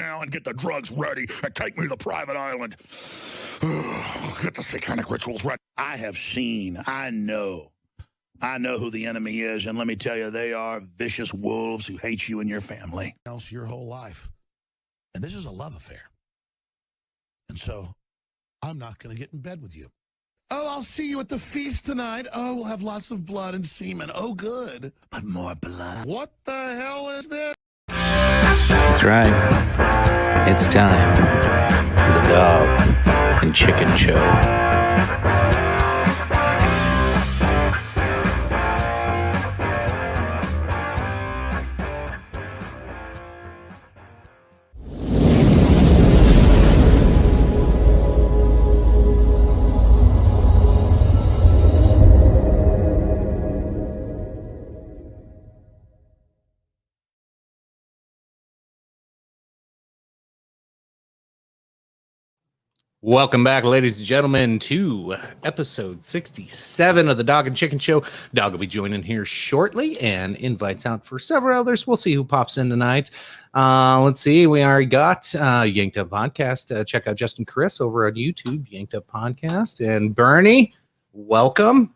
now and get the drugs ready and take me to the private island. Get the satanic rituals ready. I know who the enemy is, and let me tell you, they are vicious wolves who hate you and your family. Else your whole life. And this is a love affair. And so, I'm not going to get in bed with you. Oh, I'll see you at the feast tonight. Oh, we'll have lots of blood and semen. Oh, good. But more blood. What the hell is this? That's right. It's time for the Dog and Chicken Show. Welcome back, ladies and gentlemen, to episode 67 of the Dog and Chicken Show. Dog will be joining here shortly and invites out for several others. We'll see who pops in tonight. Let's see. We already got Yanked Up Podcast. Check out Justin Chris over on YouTube, Yanked Up Podcast. And Bernie, welcome.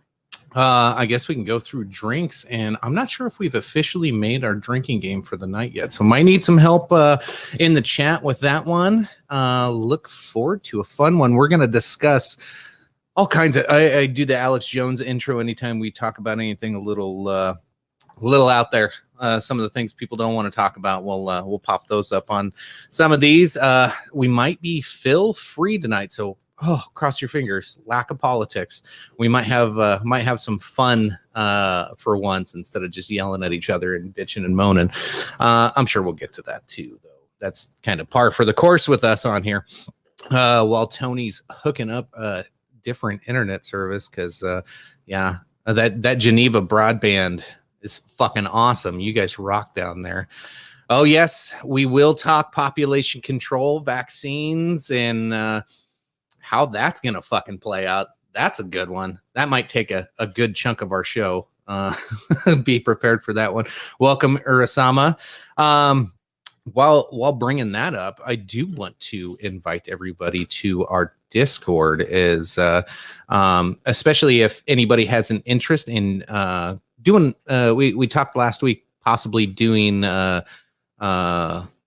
I guess we can go through drinks, and I'm not sure if we've officially made our drinking game for the night yet, so might need some help in the chat with that one. Look forward to a fun one. We're going to discuss all kinds of. I do the Alex Jones intro anytime we talk about anything a little out there. Some of the things people don't want to talk about, we'll pop those up on some of these. We might be Phil free tonight, so. Oh, cross your fingers. Lack of politics. We might have some fun for once instead of just yelling at each other and bitching and moaning. I'm sure we'll get to that too, though. That's kind of par for the course with us on here. While Tony's hooking up a different internet service because, that Geneva broadband is fucking awesome. You guys rock down there. Oh yes, we will talk population control, vaccines, and how that's going to fucking play out. That's a good one. That might take a good chunk of our show. Be prepared for that one. Welcome, Urasama. While bringing that up, I do want to invite everybody to our Discord, especially if anybody has an interest in doing, we talked last week, possibly doing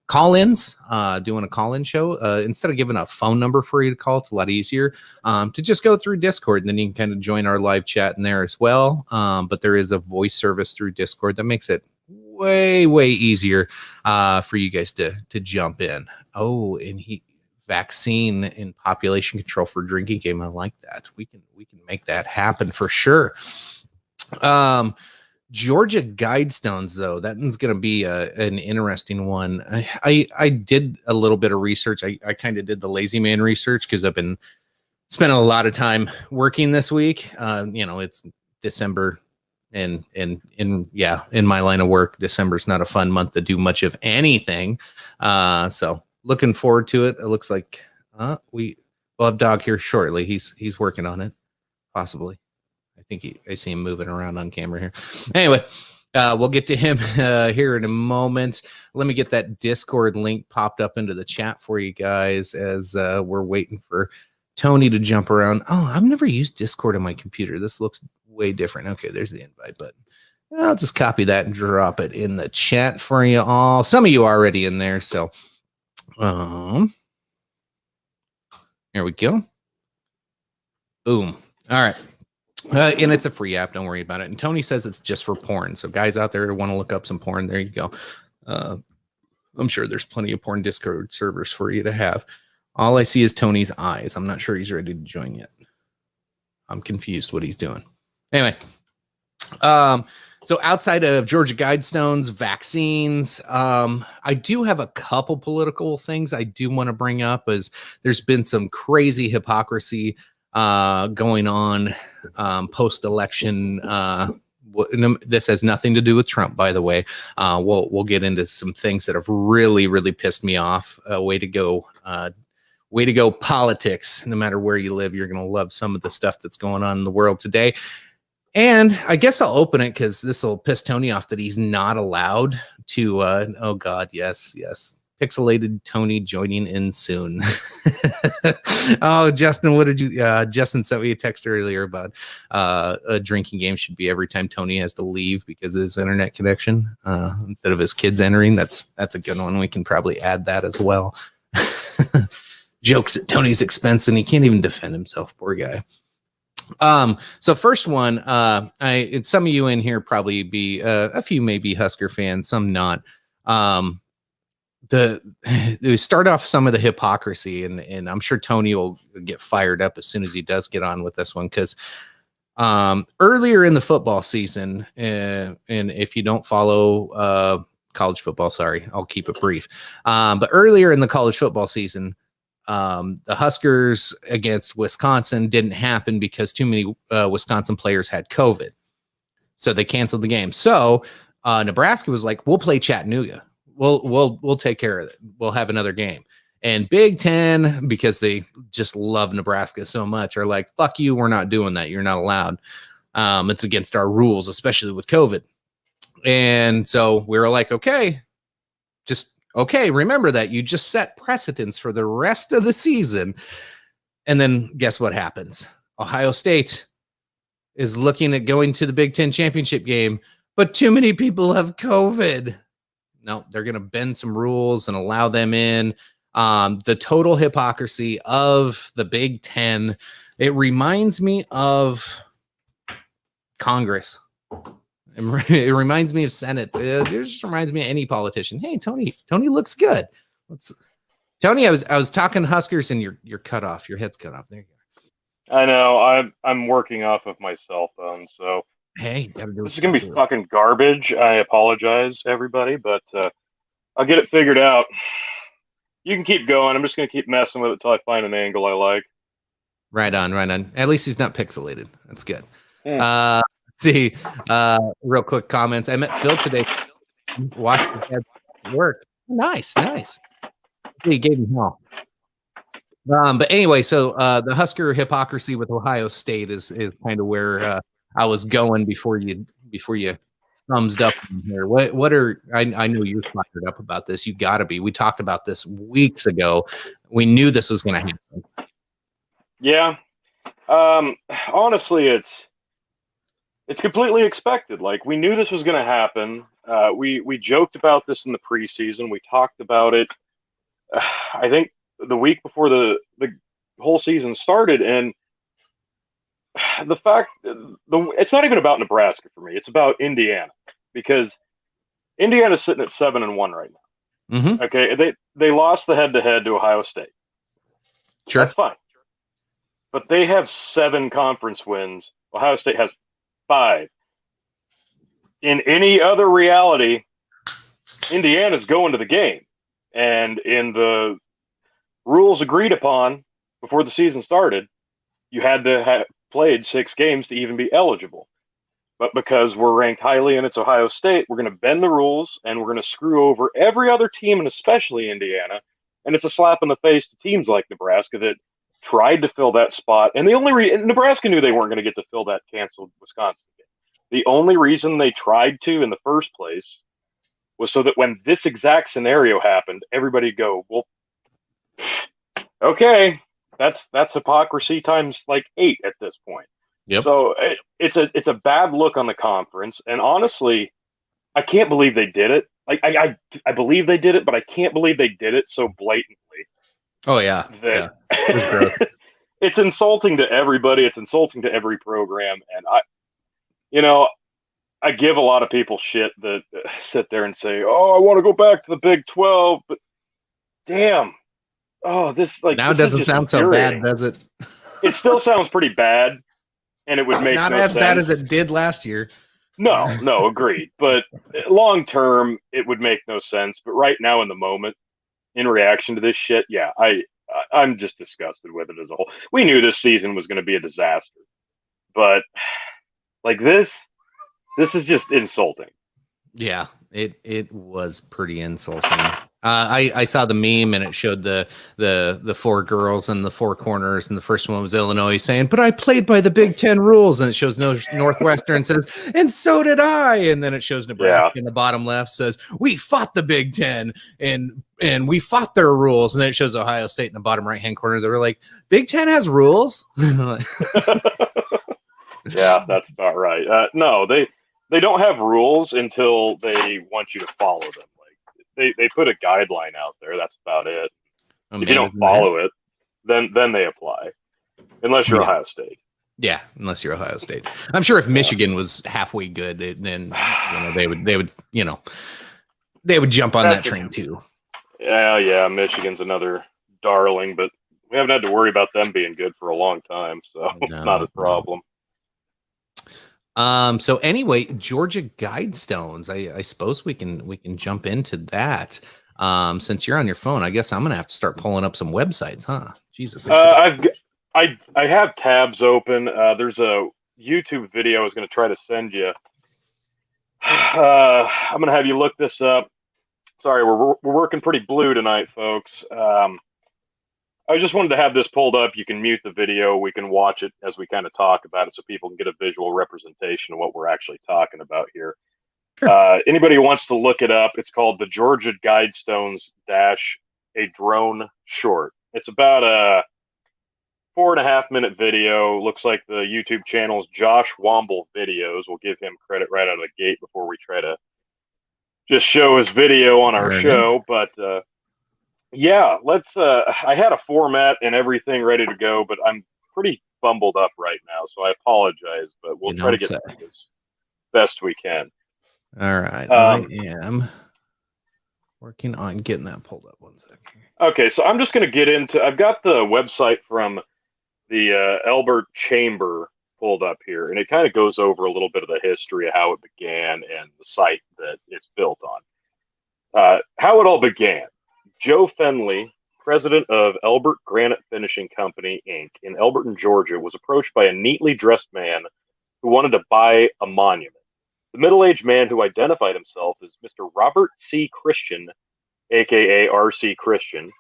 call-ins, doing a call-in show. Instead of giving a phone number for you to call, it's a lot easier to just go through Discord, and then you can kind of join our live chat in there as well. But there is a voice service through Discord that makes it way easier for you guys to jump in. Oh, and vaccine and population control for drinking game. I like that. We can make that happen for sure. Georgia Guidestones, though, that one's going to be an interesting one. I did a little bit of research. I kind of did the lazy man research because I've been spending a lot of time working this week. It's December, and in my line of work, December's not a fun month to do much of anything. So looking forward to it. It looks like we'll have Dog here shortly. He's working on it, possibly. I see him moving around on camera here. Anyway, we'll get to him here in a moment. Let me get that Discord link popped up into the chat for you guys as we're waiting for Tony to jump around. Oh, I've never used Discord on my computer. This looks way different. Okay, there's the invite button. I'll just copy that and drop it in the chat for you all. Some of you are already in there, so here we go. Boom. All right. And it's a free app. Don't worry about it. And Tony says it's just for porn. So guys out there who want to look up some porn, there you go. I'm sure there's plenty of porn Discord servers for you to have. All I see is Tony's eyes. I'm not sure he's ready to join yet. I'm confused what he's doing. Anyway, so outside of Georgia Guidestones, vaccines, I do have a couple political things I do want to bring up. As there's been some crazy hypocrisy going on post-election. This has nothing to do with Trump, by the way. We'll get into some things that have really pissed me off. Way to go politics. No matter where you live, you're going to love some of the stuff that's going on in the world today. And I guess I'll open it because this will piss Tony off that he's not allowed to oh God, yes, Pixelated Tony joining in soon. Oh, Justin, what did you? Justin sent me a text earlier about a drinking game should be every time Tony has to leave because of his internet connection instead of his kids entering. That's a good one. We can probably add that as well. Jokes at Tony's expense, and he can't even defend himself. Poor guy. So first one, some of you in here probably be a few maybe Husker fans, some not. We start off some of the hypocrisy, and I'm sure Tony will get fired up as soon as he does get on with this one, because earlier in the football season, and if you don't follow college football, sorry, I'll keep it brief. But earlier in the college football season, the Huskers against Wisconsin didn't happen because too many Wisconsin players had COVID. So they canceled the game. So Nebraska was like, we'll play Chattanooga. We'll take care of it. We'll have another game. And Big Ten, because they just love Nebraska so much, are like, fuck you, we're not doing that. You're not allowed. It's against our rules, especially with COVID. And so we were like, okay, remember that you just set precedents for the rest of the season. And then guess what happens? Ohio State is looking at going to the Big Ten championship game, but too many people have COVID. No, they're going to bend some rules and allow them in. The total hypocrisy of the Big Ten. It reminds me of Congress. It reminds me of Senate. It just reminds me of any politician. Hey, Tony looks good. Tony, I was talking Huskers and you're cut off. Your head's cut off. There you go. I know. I'm working off of my cell phone, so hey, this is gonna be fucking garbage. I apologize, everybody, but I'll get it figured out. You can keep going. I'm just gonna keep messing with it till I find an angle I like. Right on. At least he's not pixelated. That's good. Let's see. Real quick comments. I met Phil today. Watched his head work. Nice. He gave him hell. But anyway, so the Husker hypocrisy with Ohio State is kind of where I was going before you thumbs up in here. What are I know you're fired up about this. You got to be. We talked about this weeks ago. We knew this was going to happen. Yeah. Honestly, it's completely expected. Like, we knew this was going to happen. We joked about this in the preseason. We talked about it. I think the week before the whole season started, and the fact it's not even about Nebraska for me. It's about Indiana, because Indiana's sitting at 7-1 right now. Mm-hmm. Okay, they lost the head-to-head to Ohio State. Sure, that's fine, but they have 7 conference wins. Ohio State has 5. In any other reality, Indiana's going to the game, and in the rules agreed upon before the season started, you had to have played 6 games to even be eligible. But because we're ranked highly and it's Ohio State, we're going to bend the rules and we're going to screw over every other team, and especially Indiana. And it's a slap in the face to teams like Nebraska that tried to fill that spot. And the only Nebraska knew they weren't going to get to fill that canceled Wisconsin game. The only reason they tried to in the first place was so that when this exact scenario happened, everybody go, well, okay, that's hypocrisy times like 8 at this point. Yep. So it's a bad look on the conference, and honestly, I can't believe they did it. Like I believe they did it, but I can't believe they did it so blatantly. Oh yeah, It's insulting to everybody. It's insulting to every program, and I give a lot of people shit that sit there and say, "Oh, I want to go back to the Big 12," but damn. Oh, this doesn't sound so bad, does it? It still sounds pretty bad, and it would make not no as sense. bad as it did last year. No, agreed. But long term, it would make no sense. But right now, in the moment, in reaction to this shit, yeah, I'm just disgusted with it as a whole. We knew this season was going to be a disaster, but like this is just insulting. Yeah, it was pretty insulting. I saw the meme and it showed the four girls in the four corners, and the first one was Illinois saying, "But I played by the Big Ten rules," and it shows Northwestern says, "And so did I," and then it shows Nebraska in the bottom left says, "We fought the Big Ten and we fought their rules," and then it shows Ohio State in the bottom right hand corner. They were like, "Big Ten has rules." Yeah, that's about right. No, they don't have rules until they want you to follow them. They put a guideline out there. That's about it. If you don't follow it, then they apply, unless you're Ohio State. Yeah, unless you're Ohio State. I'm sure if Michigan was halfway good, then they would jump on that train too. Yeah, Michigan's another darling, but we haven't had to worry about them being good for a long time, so it's not a problem. So anyway, Georgia Guidestones. I suppose we can jump into that. Since you're on your phone, I guess I'm gonna have to start pulling up some websites, huh? Jesus. I have tabs open. There's a YouTube video I was gonna try to send you. I'm gonna have you look this up. Sorry, we're working pretty blue tonight, folks. I just wanted to have this pulled up. You can mute the video. We can watch it as we kind of talk about it so people can get a visual representation of what we're actually talking about here. Sure. Anybody who wants to look it up, it's called the Georgia Guidestones a Drone Short. It's about a 4.5-minute video. Looks like the YouTube channel's Josh Womble Videos. We'll give him credit right out of the gate before we try to just show his video on our show. But yeah, let's. I had a format and everything ready to go, but I'm pretty bumbled up right now, so I apologize. But we'll try to get through this best we can. All right, I am working on getting that pulled up. 1 second. Okay, so I'm just going to get into. I've got the website from the Elbert Chamber pulled up here, and it kind of goes over a little bit of the history of how it began and the site that it's built on. How it all began. Joe Fenley, president of Elbert Granite Finishing Company, Inc., in Elberton, Georgia, was approached by a neatly dressed man who wanted to buy a monument. The middle-aged man, who identified himself as Mr. Robert C. Christian, a.k.a. R.C. Christian,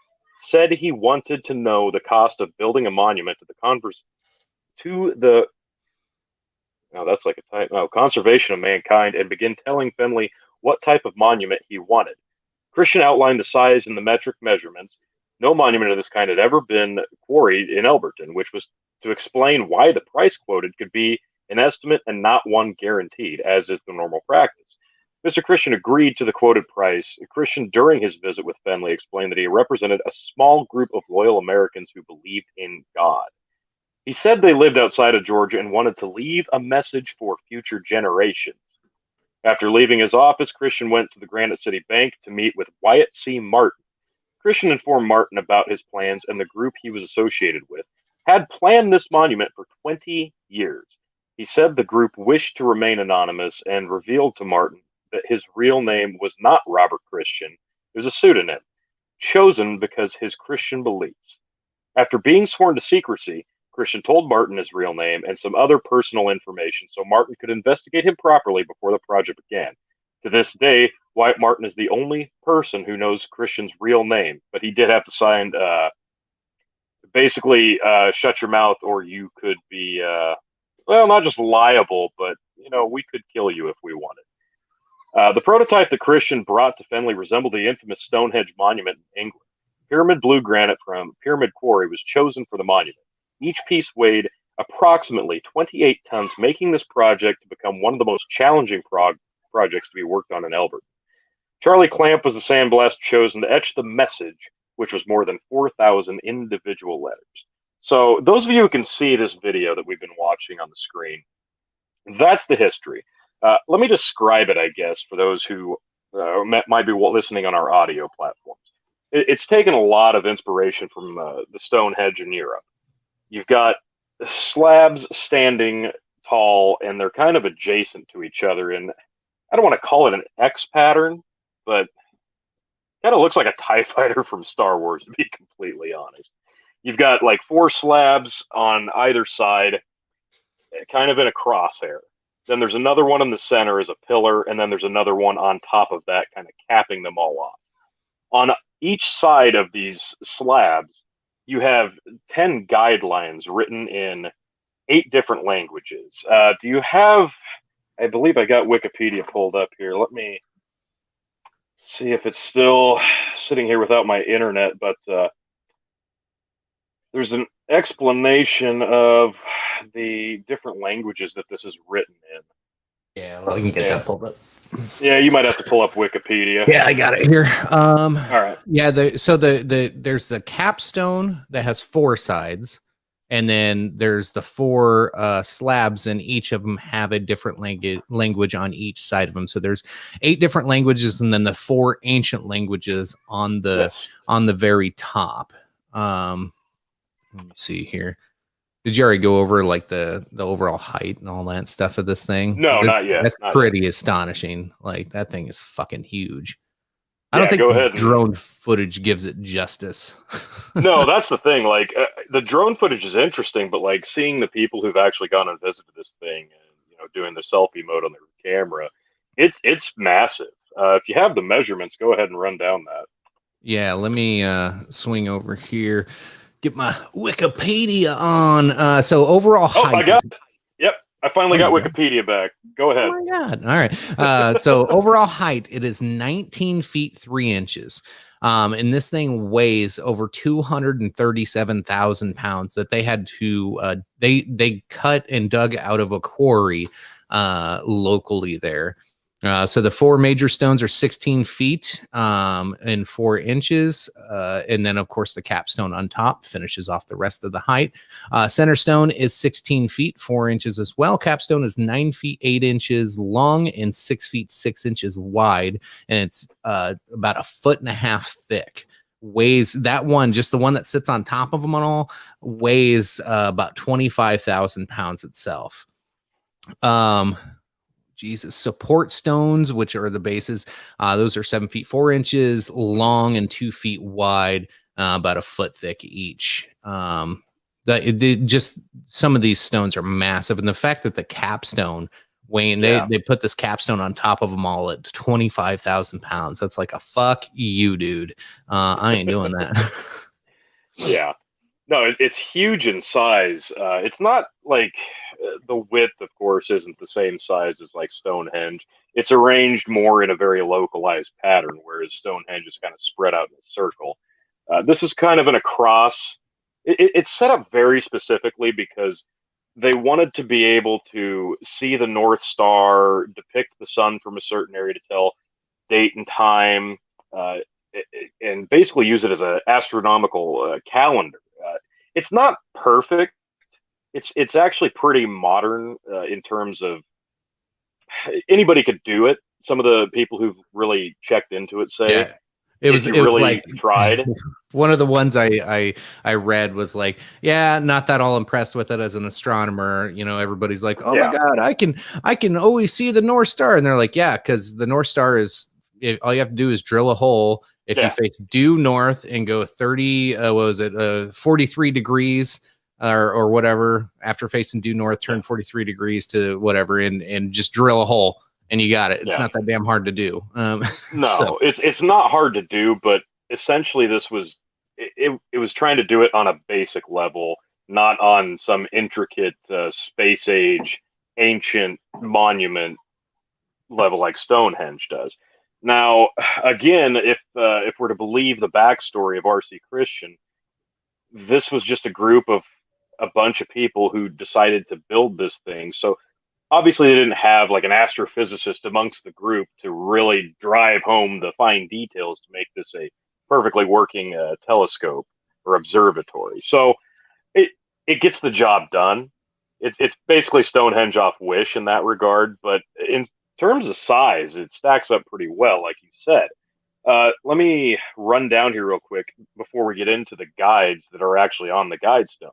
said he wanted to know the cost of building a monument to the conservation of mankind, and began telling Fenley what type of monument he wanted. Christian outlined the size and the metric measurements. No monument of this kind had ever been quarried in Elberton, which was to explain why the price quoted could be an estimate and not one guaranteed, as is the normal practice. Mr. Christian agreed to the quoted price. Christian, during his visit with Fenley, explained that he represented a small group of loyal Americans who believed in God. He said they lived outside of Georgia and wanted to leave a message for future generations. After leaving his office, Christian went to the Granite City Bank to meet with Wyatt C. Martin. Christian informed Martin about his plans, and the group he was associated with had planned this monument for 20 years. He said the group wished to remain anonymous and revealed to Martin that his real name was not Robert Christian. It was a pseudonym, chosen because his Christian beliefs. After being sworn to secrecy, Christian told Martin his real name and some other personal information so Martin could investigate him properly before the project began. To this day, Wyatt Martin is the only person who knows Christian's real name, but he did have to sign basically shut your mouth or you could be, not just liable, but, we could kill you if we wanted. The prototype that Christian brought to Fenley resembled the infamous Stonehenge monument in England. Pyramid blue granite from Pyramid Quarry was chosen for the monument. Each piece weighed approximately 28 tons, making this project to become one of the most challenging projects to be worked on in Elbert. Charlie Clamp was the sandblast chosen to etch the message, which was more than 4,000 individual letters. So those of you who can see this video that we've been watching on the screen, that's the history. Let me describe it, I guess, for those who might be listening on our audio platforms. It's taken a lot of inspiration from the Stonehenge in Europe. You've got slabs standing tall, and they're kind of adjacent to each other. And I don't want to call it an X pattern, but kind of looks like a TIE fighter from Star Wars, to be completely honest. You've got like 4 slabs on either side, kind of in a crosshair. Then there's another one in the center as a pillar, and then there's another one on top of that, kind of capping them all off. On each side of these slabs, you have 10 guidelines written in 8 different languages. Do you have, I believe I got Wikipedia pulled up here. Let me see if it's still sitting here without my internet, but there's an explanation of the different languages that this is written in. Yeah, well, I can get that pulled up. Yeah, you might have to pull up Wikipedia. Yeah, I got it here. All right. Yeah, there's the capstone that has 4 sides, and then there's the 4 slabs, and each of them have a different language on each side of them. So there's 8 different languages, and then the 4 ancient languages on the very top. Let me see here. Did you already go over like the overall height and all that stuff of this thing? No, not yet. That's not pretty yet. astonishing. Like that thing is fucking huge. I don't think go ahead drone footage gives it justice. No, that's the thing. Like the drone footage is interesting, but like seeing the people who've actually gone and visited this thing and doing the selfie mode on their camera, it's massive. If you have the measurements, go ahead and run down that. Yeah, let me swing over here. Get my Wikipedia on. So overall height. I got it. Yep. I finally got Wikipedia back. Go ahead. Oh my God. All right. So overall height, it is 19 feet 3 inches. And this thing weighs over 237,000 pounds that they had to, they cut and dug out of a quarry locally there. So the 4 major stones are 16 feet and 4 inches. And then, of course, the capstone on top finishes off the rest of the height. Center stone is 16 feet, 4 inches as well. Capstone is 9 feet, 8 inches long and 6 feet, 6 inches wide. And it's about 1.5 feet thick. Weighs that one, just the one that sits on top of them and all, weighs about 25,000 pounds itself. Jesus, support stones, which are the bases, those are 7 feet 4 inches long and 2 feet wide, about 1 foot thick each. Just some of these stones are massive, and the fact that the capstone weighing, they put this capstone on top of them all at 25,000 pounds. That's like a fuck you, dude. I ain't doing that. Yeah. No, it's huge in size. It's not like the width, of course, isn't the same size as like Stonehenge. It's arranged more in a very localized pattern, whereas Stonehenge is kind of spread out in a circle. This is kind of an across. It's set up very specifically because they wanted to be able to see the North Star, depict the sun from a certain area to tell date and time, and basically use it as an astronomical calendar. It's not perfect. It's actually pretty modern in terms of anybody could do it. Some of the people who've really checked into it say it was really like tried. One of the ones I read was like, not that all impressed with it as an astronomer. Everybody's like, oh my God, I can always see the North Star, and they're like, because the North Star is all you have to do is drill a hole. If you face due north and go 43 degrees or whatever, after facing due north, turn 43 degrees to whatever, and just drill a hole and you got it. It's not that damn hard to do. No, it's not hard to do, but essentially this was, it was trying to do it on a basic level, not on some intricate space age, ancient monument level like Stonehenge does. Now, again, if we're to believe the backstory of R.C. Christian, this was just a group of a bunch of people who decided to build this thing. So obviously they didn't have like an astrophysicist amongst the group to really drive home the fine details to make this a perfectly working telescope or observatory. So it gets the job done. It's basically Stonehenge off Wish in that regard, but in terms of size, it stacks up pretty well, like you said. Let me run down here real quick before we get into the guides that are actually on the Guidestones.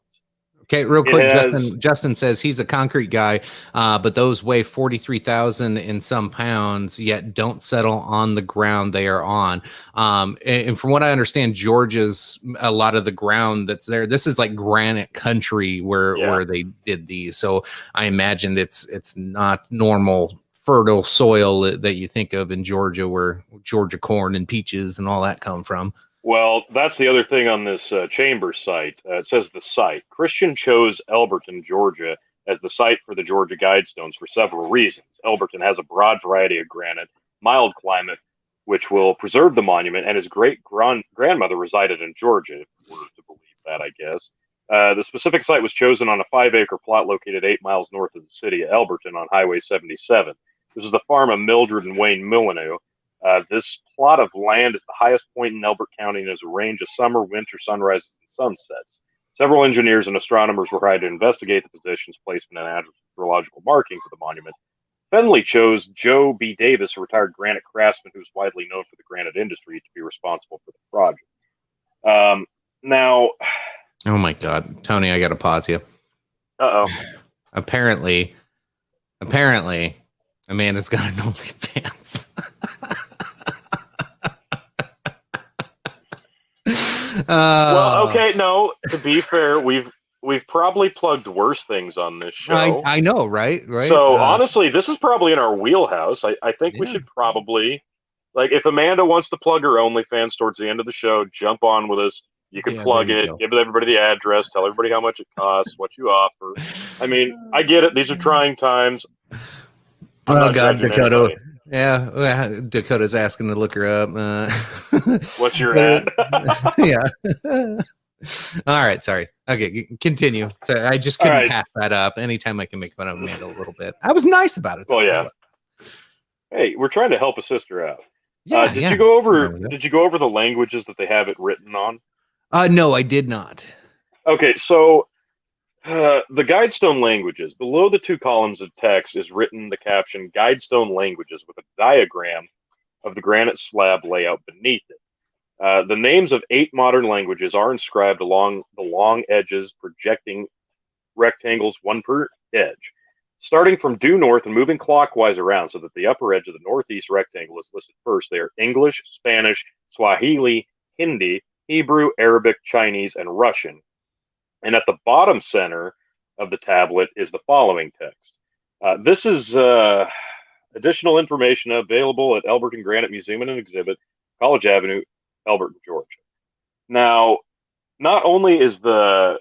Okay, real quick, Justin says he's a concrete guy, but those weigh 43,000 and some pounds, yet don't settle on the ground they are on. And from what I understand, Georgia's, a lot of the ground that's there, this is like granite country where they did these. So I imagine it's not normal fertile soil that you think of in Georgia, where Georgia corn and peaches and all that come from. Well, that's the other thing on this chamber site. It says the site. Christian chose Elberton, Georgia, as the site for the Georgia Guidestones for several reasons. Elberton has a broad variety of granite, mild climate, which will preserve the monument, and his great-grandmother resided in Georgia, if we're to believe that, I guess. The specific site was chosen on a 5-acre plot located 8 miles north of the city of Elberton on Highway 77. This is the farm of Mildred and Wayne Milleneux. This plot of land is the highest point in Elbert County and has a range of summer, winter sunrises and sunsets. Several engineers and astronomers were hired to investigate the positions, placement, and astrological markings of the monument. Fenley chose Joe B. Davis, a retired granite craftsman who's widely known for the granite industry, to be responsible for the project. Now... Oh, my God. Tony, I got to pause you. Uh-oh. Apparently, Amanda's got an OnlyFans. Well, okay, no. To be fair, we've probably plugged worse things on this show. I know, right? So honestly, this is probably in our wheelhouse. I think we should probably, like, if Amanda wants to plug her OnlyFans towards the end of the show, jump on with us. You can plug it, give everybody the address, tell everybody how much it costs, what you offer. I mean, I get it. These are trying times. Oh, God, Dakota. Anybody. Yeah, Dakota's asking to look her up. What's your ad? Yeah. All right, sorry. Okay, continue. So I just couldn't pass that up. Anytime I can make fun of Amanda a little bit. I was nice about it. Well, yeah. Hey, we're trying to help a sister out. Yeah, did you go over the languages that they have it written on? No, I did not. Okay, so the Guidestone languages, below the 2 columns of text is written the caption Guidestone languages with a diagram of the granite slab layout beneath it. The names of 8 modern languages are inscribed along the long edges, projecting rectangles, 1 per edge. Starting from due north and moving clockwise around so that the upper edge of the northeast rectangle is listed first. They are English, Spanish, Swahili, Hindi, Hebrew, Arabic, Chinese, and Russian. And at the bottom center of the tablet is the following text. This is additional information available at Elberton Granite Museum and Exhibit, College Avenue, Elberton, Georgia. Now, not only is the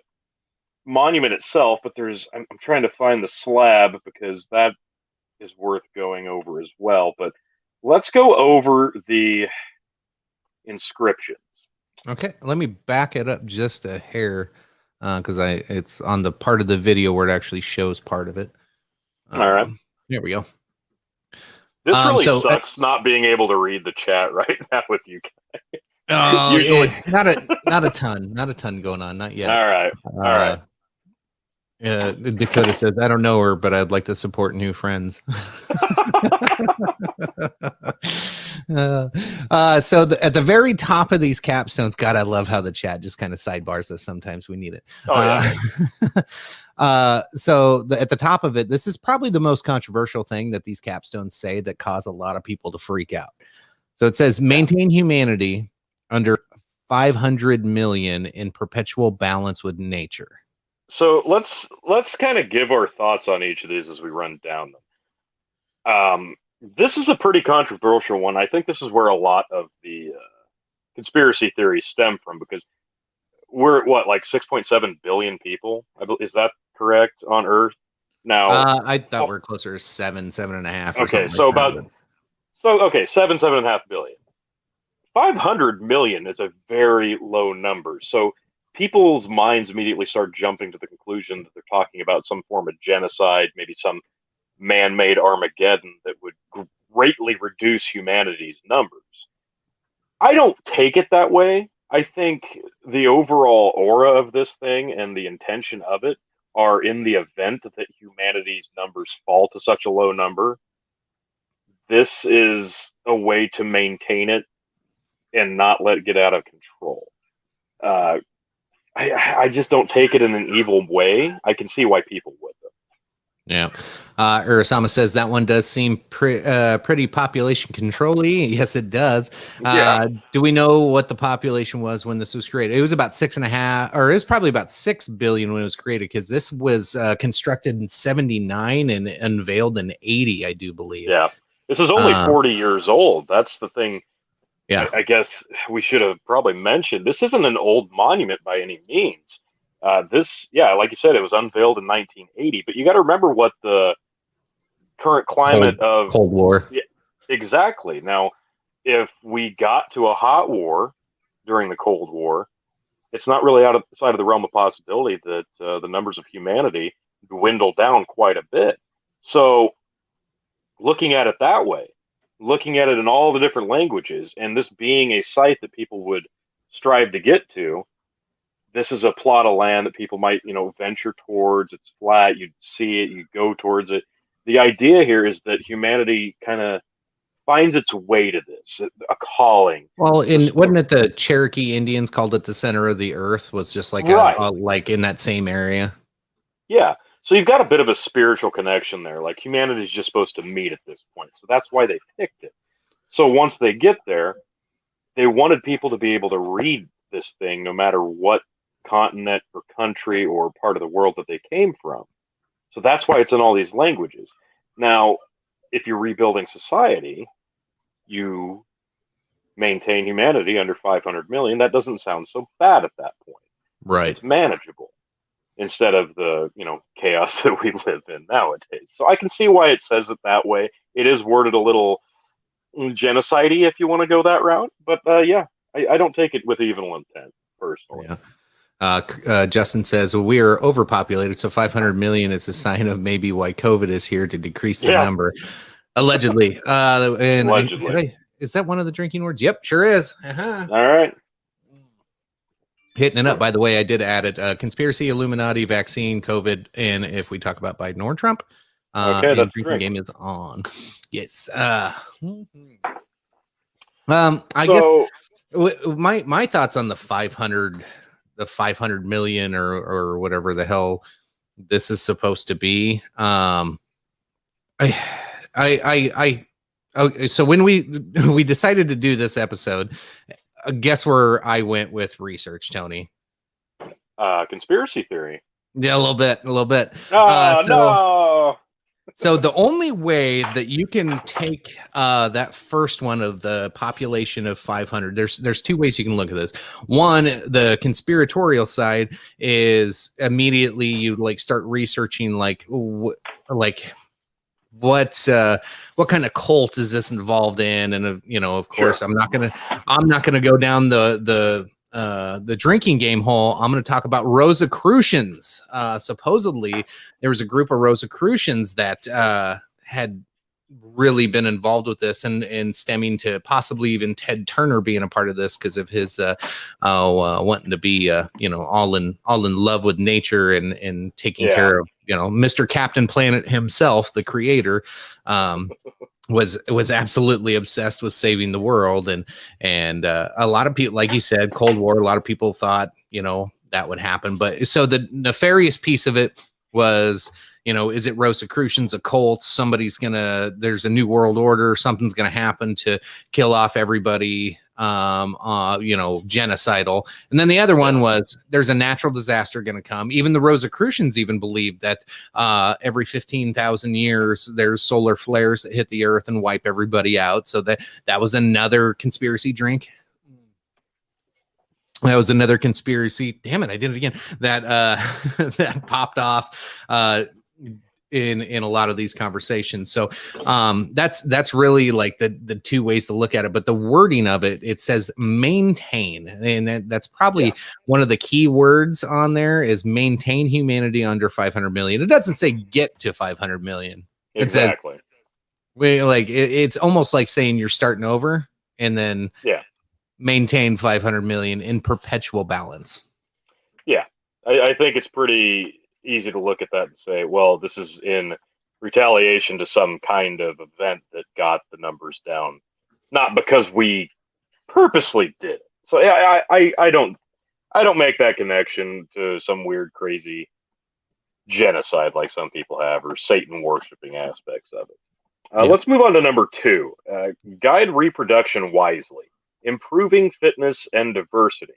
monument itself, but I'm trying to find the slab because that is worth going over as well. But let's go over the inscriptions. Okay, let me back it up just a hair because it's on the part of the video where it actually shows part of it. All right. There we go. This really sucks not being able to read the chat right now with you guys. Usually, not a ton going on, not yet. All right. Dakota says, I don't know her, but I'd like to support new friends. So at the very top of these capstones, God, I love how the chat just kind of sidebars us. Sometimes we need it. So at the top of it, this is probably the most controversial thing that these capstones say that cause a lot of people to freak out. So it says, maintain humanity under 500 million in perpetual balance with nature. So let's kind of give our thoughts on each of these as we run down them. This is a pretty controversial one. I think this is where a lot of the conspiracy theories stem from, because we're at what, like 6.7 billion people? Is that correct on Earth? Now, I thought we're closer to 7.5. Okay, so like 7.5 billion. 500 million is a very low number. So people's minds immediately start jumping to the conclusion that they're talking about some form of genocide, maybe some man-made Armageddon that would greatly reduce humanity's numbers. I don't take it that way. I think the overall aura of this thing and the intention of it are in the event that humanity's numbers fall to such a low number. This is a way to maintain it and not let it get out of control. I just don't take it in an evil way. I can see why people would, though. Yeah. Urasama says that one does seem pretty population control-y. Yes, it does. Yeah. Do we know what the population was when this was created? It was about 6.5, or it was probably about 6 billion when it was created, because this was constructed in 79 and unveiled in 80, I do believe. Yeah. This is only 40 years old. That's the thing. Yeah. I guess we should have probably mentioned this isn't an old monument by any means. This, yeah, like you said, it was unveiled in 1980, but you got to remember what the current climate of Cold War. Yeah, exactly. Now, if we got to a hot war during the Cold War, it's not really outside of the realm of possibility that the numbers of humanity dwindle down quite a bit. So, looking at it that way, looking at it in all the different languages, and this being a site that people would strive to get to, this is a plot of land that people might, venture towards. It's flat, you'd see it, you go towards it. The idea here is that humanity kind of finds its way to this, a calling. Well, wasn't it the Cherokee Indians called it the center of the earth? Was just like Right. like in that same area. Yeah. So you've got a bit of a spiritual connection there. Like humanity is just supposed to meet at this point. So that's why they picked it. So once they get there, they wanted people to be able to read this thing no matter what continent or country or part of the world that they came from. So that's why it's in all these languages. Now, if you're rebuilding society, you maintain humanity under 500 million. That doesn't sound so bad at that point. Right. It's manageable instead of the, chaos that we live in nowadays. So I can see why it says it that way. It is worded a little genocide-y if you want to go that route. But yeah, I don't take it with evil intent personally. Yeah. Justin says, well, we are overpopulated, so 500 million is a sign of maybe why COVID is here to decrease the number. Allegedly. And Allegedly. Is that one of the drinking words? Yep, sure is. Uh-huh. All right. Hitting it up, by the way, I did add it. Conspiracy, Illuminati, vaccine, COVID, and if we talk about Biden or Trump, okay, that's drinking great. game is on. Yes. So, I guess my thoughts on the 500 million or whatever the hell this is supposed to be. So when we decided to do this episode, guess where I went with research, Tony? Conspiracy theory. Yeah, a little bit. Oh, no. So the only way that you can take that first one of the population of 500, there's two ways you can look at this. One, the conspiratorial side is immediately you like start researching what kind of cult is this involved in, and of course, Sure. I'm not gonna go down the drinking game hole. I'm going to talk about Rosicrucians. Supposedly, there was a group of Rosicrucians that had really been involved with this, and stemming to possibly even Ted Turner being a part of this because of his wanting to be all in love with nature and taking care of Mr. Captain Planet himself, the creator. Was absolutely obsessed with saving the world, and a lot of people, like you said, Cold War, a lot of people thought that would happen. But so the nefarious piece of it was, is it Rosicrucians, a cult? There's a new world order, something's gonna happen to kill off everybody, genocidal. And then the other one was, there's a natural disaster going to come. Even the Rosicrucians even believed that every 15,000 years there's solar flares that hit the earth and wipe everybody out. So that was another conspiracy drink. That was another conspiracy. Damn it, I did it again. That that popped off in a lot of these conversations. So that's really like the two ways to look at it. But the wording of it says maintain, and that's probably one of the key words on there is maintain humanity under 500 million. It doesn't say get to 500 million. Exactly. It says it's almost like saying you're starting over and then maintain 500 million in perpetual balance. Yeah, I think it's pretty easy to look at that and say, well, this is in retaliation to some kind of event that got the numbers down, not because we purposely did it. So I don't make that connection to some weird, crazy genocide like some people have, or Satan worshipping aspects of it. Yeah. Let's move on to number 2. Guide reproduction wisely, improving fitness and diversity.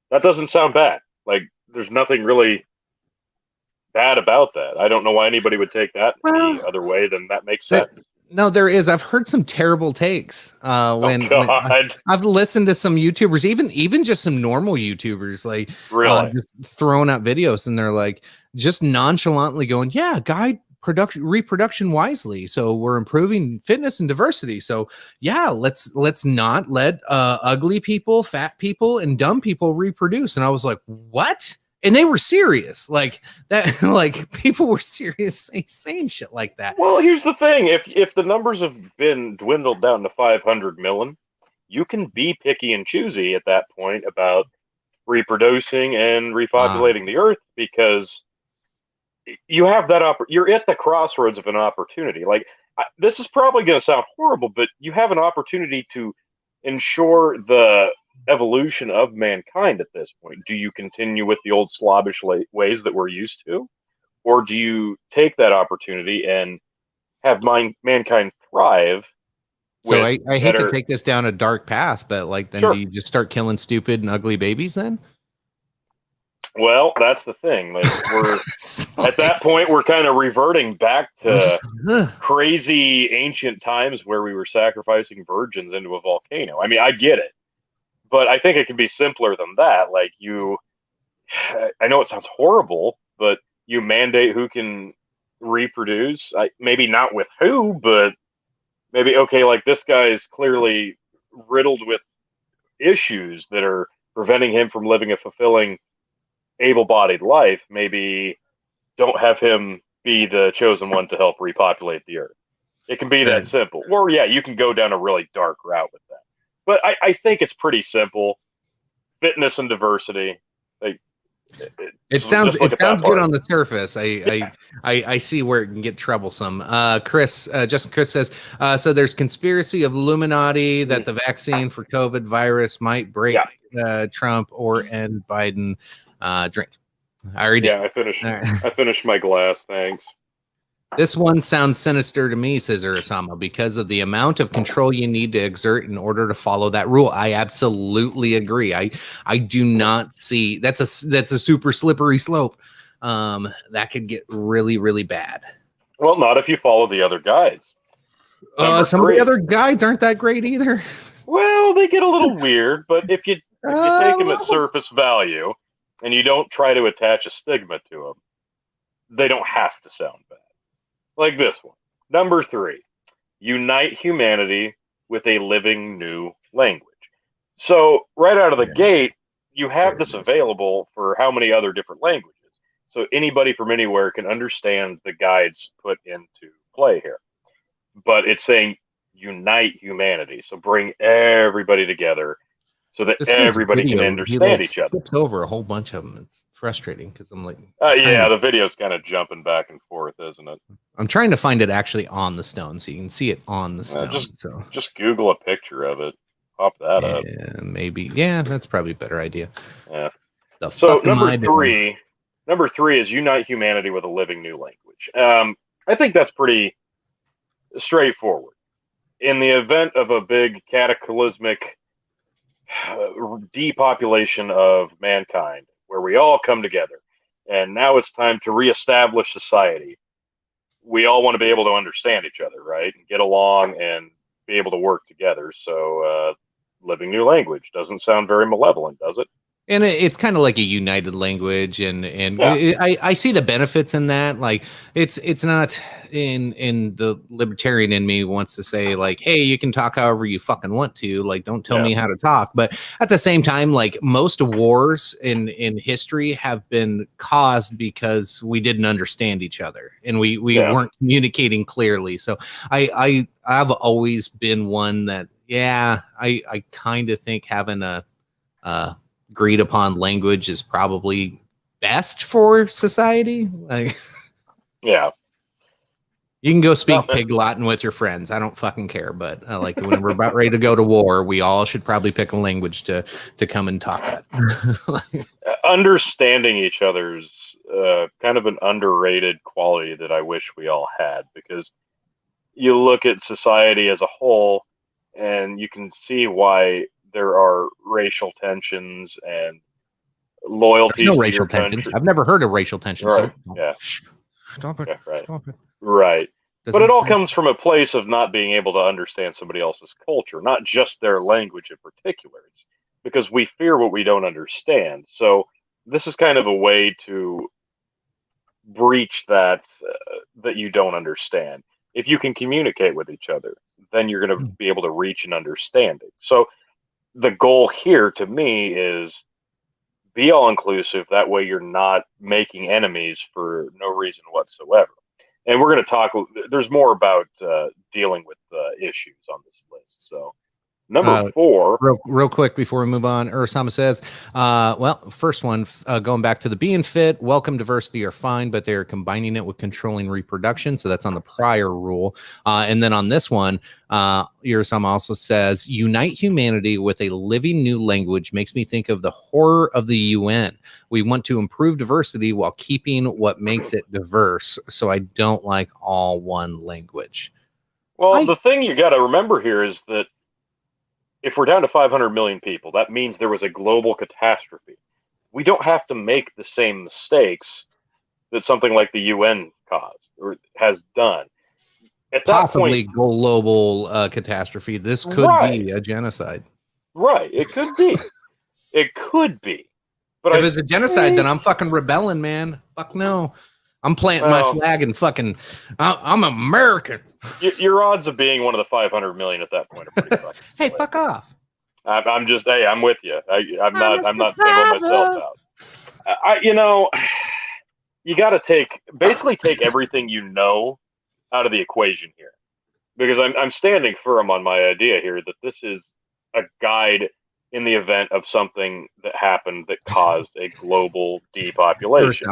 That doesn't sound bad. Like, there's nothing really bad about that. I don't know why anybody would take that any other way than that makes sense. No, there is. I've heard some terrible takes. When I've listened to some YouTubers, even just some normal YouTubers, like Really? just throwing out videos, and they're like just nonchalantly going, "Yeah, guide reproduction wisely. So we're improving fitness and diversity. So yeah, let's not let ugly people, fat people, and dumb people reproduce." And I was like, "What?" And they were serious, like that. Like people were serious saying shit like that. Well, here's the thing: if the numbers have been dwindled down to 500 million, you can be picky and choosy at that point about reproducing and repopulating the earth, because you have that you're at the crossroads of an opportunity. Like, this is probably going to sound horrible, but you have an opportunity to ensure the evolution of mankind at this point. Do you continue with the old slobbish ways that we're used to, or do you take that opportunity and have mankind thrive? So I hate to take this down a dark path, but like, then do you just start killing stupid and ugly babies then? Well, that's the thing. Like, we're at that point, we're kind of reverting back to crazy ancient times where we were sacrificing virgins into a volcano. I mean, I get it, but I think it can be simpler than that. Like, I know it sounds horrible, but you mandate who can reproduce. Maybe not with who, but maybe, okay, like, this guy's clearly riddled with issues that are preventing him from living a fulfilling, able-bodied life. Maybe don't have him be the chosen one to help repopulate the earth. It can be that simple. Or yeah, you can go down a really dark route with that. But I think it's pretty simple. Fitness and diversity. It sounds good on the surface. I see where it can get troublesome. Justin Chris says, so there's conspiracy of Illuminati that the vaccine for COVID virus might break Trump or end Biden. Drink. I already did. Yeah, I finished my glass. Thanks. This one sounds sinister to me, says Urasama, because of the amount of control you need to exert in order to follow that rule. I absolutely agree. I do not see that's a super slippery slope. That could get really, really bad. Well, not if you follow the other guides. Some of the other guides aren't that great either. Well, they get a little weird, but if you take them at surface value and you don't try to attach a stigma to them, they don't have to sound bad. Like this one. Number 3, unite humanity with a living new language. So right out of the gate, you have this available for how many other different languages. So anybody from anywhere can understand the guides put into play here. But it's saying unite humanity. So bring everybody together so that everybody can understand each other. Skips over a whole bunch of them. It's frustrating because I'm like, the video's kind of jumping back and forth, isn't it? I'm trying to find it actually on the stone so you can see it on the stone. Just Google a picture of it. Pop that up. Maybe. Yeah, that's probably a better idea. Yeah. So number three is unite humanity with a living new language. I think that's pretty straightforward. In the event of a big cataclysmic depopulation of mankind, where we all come together, and now it's time to reestablish society, we all want to be able to understand each other, right? And get along and be able to work together. So living new language doesn't sound very malevolent, does it? And it's kind of like a united language, and I see the benefits in that. Like it's not in the libertarian in me wants to say like, hey, you can talk however you fucking want to. Like, don't tell me how to talk. But at the same time, like most wars in history have been caused because we didn't understand each other and we weren't communicating clearly. So I've always been one that I kind of think having a agreed upon language is probably best for society. Like, you can go speak pig Latin with your friends. I don't fucking care. But like when we're about ready to go to war, we all should probably pick a language to come and talk at. Understanding each other's kind of an underrated quality that I wish we all had, because you look at society as a whole and you can see why there are racial tensions and There's loyalties no to racial your tensions. country. I've never heard of racial tensions. Right. Don't Yeah. stop it. Yeah. Right. Stop it. Right. But Doesn't it all exist. comes from a place of not being able to understand somebody else's culture, not just their language in particular. It's because we fear what we don't understand. So this is kind of a way to breach that you don't understand. If you can communicate with each other, then you're going to be able to reach an understanding. So the goal here to me is be all inclusive. That way you're not making enemies for no reason whatsoever. And we're going to talk, there's more about dealing with issues on this list. So number 4. Real quick before we move on, Ursama says, well, first one, going back to the being fit, welcome diversity are fine, but they're combining it with controlling reproduction. So that's on the prior rule. And then on this one, Ursama also says, unite humanity with a living new language makes me think of the horror of the UN. We want to improve diversity while keeping what makes it diverse. So I don't like all one language. Well, the thing you got to remember here is that if we're down to 500 million people, that means there was a global catastrophe. We don't have to make the same mistakes that something like the UN caused or has done. At that Possibly point, global catastrophe. This could be a genocide. Right. It could be. It could be. But if it's a genocide, then I'm fucking rebelling, man. Fuck no. I'm planting my flag and fucking, I'm American. Your odds of being one of the 500 million at that point are pretty fucking Hey, fuck off. I'm just, hey, I'm with you. I'm not singling myself out. You got to basically take everything you know out of the equation here, because I'm standing firm on my idea here that this is a guide in the event of something that happened that caused a global depopulation.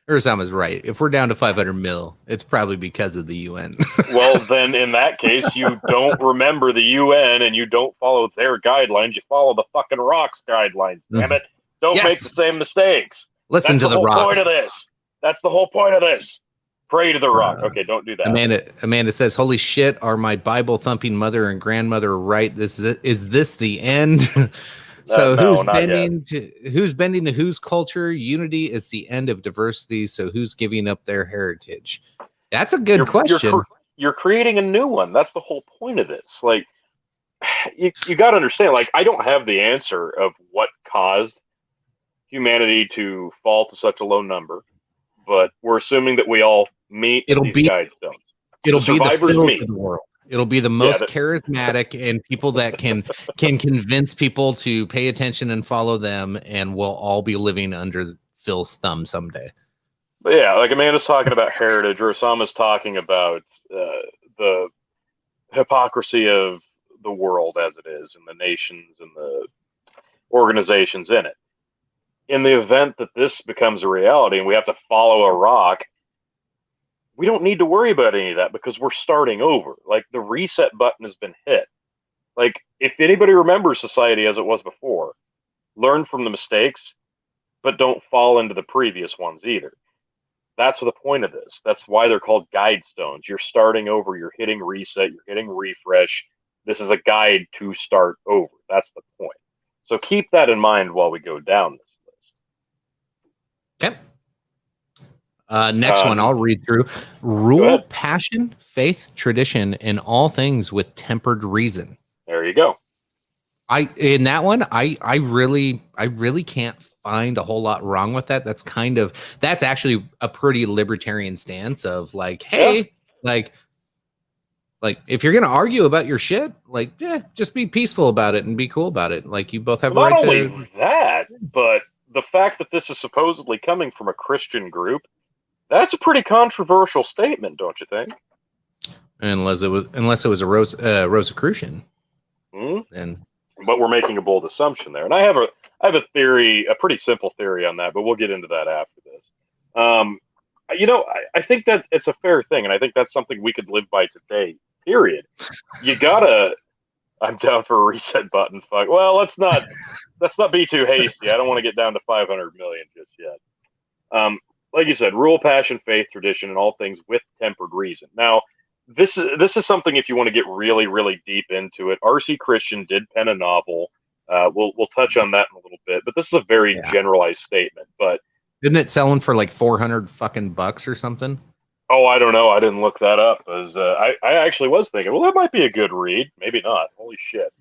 Ursama's right. If we're down to 500 mil, it's probably because of the UN. Well, then in that case, you don't remember the UN and you don't follow their guidelines. You follow the fucking Rock's guidelines. Damn it! Don't make the same mistakes. Listen to the Rock. That's the whole point of this. That's the whole point of this. Pray to the Rock. Okay, don't do that. Amanda says, "Holy shit! Are my Bible thumping mother and grandmother right? Is this the end?" So no, who's bending to whose culture? Unity is the end of diversity. So who's giving up their heritage? That's a good question. You're creating a new one. That's the whole point of this. Like, you got to understand. Like, I don't have the answer of what caused humanity to fall to such a low number, but we're assuming that we all meet these guidestones. It'll be the Phils of the world. It'll be the most charismatic and people that can convince people to pay attention and follow them, and we'll all be living under Phil's thumb someday. But yeah, like Amanda's talking about heritage, or Osama's talking about the hypocrisy of the world as it is, and the nations and the organizations in it. In the event that this becomes a reality and we have to follow a rock, we don't need to worry about any of that because we're starting over. Like, the reset button has been hit. Like, if anybody remembers society as it was before, learn from the mistakes, but don't fall into the previous ones either. That's the point of this. That's why they're called Guidestones. You're starting over. You're hitting reset. You're hitting refresh. This is a guide to start over. That's the point. So keep that in mind while we go down this list. Okay. Next one I'll read through. Rule passion, faith, tradition, and all things with tempered reason. There you go. In that one, I really can't find a whole lot wrong with that. That's actually a pretty libertarian stance of like, hey, like if you're gonna argue about your shit, like, just be peaceful about it and be cool about it. Like, you both have not only that, but the fact that this is supposedly coming from a Christian group, that's a pretty controversial statement, don't you think? Unless it was a Rosicrucian. But we're making a bold assumption there, and I have a theory, a pretty simple theory on that, but we'll get into that after this. I think that it's a fair thing, and I think that's something we could live by today. Period. I'm down for a reset button. Fuck. Well, let's not be too hasty. I don't want to get down to 500 million just yet. like you said, rule, passion, faith, tradition, and all things with tempered reason. Now, this is something if you want to get really, really deep into it. R.C. Christian did pen a novel. We'll touch on that in a little bit, but this is a very generalized statement. But isn't it selling for like 400 fucking bucks or something? oh, I don't know. I didn't look that up. As I actually was thinking, well, that might be a good read. Maybe not. Holy shit.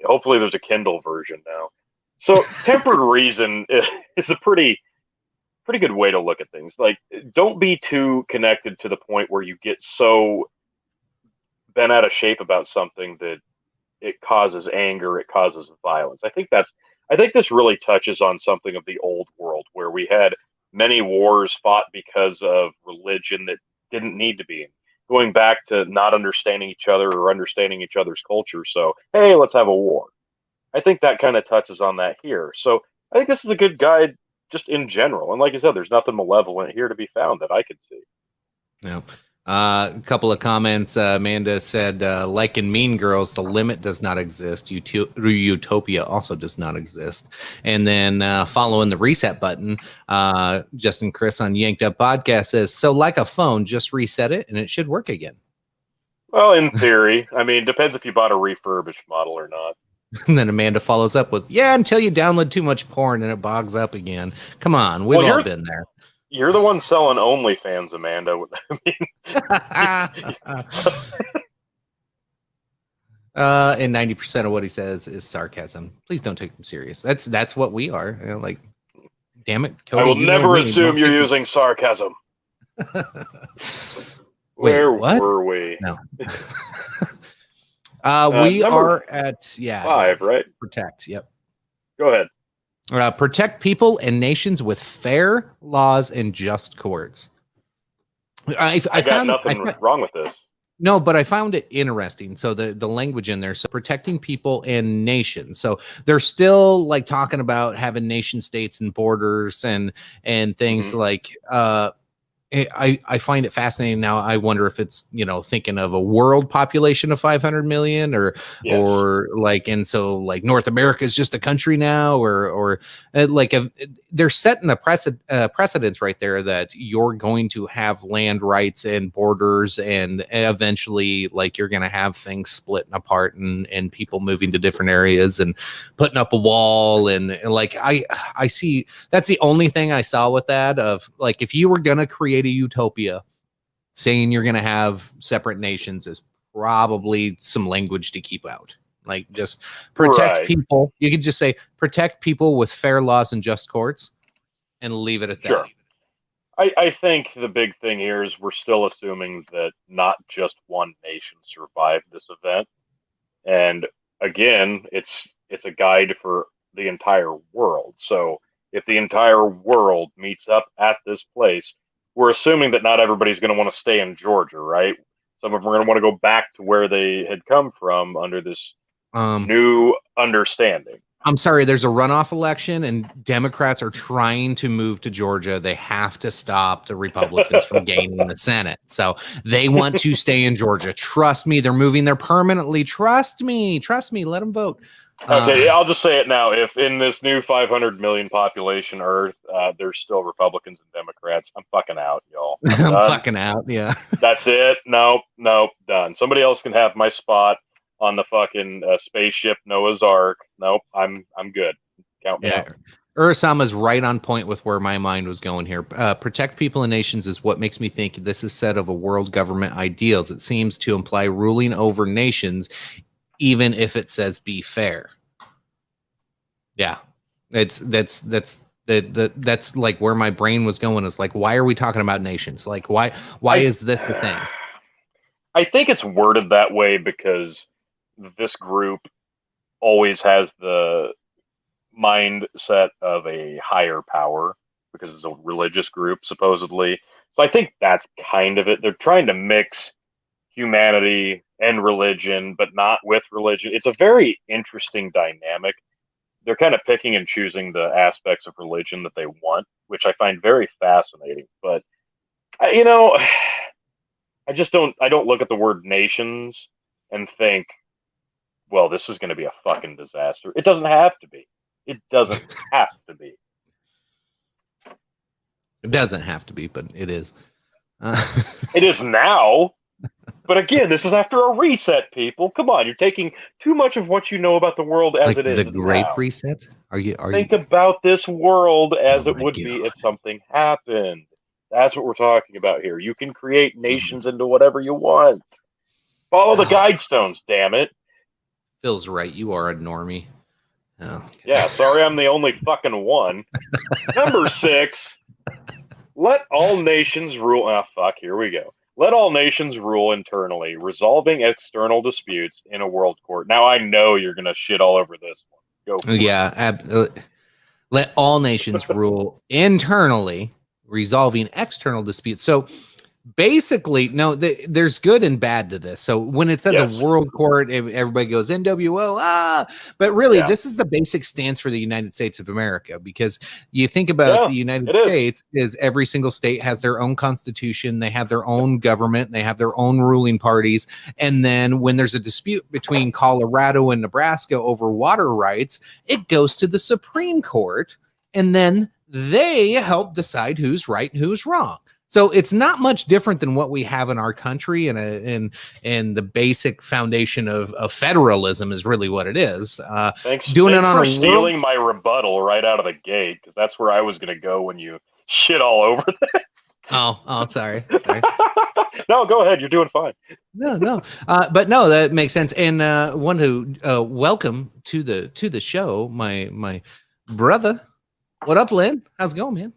Hopefully, there's a Kindle version now. So, tempered reason is a pretty good way to look at things. Like, don't be too connected to the point where you get so bent out of shape about something that it causes anger, it causes violence. I think this really touches on something of the old world where we had many wars fought because of religion that didn't need to be. Going back to not understanding each other or understanding each other's culture. So, hey, let's have a war. I think that kind of touches on that here. So I think this is a good guide just in general. And like you said, there's nothing malevolent here to be found that I could see. Yeah. A couple of comments. Amanda said, like in Mean Girls, the limit does not exist. Utopia also does not exist. And then following the reset button, Justin Chris on Yanked Up Podcast says, so like a phone, just reset it and it should work again. Well, in theory. I mean, depends if you bought a refurbished model or not. And then Amanda follows up with, yeah, until you download too much porn and it bogs up again. Come on, we've all been there. You're the one selling OnlyFans, Amanda. And 90% of what he says is sarcasm. Please don't take him serious. That's what we are. You know, like, damn it, Cody, I will never assume you're using sarcasm. Where were we? No. We are at 5, right? Protect. Yep. Go ahead. Protect people and nations with fair laws and just courts. I found nothing wrong with this. No, but I found it interesting. So the language in there, so protecting people and nations. So they're still like talking about having nation states and borders and things like I find it fascinating. Now I wonder if it's, thinking of a world population of 500 million or like, and so like North America is just a country now or like they're setting a precedence right there that you're going to have land rights and borders and eventually like you're going to have things splitting apart and people moving to different areas and putting up a wall and like I see that's the only thing I saw with that of like if you were going to create a utopia, saying you're going to have separate nations is probably some language to keep out. Like just protect people. You could just say protect people with fair laws and just courts and leave it at that. Sure. I think the big thing here is we're still assuming that not just one nation survived this event. And again, it's a guide for the entire world. So if the entire world meets up at this place, we're assuming that not everybody's going to want to stay in Georgia, right? Some of them are going to want to go back to where they had come from under this new understanding. I'm sorry, there's a runoff election and Democrats are trying to move to Georgia. They have to stop the Republicans from gaining the Senate. So they want to stay in Georgia. Trust me, they're moving there permanently. Trust me, let them vote. Okay, I'll just say it now. If in this new 500 million population Earth, there's still Republicans and Democrats, I'm fucking out, y'all. I'm fucking out, yeah. That's it. Nope, done. Somebody else can have my spot on the fucking spaceship Noah's Ark. Nope, I'm good. Count me out. Urasama's right on point with where my mind was going here. Protect people and nations is what makes me think this is set of a world government ideals. It seems to imply ruling over nations, even if it says be fair. Yeah, that's like where my brain was going. Is like, why are we talking about nations? Like, why is this a thing? I think it's worded that way because this group always has the mindset of a higher power because it's a religious group, supposedly. So I think that's kind of it. They're trying to mix humanity and religion, but not with religion. It's a very interesting dynamic. They're kind of picking and choosing the aspects of religion that they want, which I find very fascinating. But, I don't look at the word nations and think, well, this is going to be a fucking disaster. It doesn't have to be. It doesn't have to be. It doesn't have to be, but it is. It is now. But again, this is after a reset, people. Come on, you're taking too much of what you know about the world as like it is the Great now. Reset? Think about this world as Oh it my would be God. if something happened. That's what we're talking about here. You can create nations into whatever you want. Follow the Guidestones, damn it. Phil's right. You are a normie. Oh. Yeah, sorry I'm the only fucking one. Number 6, let all nations rule. Ah, fuck, here we go. Let all nations rule internally, resolving external disputes in a world court. Now I know you're going to shit all over this one. Go for it. Yeah. Let all nations rule internally, resolving external disputes. So basically, no, there's good and bad to this. So when it says Yes. a world court, everybody goes NWO, but really, Yeah. this is the basic stance for the United States of America, because you think about Yeah, the United it is. States is every single state has their own constitution, they have their own government, they have their own ruling parties, and then when there's a dispute between Colorado and Nebraska over water rights, it goes to the Supreme Court, and then they help decide who's right and who's wrong. So it's not much different than what we have in our country, and the basic foundation of federalism is really what it is. Thanks on for a stealing my rebuttal right out of the gate, because that's where I was going to go when you shit all over this. Oh, sorry. No, go ahead. You're doing fine. No. But no, that makes sense. And one who welcome to the show, my brother. What up, Lynn? How's it going, man?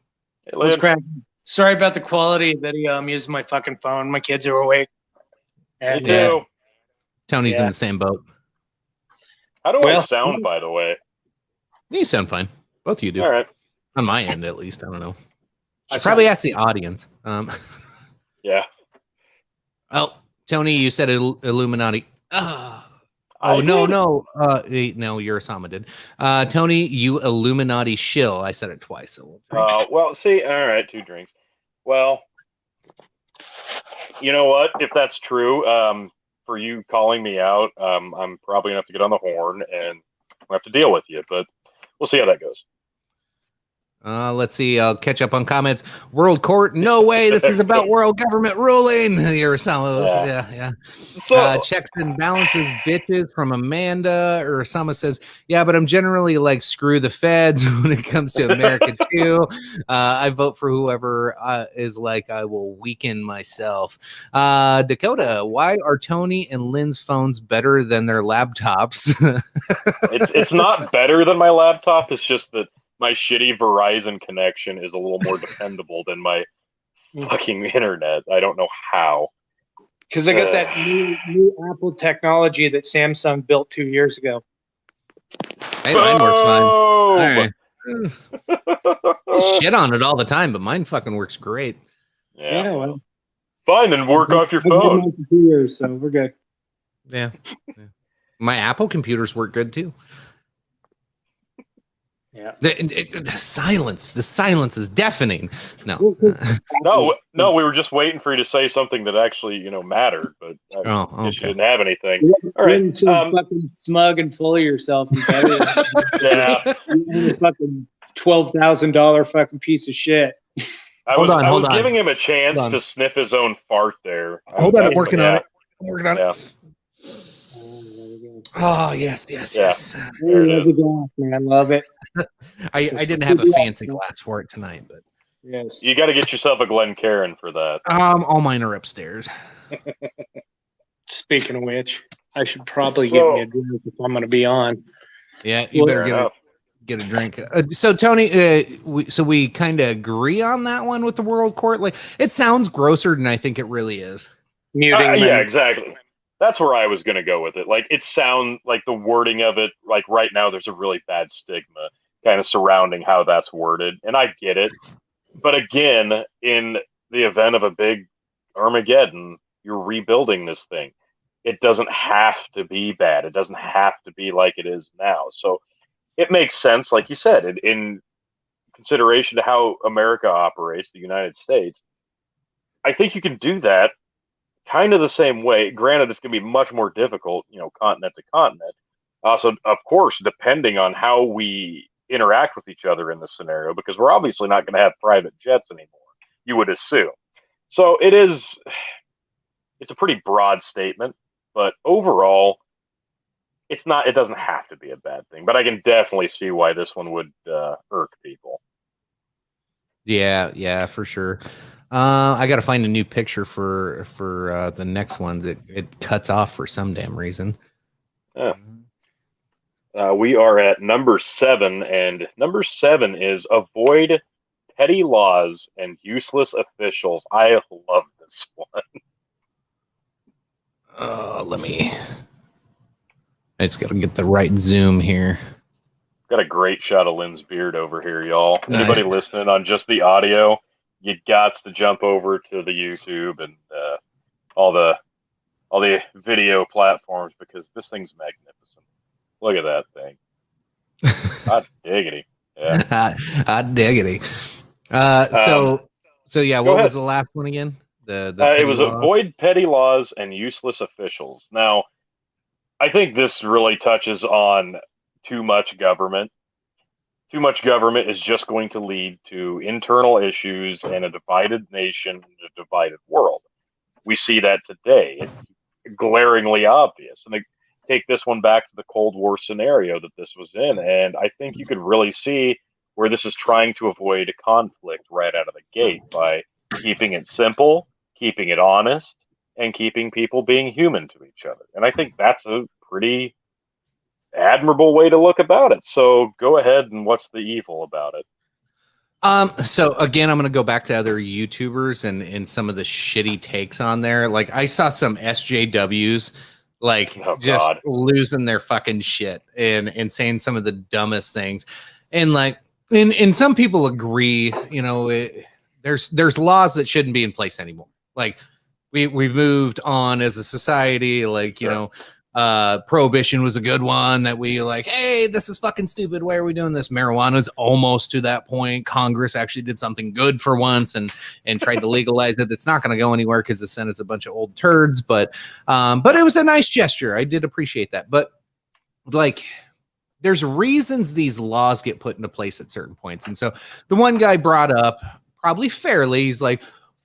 Hey, What's Lynn. cracking? Sorry about the quality of video. I'm using my fucking phone. My kids are awake. Me And, too. Yeah. Tony's in Yeah. the same boat. How do I Well- sound, by the way? You sound fine. Both of you do. All right. On my end, at least. I don't know. I Should probably sound- ask the audience. Yeah. Oh, Tony, you said Illuminati. Oh, I no. did. No, your Osama did. Tony, you Illuminati shill. I said it twice. So Well, see, all right, 2 drinks. Well, you know what? If that's true, for you calling me out, I'm probably gonna have to get on the horn and we'll have to deal with you. But we'll see how that goes. let's see. I'll catch up on comments. World Court? No way. This is about world government ruling. Your Osama. Yeah. So Checks and balances, bitches from Amanda. Or Osama says, yeah, but I'm generally like, screw the feds when it comes to America too. I vote for whoever is like, I will weaken myself. Dakota, why are Tony and Lynn's phones better than their laptops? it's not better than my laptop. It's just that my shitty Verizon connection is a little more dependable than my fucking internet. I don't know how. Because I got that new Apple technology that Samsung built 2 years ago. Hey, mine works fine. All Boom! right. You shit on it all the time, but mine fucking works great. Yeah. Well, Fine, then work off your I've been phone. on for 2 years, so we're good. Yeah. My Apple computers work good too. Yeah. The silence is deafening. No. No, we were just waiting for you to say something that actually, mattered, but I guess you Okay. didn't have anything. All right. You're so fucking smug and full of yourself. And better. Yeah. You're a fucking $12,000 fucking piece of shit. I Hold was on. giving him a chance Hold on. to sniff his own fart there. Hold on, I'm Yeah. working on it. I'm working on Yeah. it. Oh, yes. Yeah. I There it love is. the glass, man. I love it. I didn't have a fancy glass for it tonight, but Yes. You got to get yourself a Glencairn for that. all mine are upstairs. Speaking of which, I should probably So- get me a drink if I'm going to be on. Yeah, you better Fair enough. get a drink. So Tony, we kind of agree on that one with the World Court. Like, it sounds grosser than I think it really is. Muting them. Yeah, exactly. That's where I was going to go with it. Like, it sounds like the wording of it, like right now, there's a really bad stigma kind of surrounding how that's worded. And I get it. But again, in the event of a big Armageddon, you're rebuilding this thing. It doesn't have to be bad. It doesn't have to be like it is now. So it makes sense, like you said, in consideration to how America operates, the United States. I think you can do that kind of the same way. Granted, it's going to be much more difficult, continent to continent. Also, of course, depending on how we interact with each other in this scenario, because we're obviously not going to have private jets anymore, you would assume. So it's a pretty broad statement, but overall, it doesn't have to be a bad thing, but I can definitely see why this one would irk people. Yeah, for sure. I got to find a new picture for the next one that it cuts off for some damn reason. Yeah. We are at number 7, and number 7 is avoid petty laws and useless officials. I love this one. I just got to get the right zoom here. Got a great shot of Lynn's beard over here, y'all. Nice. Anybody listening on just the audio, you got to jump over to the YouTube and all the video platforms, because this thing's magnificent. Look at that thing. Hot diggity. Yeah. Hot diggity. So yeah, what was the last one again? It was avoid petty laws and useless officials. Now, I think this really touches on too much government. Too much government is just going to lead to internal issues and a divided nation and a divided world. We see that today. It's glaringly obvious. And they take this one back to the Cold War scenario that this was in. And I think you could really see where this is trying to avoid a conflict right out of the gate by keeping it simple, keeping it honest, and keeping people being human to each other. And I think that's a pretty admirable way to look about it. So go ahead, and what's the evil about it? So again, I'm going to go back to other YouTubers and some of the shitty takes on there. Like, I saw some SJWs losing their fucking shit and saying some of the dumbest things. And like, and some people agree, there's laws that shouldn't be in place anymore. Like, we've moved on as a society. Like, prohibition was a good one that we like, hey, this is fucking stupid. Why are we doing this? Marijuana's almost to that point. Congress actually did something good for once and tried to legalize it. It's not going to go anywhere because the Senate's a bunch of old turds, but it was a nice gesture. I did appreciate that. But like, there's reasons these laws get put into place at certain points. And so the one guy brought up, probably fairly, he's like,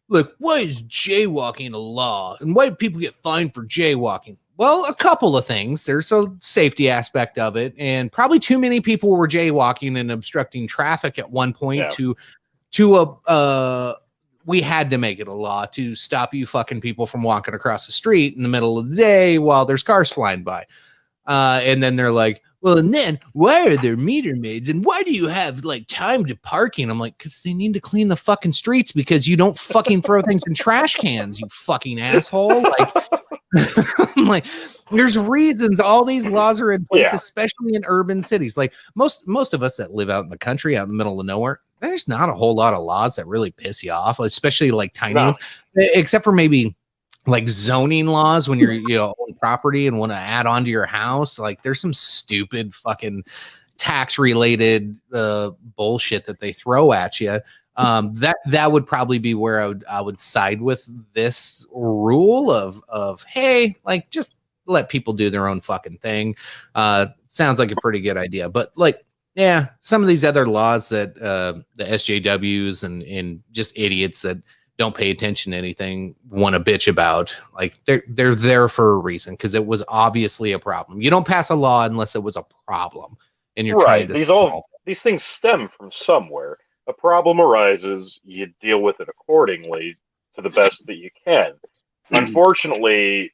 look, why is jaywalking a law? And why do people get fined for jaywalking? Well, a couple of things. There's a safety aspect of it, and probably too many people were jaywalking and obstructing traffic at one point we had to make it a law to stop you fucking people from walking across the street in the middle of the day while there's cars flying by. And then they're like, well, and then why are there meter maids? And why do you have like timed parking? I'm like, because they need to clean the fucking streets, because you don't fucking throw things in trash cans, you fucking asshole. Like, I'm like, there's reasons all these laws are in place, especially in urban cities. Like most of us that live out in the country, out in the middle of nowhere, there's not a whole lot of laws that really piss you off, especially like tiny ones, except for maybe like zoning laws when you're own property and want to add on to your house. Like, there's some stupid fucking tax related bullshit that they throw at you. That would probably be where I would side with this rule of hey, like, just let people do their own fucking thing. Sounds like a pretty good idea. But like, yeah, some of these other laws that the SJWs and just idiots that don't pay attention to anything want to bitch about, like, they're there for a reason, because it was obviously a problem. You don't pass a law unless it was a problem, and you're trying to these things stem from somewhere. A problem arises, you deal with it accordingly to the best that you can. Unfortunately,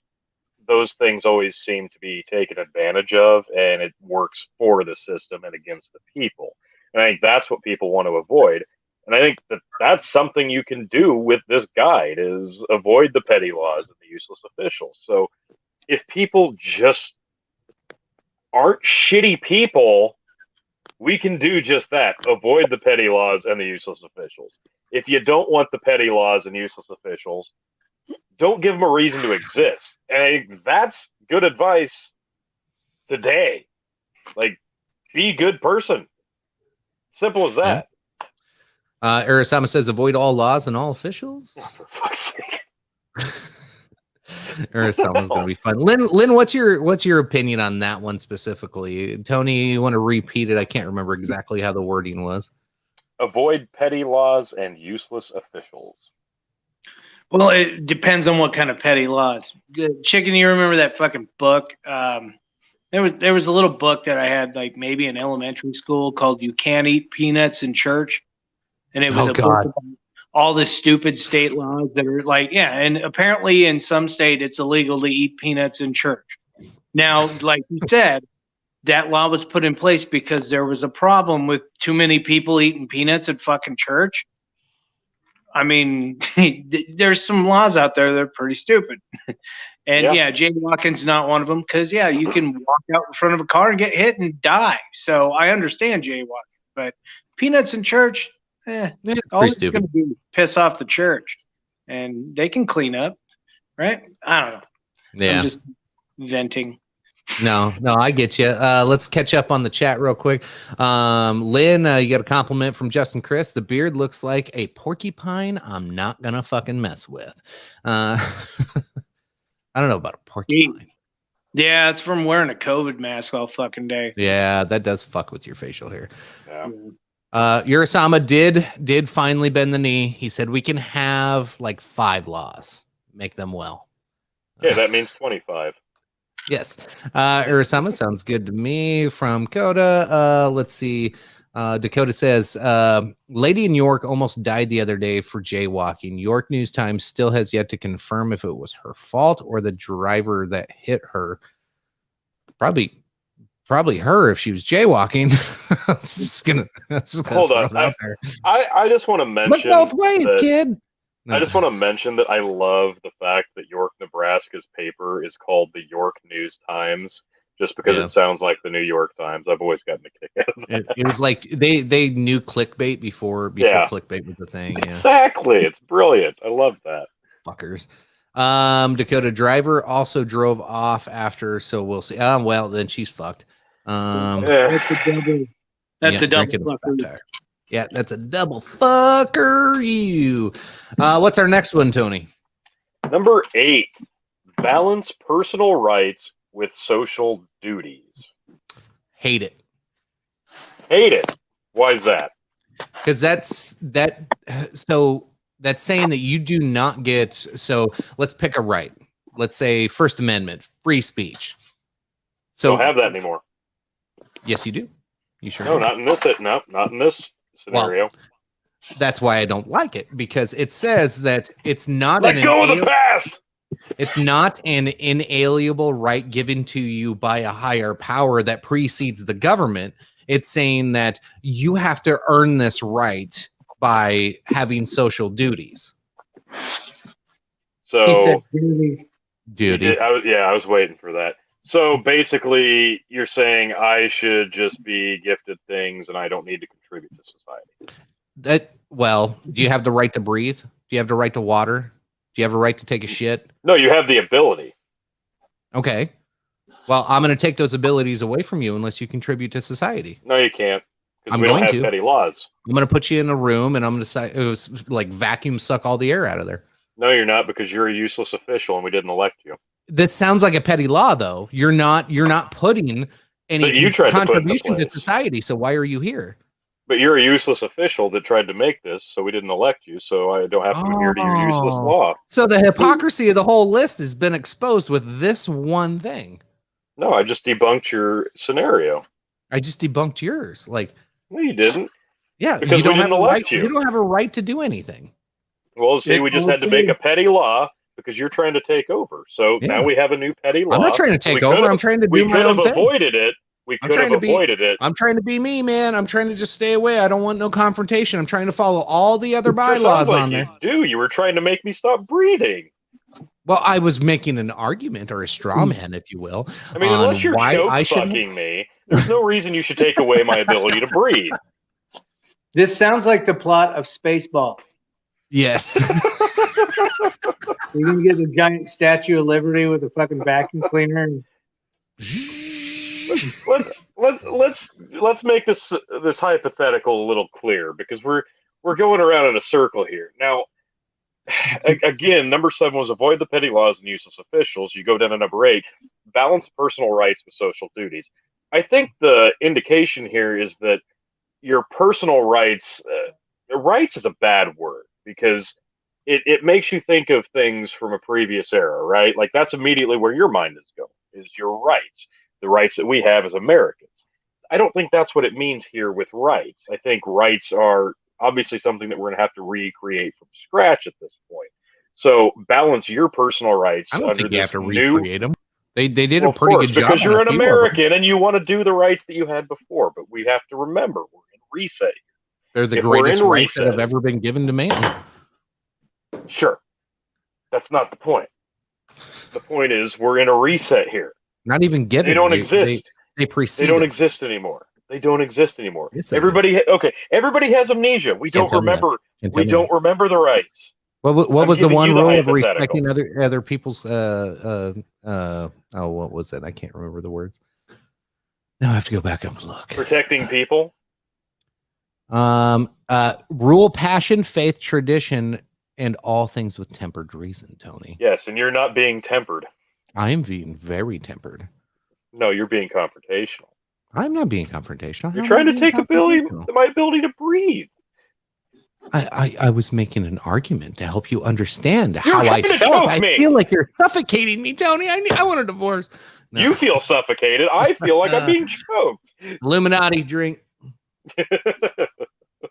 those things always seem to be taken advantage of, and it works for the system and against the people. And I think that's what people want to avoid. And I think that's something you can do with this guide, is avoid the petty laws and the useless officials. So if people just aren't shitty people, we can do just that. Avoid the petty laws and the useless officials. If you don't want the petty laws and useless officials, don't give them a reason to exist. And I think that's good advice today. Like, be a good person. Simple as that. Arisama says, avoid all laws and all officials. Oh, for fuck's sake. or someone's gonna be fun. Lynn, what's your opinion on that one specifically? Tony, you want to repeat it? I can't remember exactly how the wording was. Avoid petty laws and useless officials. Well, it depends on what kind of petty laws. Chicken, you remember that fucking book? There was a little book that I had like maybe in elementary school called "You Can't Eat Peanuts in Church," and it was book about all the stupid state laws that are like, yeah, and apparently in some state it's illegal to eat peanuts in church. Now, like you said, that law was put in place because there was a problem with too many people eating peanuts at fucking church. I mean, there's some laws out there that are pretty stupid. And yeah, jaywalking's not one of them because, yeah, you can walk out in front of a car and get hit and die. So I understand jaywalking. But peanuts in church, all it's going to do is piss off the church. And they can clean up, right? I don't know. Yeah. I'm just venting. No, I get you. Let's catch up on the chat real quick. Lynn, you got a compliment from Justin Chris. The beard looks like a porcupine I'm not going to fucking mess with. I don't know about a porcupine. Yeah, it's from wearing a COVID mask all fucking day. Yeah, that does fuck with your facial hair. Yeah. Urasama did finally bend the knee. He said we can have like 5 laws. Make them well. Yeah, that means 25. Yes. Urasama sounds good to me. From Coda. Let's see. Dakota says, lady in York almost died the other day for jaywalking. York News Times still has yet to confirm if it was her fault or the driver that hit her. Probably her if she was jaywalking. Hold on. I just want to mention. Look both ways, kid. No. I just want to mention that I love the fact that York, Nebraska's paper is called the York News Times, just because it sounds like the New York Times. I've always gotten a kick out of that. It was like they knew clickbait before clickbait was a thing. Yeah. Exactly. It's brilliant. I love that. Fuckers. Dakota driver also drove off after, so we'll see. Well, then she's fucked. That's a double fucker. Yeah, that's a double fucker you. What's our next one, Tony? Number 8, balance personal rights with social duties. Hate it. Why is that? Because that's saying that you do not get, so let's pick a right. Let's say First Amendment, free speech. So don't have that anymore. Yes, you do. You sure? No, not in this scenario. Well, that's why I don't like it, because it says that it's not Let go of the past. It's not an inalienable right given to you by a higher power that precedes the government. It's saying that you have to earn this right by having social duties. So duty. I was waiting for that. So basically, you're saying I should just be gifted things and I don't need to contribute to society. Do you have the right to breathe? Do you have the right to water? Do you have a right to take a shit? No, you have the ability. Okay. Well, I'm going to take those abilities away from you unless you contribute to society. No, you can't. I'm we going don't have to. petty laws. I'm going to put you in a room and I'm going to like vacuum suck all the air out of there. No, you're not, because you're a useless official and we didn't elect you. This sounds like a petty law, though. You're not putting any contribution to society. So why are you here? But you're a useless official that tried to make this, so we didn't elect you, so I don't have to adhere to your useless law. So the hypocrisy of the whole list has been exposed with this one thing. No, I just debunked your scenario. I just debunked yours. Like, no, you didn't. Yeah, because you don't have a right. You don't have a right to do anything. Well, see, we just had to make a petty law because you're trying to take over. So now we have a new petty law. I'm not trying to take over. I'm trying to do my own thing. We could have avoided it. We could have avoided it. I'm trying to be me, man. I'm trying to just stay away. I don't want no confrontation. I'm trying to follow all the other bylaws on there. You were trying to make me stop breathing. Well, I was making an argument or a straw man, if you will. I mean, unless you're fucking me, there's no reason you should take away my ability to breathe. This sounds like the plot of Spaceballs. Yes. You're gonna get a giant Statue of Liberty with a fucking vacuum cleaner. And... let's make this hypothetical a little clear, because we're going around in a circle here. Now, again, number 7 was avoid the petty laws and useless officials. You go down to number 8, balance personal rights with social duties. I think the indication here is that your personal rights, rights is a bad word because it makes you think of things from a previous era, right? Like that's immediately where your mind is going, is your rights, the rights that we have as Americans. I don't think that's what it means here with rights. I think rights are obviously something that we're going to have to recreate from scratch at this point. So balance your personal rights I don't under think you this have to new. recreate them. They did Well, a of pretty course, good job because on you're a an few of them. American and you want to do the rights that you had before. But we have to remember we're in reset. They're the If we're greatest in rights that have reset, ever been given to man. sure, that's not the point. The point is we're in a reset here. Not even given. They don't exist. They They precede don't us. exist anymore. They don't exist anymore. Yes, they do. Everybody has amnesia. We Can't don't tell me that. remember. Can't We tell me don't remember the rights. What I'm was the giving one you the rule of hypothetical. respecting other people's what was it? I can't remember the words. Now I have to go back up and look. Protecting people. Rule passion, faith, tradition, and all things with tempered reason, Tony. Yes, and you're not being tempered. I am being very tempered. No, you're being confrontational. I'm not being confrontational. You're How trying am I to being take confrontational? my ability to breathe. I was making an argument to help you understand You're how I trying to felt. choke I me. feel like you're suffocating me, Tony. I want a divorce. No. You feel suffocated. I feel like I'm being choked. Illuminati drink.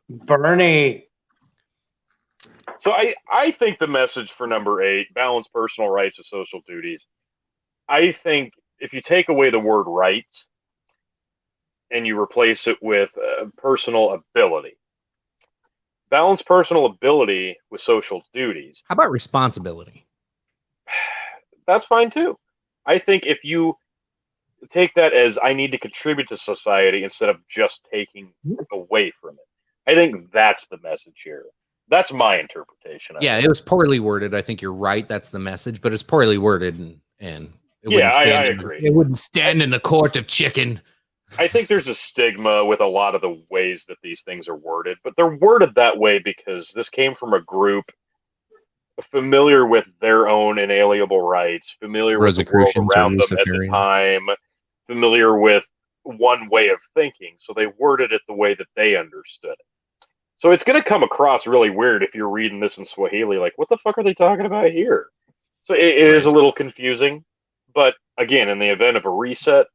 Bernie. So I think the message for number 8, balance personal rights with social duties. I think if you take away the word rights and you replace it with personal ability, balance personal ability with social duties. How about responsibility? That's fine too. I think if you take that as I need to contribute to society instead of just taking away from it, I think that's the message here. That's my interpretation. Yeah, it was poorly worded. I think you're right. That's the message, but it's poorly worded, and it Yeah, wouldn't stand. I agree. It wouldn't stand in the court of chicken. I think there's a stigma with a lot of the ways that these things are worded, but they're worded that way because this came from a group familiar with their own inalienable rights, familiar with the world around them at the time, familiar with one way of thinking, so they worded it the way that they understood it. So it's going to come across really weird if you're reading this in Swahili, like, what the fuck are they talking about here? So it is a little confusing, but again, in the event of a reset,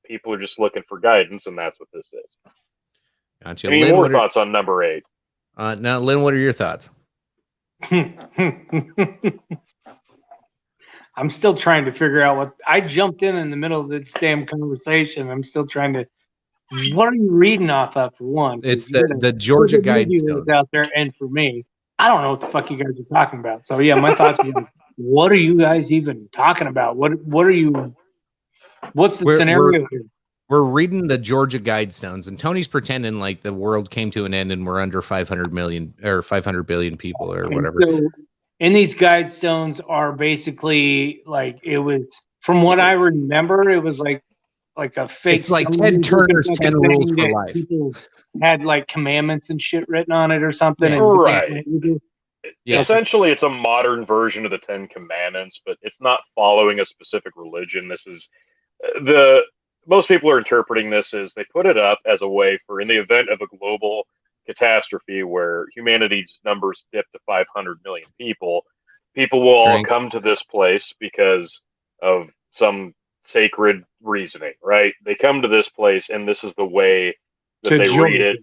people are just looking for guidance, and that's what this is. Gotcha. Any Lynn, more thoughts on number 8? Now, Lynn, what are your thoughts? I'm still trying to figure out what I jumped in the middle of this damn conversation. I'm still trying to. What are you reading off of? For one, it's the Georgia Guidestones out there, and for me, I don't know what the fuck you guys are talking about. So yeah, my thoughts are, what are you guys even talking about? What are you? What's the scenario here? We're reading the Georgia Guidestones, and Tony's pretending like the world came to an end and we're under 500 million or 500 billion people or whatever. So, in these Guidestones are basically like, it was, from what I remember, it was like a fake. It's like Ted Turner's 10 Rules for Life. People had like commandments and shit written on it or something. Yeah. And right. Essentially, it's a modern version of the 10 Commandments, but it's not following a specific religion. This is most people are interpreting this as they put it up as a way for, in the event of a global catastrophe where humanity's numbers dip to 500 million people will all come to this place because of some sacred reasoning, right? They come to this place, and this is the way that they read it.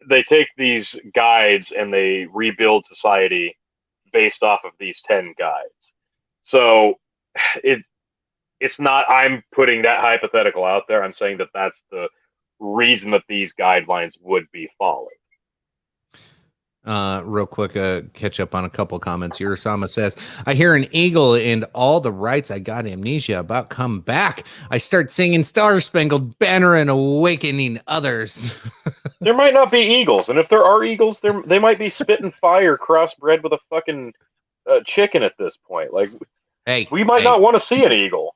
They take these guides and they rebuild society based off of these 10 guides. So it's not, I'm putting that hypothetical out there. I'm saying that that's the reason that these guidelines would be followed. Real quick, catch up on a couple comments. Urasama says, I hear an eagle and all the rights I got amnesia about come back. I start singing Star Spangled Banner and awakening others. There might not be eagles, and if there are eagles, they might be spitting fire crossbred with a fucking chicken at this point. Like, we might not want to see an eagle.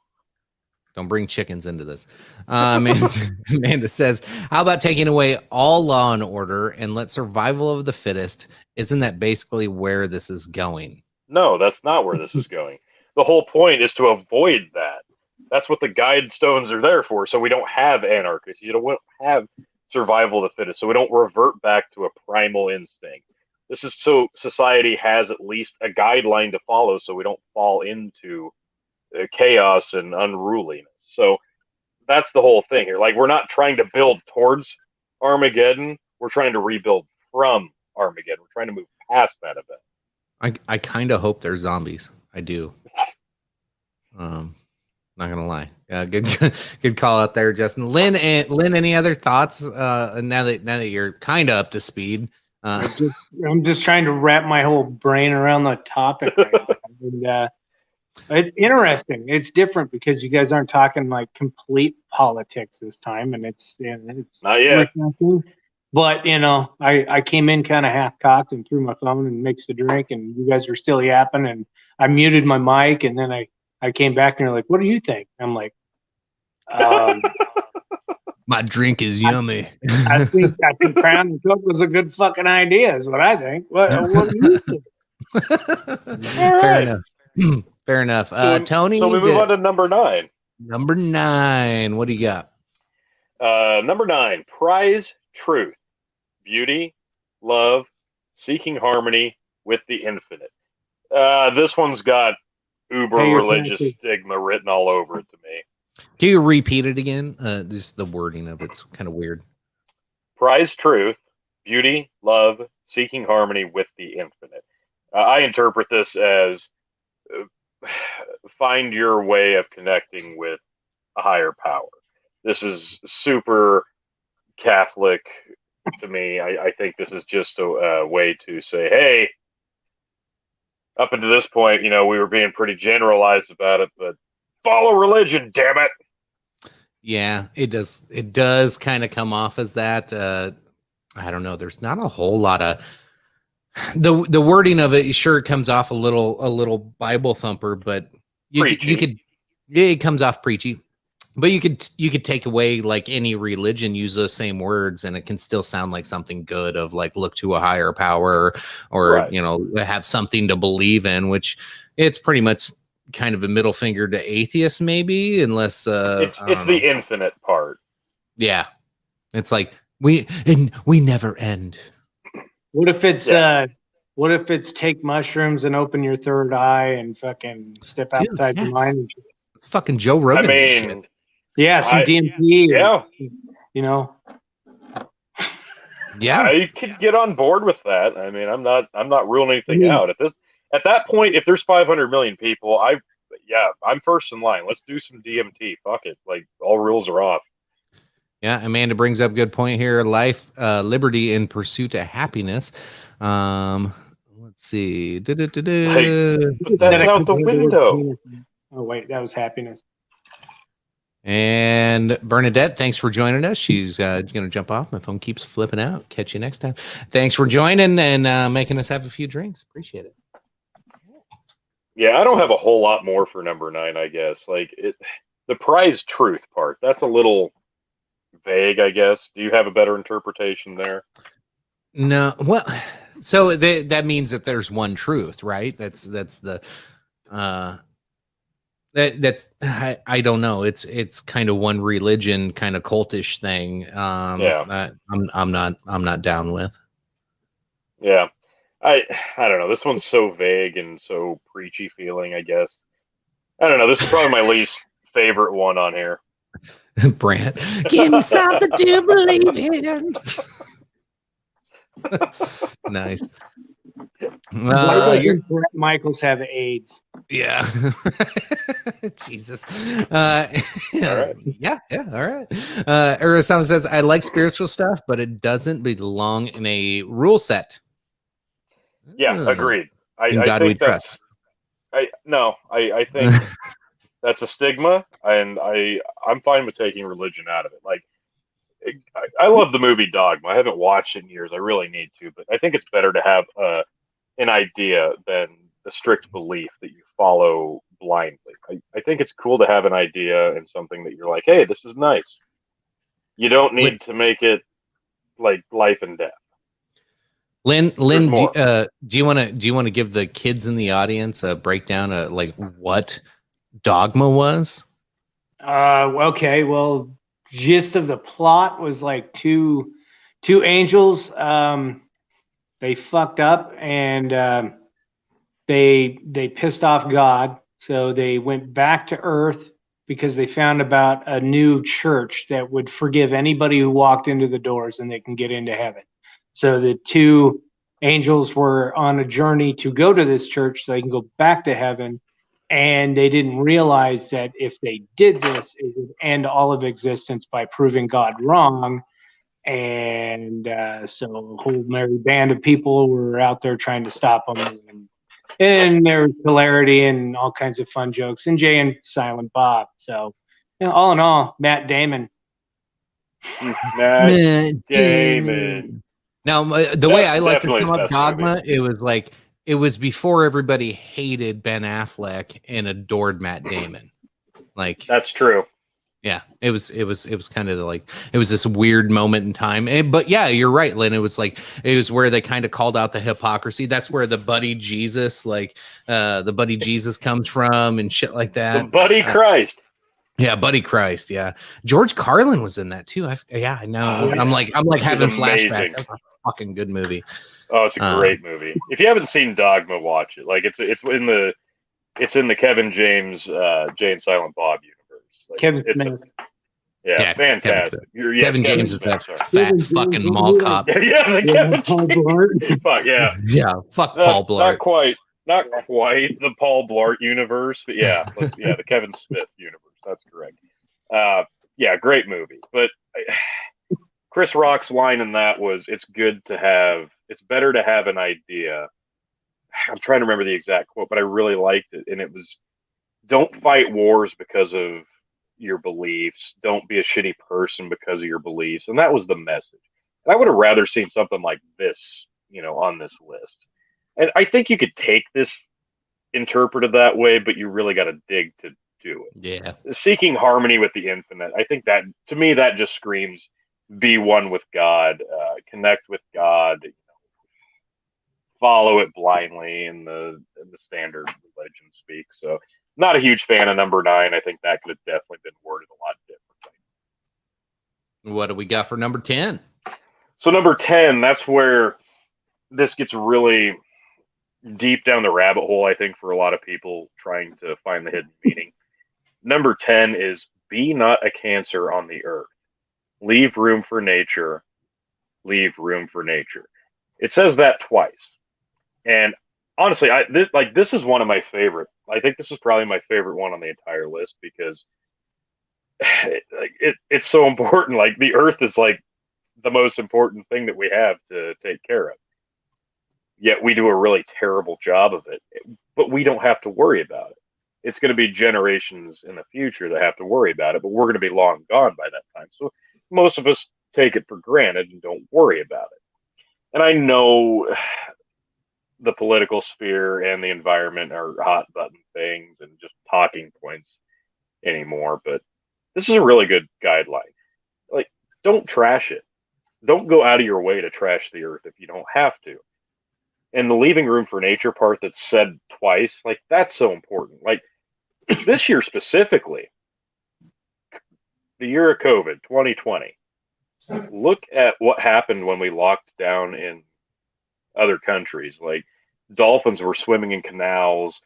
Don't bring chickens into this. Amanda says, how about taking away all law and order and let survival of the fittest? Isn't that basically where this is going? No, that's not where this is going. The whole point is to avoid that. That's what the Guidestones are there for, so we don't have anarchists. You don't have survival of the fittest, so we don't revert back to a primal instinct. This is so society has at least a guideline to follow so we don't fall into chaos and unruliness. So that's the whole thing here. Like, we're not trying to build towards Armageddon. We're trying to rebuild from Armageddon. We're trying to move past that event. I kind of hope they're zombies. I do. Not gonna lie. Good call out there, Justin. Lynn, any other thoughts? Now that you're kind of up to speed. I'm just trying to wrap my whole brain around the topic right now. And, it's interesting. It's different because you guys aren't talking like complete politics this time, and it's not yet. But I came in kind of half cocked and threw my phone and mixed a drink, and you guys were still yapping, and I muted my mic, and then I came back and you're like, "What do you think?" I'm like, my drink is yummy. I think Crown and Coke was a good fucking idea, is what I think. What do you think? Fair enough. Fair enough. Tony. So we move on to number 9. Number 9. What do you got? Number 9. Prize truth, beauty, love, seeking harmony with the infinite. This one's got uber religious stigma written all over it to me. Can you repeat it again? Just the wording of it's kind of weird. Prize truth, beauty, love, seeking harmony with the infinite. I interpret this as find your way of connecting with a higher power. This is super Catholic to me. I think this is just a way to say, hey, up until this point, we were being pretty generalized about it, but follow religion, damn it. Yeah, it does. It does kind of come off as that. I don't know. There's not a whole lot of the wording of it. Sure, it comes off a little Bible thumper, but you could it comes off preachy. But you could take away like any religion, use those same words, and it can still sound like something good of like look to a higher power or right. Have something to believe in, which it's pretty much kind of a middle finger to atheists, maybe, unless it's the infinite part. Yeah, it's like we never end. What if it's take mushrooms and open your third eye and fucking step outside your mind? Fucking Joe Rogan. I mean, yeah, some DMT. Yeah, Yeah, I could get on board with that. I mean, I'm not ruling anything out at that point. If there's 500 million people, I'm first in line. Let's do some DMT. Fuck it, like all rules are off. Yeah, Amanda brings up a good point here. Life, liberty, in pursuit of happiness. Let's see. Hey, that's out the window. Oh wait, that was happiness. And Bernadette, thanks for joining us. She's going to jump off. My phone keeps flipping out. Catch you next time. Thanks for joining and making us have a few drinks. Appreciate it. Yeah, I don't have a whole lot more for number 9, I guess. Like the prize truth part, that's a little vague, I guess. Do you have a better interpretation there? No. Well, so that means that there's one truth, right? That's the that's I don't know. It's kind of one religion, kind of cultish thing. I'm not down with. Yeah. I don't know. This one's so vague and so preachy feeling, I guess. I don't know. This is probably my least favorite one on here. Brant, give me something to believe in. Nice. Michaels have AIDS. Yeah. Jesus. All right. Yeah. All right. Urasama says, I like spiritual stuff, but it doesn't belong in a rule set. Yeah, agreed. In God we trust. I think that's a stigma, and I'm fine with taking religion out of it. Like, I love the movie Dogma. I haven't watched it in years. I really need to, but I think it's better to have an idea than the strict belief that you follow blindly. I think it's cool to have an idea and something that you're like, hey, this is nice. You don't need to make it like life and death. Lynn, more. do you want to give the kids in the audience a breakdown of like what Dogma was? Okay. Well, gist of the plot was like two angels. They fucked up and they pissed off God, so they went back to Earth because they found about a new church that would forgive anybody who walked into the doors and they can get into heaven. So the two angels were on a journey to go to this church so they can go back to heaven. And they didn't realize that if they did this, it would end all of existence by proving God wrong. And so a whole merry band of people were out there trying to stop them. And there was hilarity and all kinds of fun jokes. And Jay and Silent Bob. So, all in all, Matt Damon. Matt Damon. Now, the way I like to sum up Dogma, movie. It was before everybody hated Ben Affleck and adored Matt Damon. Like that's true. Yeah, it was kind of like it was this weird moment in time. But yeah, you're right, Lynn. It was where they kind of called out the hypocrisy. That's where the buddy Jesus, the buddy Jesus comes from and shit like that. The buddy Christ. Yeah, Buddy Christ. Yeah, George Carlin was in that too. I know. I'm like having flashbacks. That's a fucking good movie. Oh, it's a great movie. If you haven't seen Dogma, watch it. Like it's in the Kevin James, Jay and Silent Bob universe. Like, Kevin Smith. Yeah, fantastic. Kevin James is that fat fucking mall cop. Kevin Paul Blart. Fuck yeah. Yeah, fuck Paul Blart. Not quite the Paul Blart universe, but yeah, the Kevin Smith universe. That's correct. Yeah, great movie. But Chris Rock's line in that was, it's better to have an idea. I'm trying to remember the exact quote, but I really liked it. And it was, don't fight wars because of your beliefs. Don't be a shitty person because of your beliefs. And that was the message. And I would have rather seen something like this, on this list. And I think you could take this interpreted that way, but you really got to dig to do it. Yeah. Seeking harmony with the infinite. I think that, to me, that just screams be one with God, connect with God, follow it blindly in the standard religion speak. So not a huge fan of number 9. I think that could have definitely been worded a lot differently. What do we got for number 10? So number 10, that's where this gets really deep down the rabbit hole, I think, for a lot of people trying to find the hidden meaning. Number 10 is be not a cancer on the earth. Leave room for nature. Leave room for nature. It says that twice. And honestly, this is one of my favorite. I think this is probably my favorite one on the entire list because it's so important. Like the earth is like the most important thing that we have to take care of. Yet we do a really terrible job of it, but we don't have to worry about it. It's going to be generations in the future that have to worry about it, but we're going to be long gone by that time. So most of us take it for granted and don't worry about it. And I know the political sphere and the environment are hot button things and just talking points anymore, but this is a really good guideline. Like, don't trash it. Don't go out of your way to trash the earth if you don't have to. And the leaving room for nature part that's said twice, like, that's so important. Like, this year specifically, the year of COVID, 2020, look at what happened when we locked down in other countries. Like, dolphins were swimming in canals.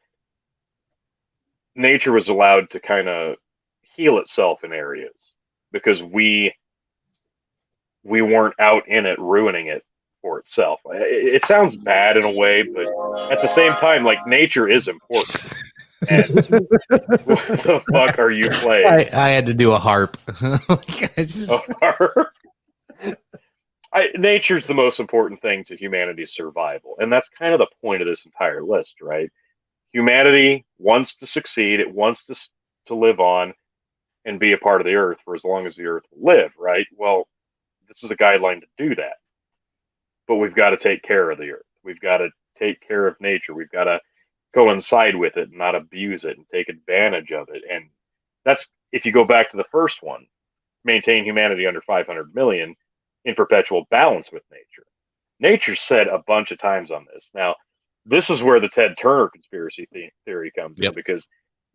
Nature was allowed to kind of heal itself in areas because we weren't out in it ruining it for itself. It sounds bad in a way, but at the same time, like, nature is important. And what the fuck are you playing? I had to do a harp. A harp? Nature's the most important thing to humanity's survival, and that's kind of the point of this entire list, right? Humanity wants to succeed. It wants to live on and be a part of the earth for as long as the earth will live, right? Well, this is a guideline to do that. But we've got to take care of the earth. We've got to take care of nature. We've got to coincide with it and not abuse it and take advantage of it. And that's, if you go back to the first one, maintain humanity under 500 million in perpetual balance with nature. Nature said a bunch of times on this. Now, this is where the Ted Turner conspiracy theory comes in, because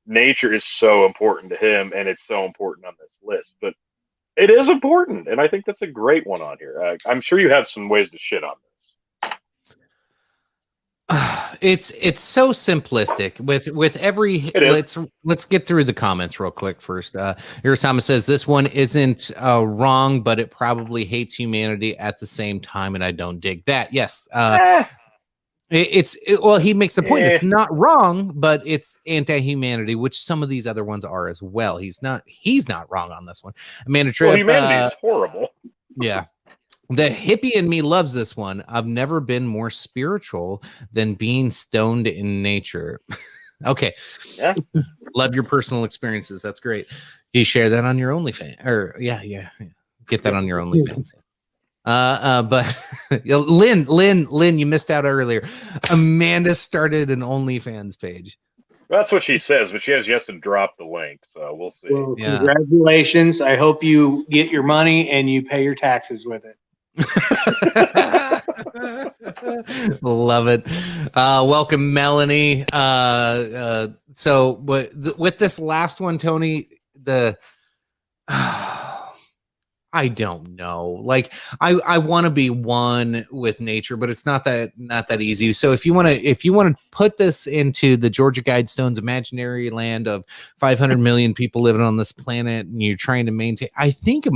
nature is so important to him, and it's so important on this list. But it is important, and I think that's a great one on here. I'm sure you have some ways to shit on this. It's so simplistic with every. Let's get through the comments real quick first. Irasama says this one isn't wrong, but it probably hates humanity at the same time, and I don't dig that. Yes, well, he makes a point. It's not wrong, but it's anti-humanity, which some of these other ones are as well. He's not wrong on this one. Amanda Tripp, well, humanity is horrible. Yeah. The hippie in me loves this one. I've never been more spiritual than being stoned in nature. Okay. Yeah. Love your personal experiences. That's great. You share that on your OnlyFans, or yeah. Get that on your OnlyFans. But Lynn, you missed out earlier. Amanda started an OnlyFans page. That's what she says, but she has yet to drop the link, so we'll see. Well, congratulations. I hope you get your money and you pay your taxes with it. Love it. Welcome, Melanie. So with this last one, Tony, I don't know. Like I want to be one with nature, but it's not that easy. So if you want to put this into the Georgia Guidestones imaginary land of 500 million people living on this planet, and you're trying to maintain, I think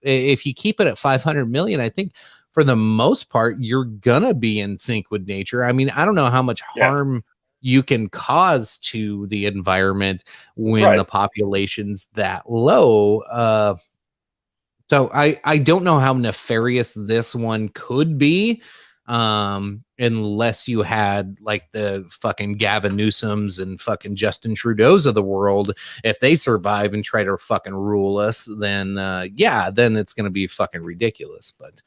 if you keep it at 500 million, I think for the most part, you're gonna be in sync with nature. I mean, I don't know how much harm you can cause to the environment when the population's that low. So I don't know how nefarious this one could be, unless you had like the fucking Gavin Newsoms and fucking Justin Trudeau's of the world. If they survive and try to fucking rule us, then then it's gonna be fucking ridiculous. But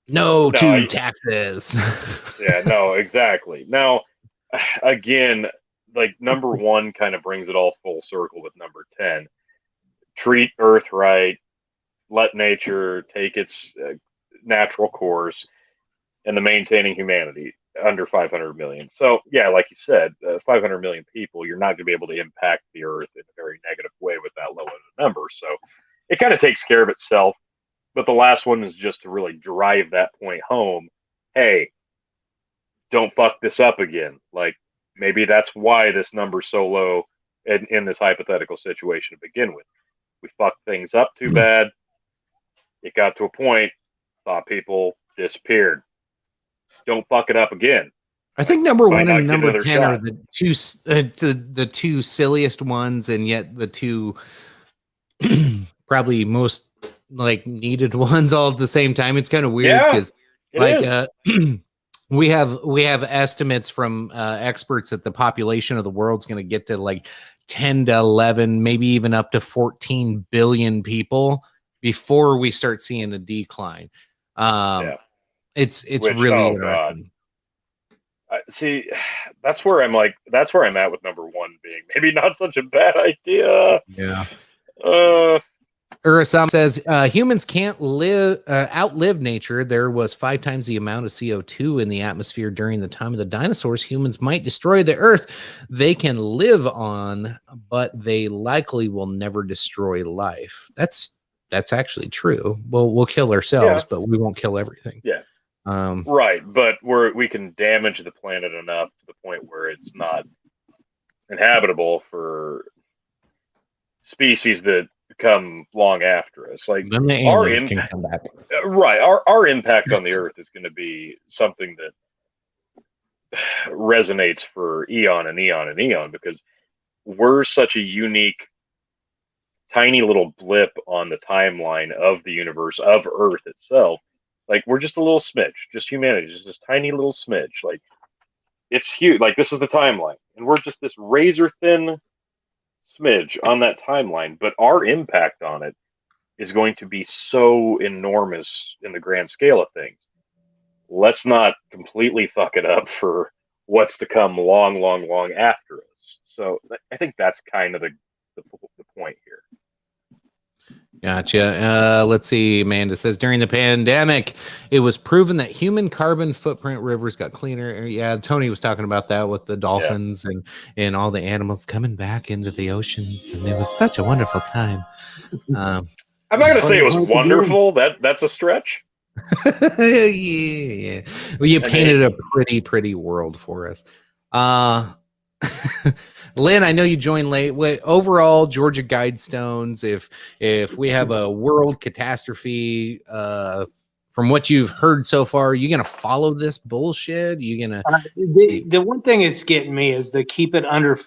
no taxes. Yeah, no, exactly. Now, again, like number one kind of brings it all full circle with number 10. Treat Earth right, let nature take its natural course, and the maintaining humanity under 500 million. So, yeah, like you said, 500 million people, you're not going to be able to impact the Earth in a very negative way with that low of a number. So it kind of takes care of itself. But the last one is just to really drive that point home. Hey, don't fuck this up again. Like, maybe that's why this number's so low in this hypothetical situation to begin with. We fucked things up too bad. It got to a point, thought people disappeared. Don't fuck it up again. I think number 1 and number 10 are the two silliest ones, and yet the two probably most like needed ones all at the same time. It's kind of weird because we have estimates from experts that the population of the world's going to get to like 10 to 11, maybe even up to 14 billion people before we start seeing a decline. It's really interesting. See, that's where I'm at with number 1 being maybe not such a bad idea. Yeah. Urasam says humans can't outlive nature. There was 5 times the amount of CO2 in the atmosphere during the time of the dinosaurs. Humans might destroy the earth they can live on, but they likely will never destroy life. That's actually true. We'll kill ourselves, but we won't kill everything. Yeah. Right, but we can damage the planet enough to the point where it's not inhabitable for species that come long after us. Like, then the aliens can come back. Right, our impact on the Earth is going to be something that resonates for eon and eon and eon, because we're such a unique, tiny little blip on the timeline of the universe, of Earth itself. Like, we're just a little smidge, just humanity, just this tiny little smidge. Like, it's huge. Like, this is the timeline, and we're just this razor thin smidge on that timeline, but our impact on it is going to be so enormous in the grand scale of things. Let's not completely fuck it up for what's to come long, long, long after us. So I think that's kind of the point here. Gotcha. Let's see. Amanda says during the pandemic, it was proven that human carbon footprint rivers got cleaner. Yeah, Tony was talking about that with the dolphins and all the animals coming back into the oceans, and it was such a wonderful time. I'm not going to say it was wonderful. That's a stretch. Yeah. Well, you painted a pretty world for us. Lynn, I know you joined late. Overall, Georgia Guidestones, if we have a world catastrophe, from what you've heard so far, are you going to follow this bullshit? Are you going to... The one thing it's getting me is to keep it under,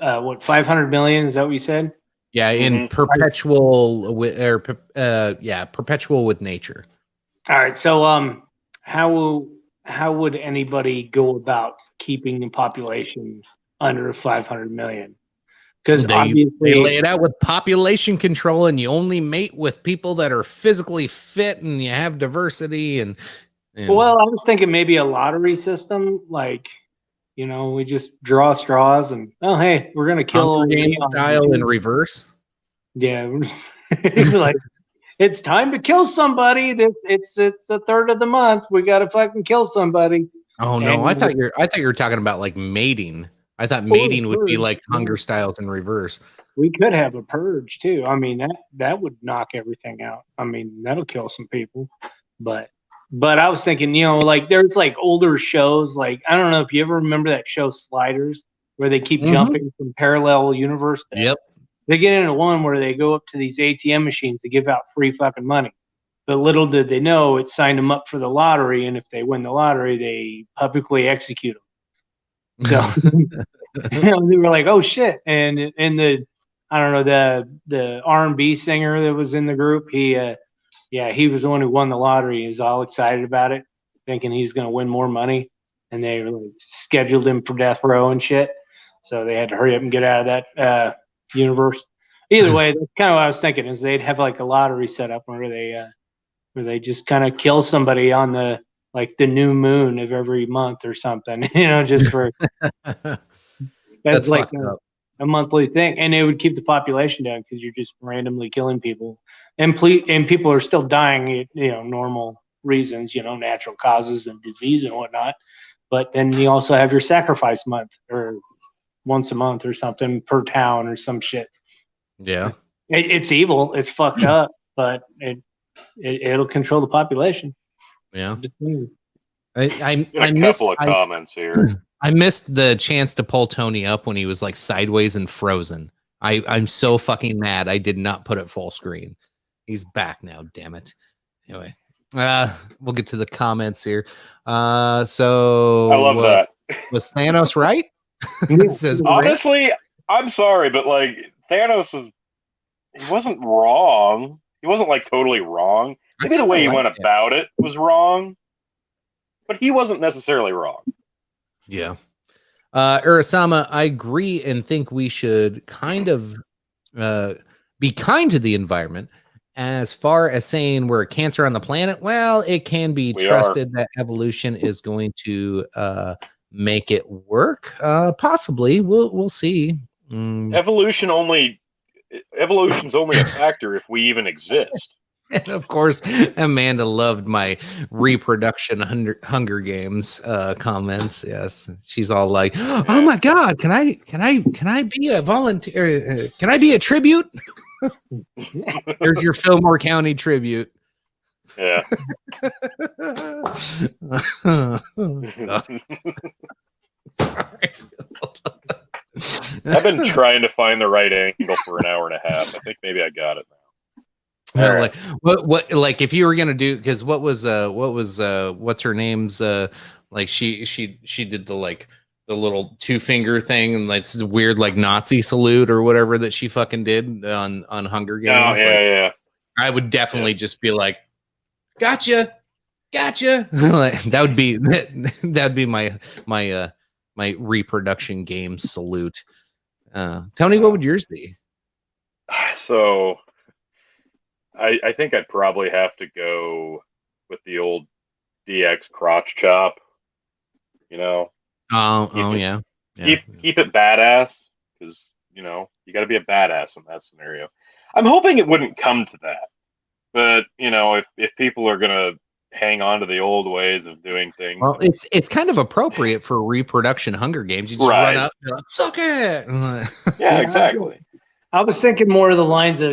500 million? Is that what you said? Yeah, in perpetual perpetual with nature. All right. So, how would anybody go about keeping the population under 500 million? Because obviously they lay it out with population control, and you only mate with people that are physically fit, and you have diversity. And well, I was thinking maybe a lottery system, like, we just draw straws, and hey, we're gonna kill game style in reverse. Yeah, like it's time to kill somebody. It's a third of the month. We got to fucking kill somebody. Oh no, I thought you were talking about like mating. I thought mating would be like hunger styles in reverse. We could have a purge too. I mean, that would knock everything out. I mean, that'll kill some people. But I was thinking, like there's like older shows, like I don't know if you ever remember that show Sliders, where they keep jumping from parallel universe. Yep. They get into one where they go up to these ATM machines to give out free fucking money. But little did they know it signed them up for the lottery, and if they win the lottery, they publicly execute them. So they were like, "Oh shit!" And the I don't know the R&B singer that was in the group, he was the one who won the lottery. He was all excited about it, thinking he's going to win more money, and they really scheduled him for death row and shit. So they had to hurry up and get out of that universe. Either way, that's kind of what I was thinking, is they'd have like a lottery set up where they just kind of kill somebody on the new moon of every month or something, just for that's like a monthly thing, and it would keep the population down because you're just randomly killing people, and people are still dying, normal reasons, natural causes and disease and whatnot. But then you also have your sacrifice month, or once a month or something per town or some shit. Yeah, it's evil. It's fucked up, but it'll control the population. Yeah, I missed a couple of comments here. I missed the chance to pull Tony up when he was like sideways and frozen. I'm so fucking mad. I did not put it full screen. He's back now. Damn it. Anyway, we'll get to the comments here. So I love that. Was Thanos right? Says, honestly, I'm sorry, but like Thanos he wasn't wrong. He wasn't like totally wrong. Maybe the way he went about it was wrong, but he wasn't necessarily wrong. Yeah. Urasama, I agree and think we should kind of be kind to the environment. As far as saying we're a cancer on the planet, well, it can be trusted that evolution is going to make it work. Possibly. We'll see. Evolution's only a factor if we even exist. And of course, Amanda loved my reproduction Hunger Games comments. Yes, she's all like, "Oh my God, can I be a volunteer? Can I be a tribute?" There's your Fillmore County tribute. Yeah. Sorry. I've been trying to find the right angle for an hour and a half. I think maybe I got it now. Right. What like if you were gonna do, because what was what's her name's like she did the little 2-finger thing, and that's the weird like Nazi salute or whatever that she fucking did on Hunger Games. Oh, yeah. I would definitely just be like, gotcha. Like, that'd be my reproduction game salute. Tony, what would yours be? So I think I'd probably have to go with the old DX crotch chop, Oh, yeah. Keep it badass, because you got to be a badass in that scenario. I'm hoping it wouldn't come to that, but if people are gonna hang on to the old ways of doing things, Well, it's kind of appropriate for reproduction Hunger Games. You just Right. run up, you're like, suck it. Yeah, exactly. I was thinking more of the lines of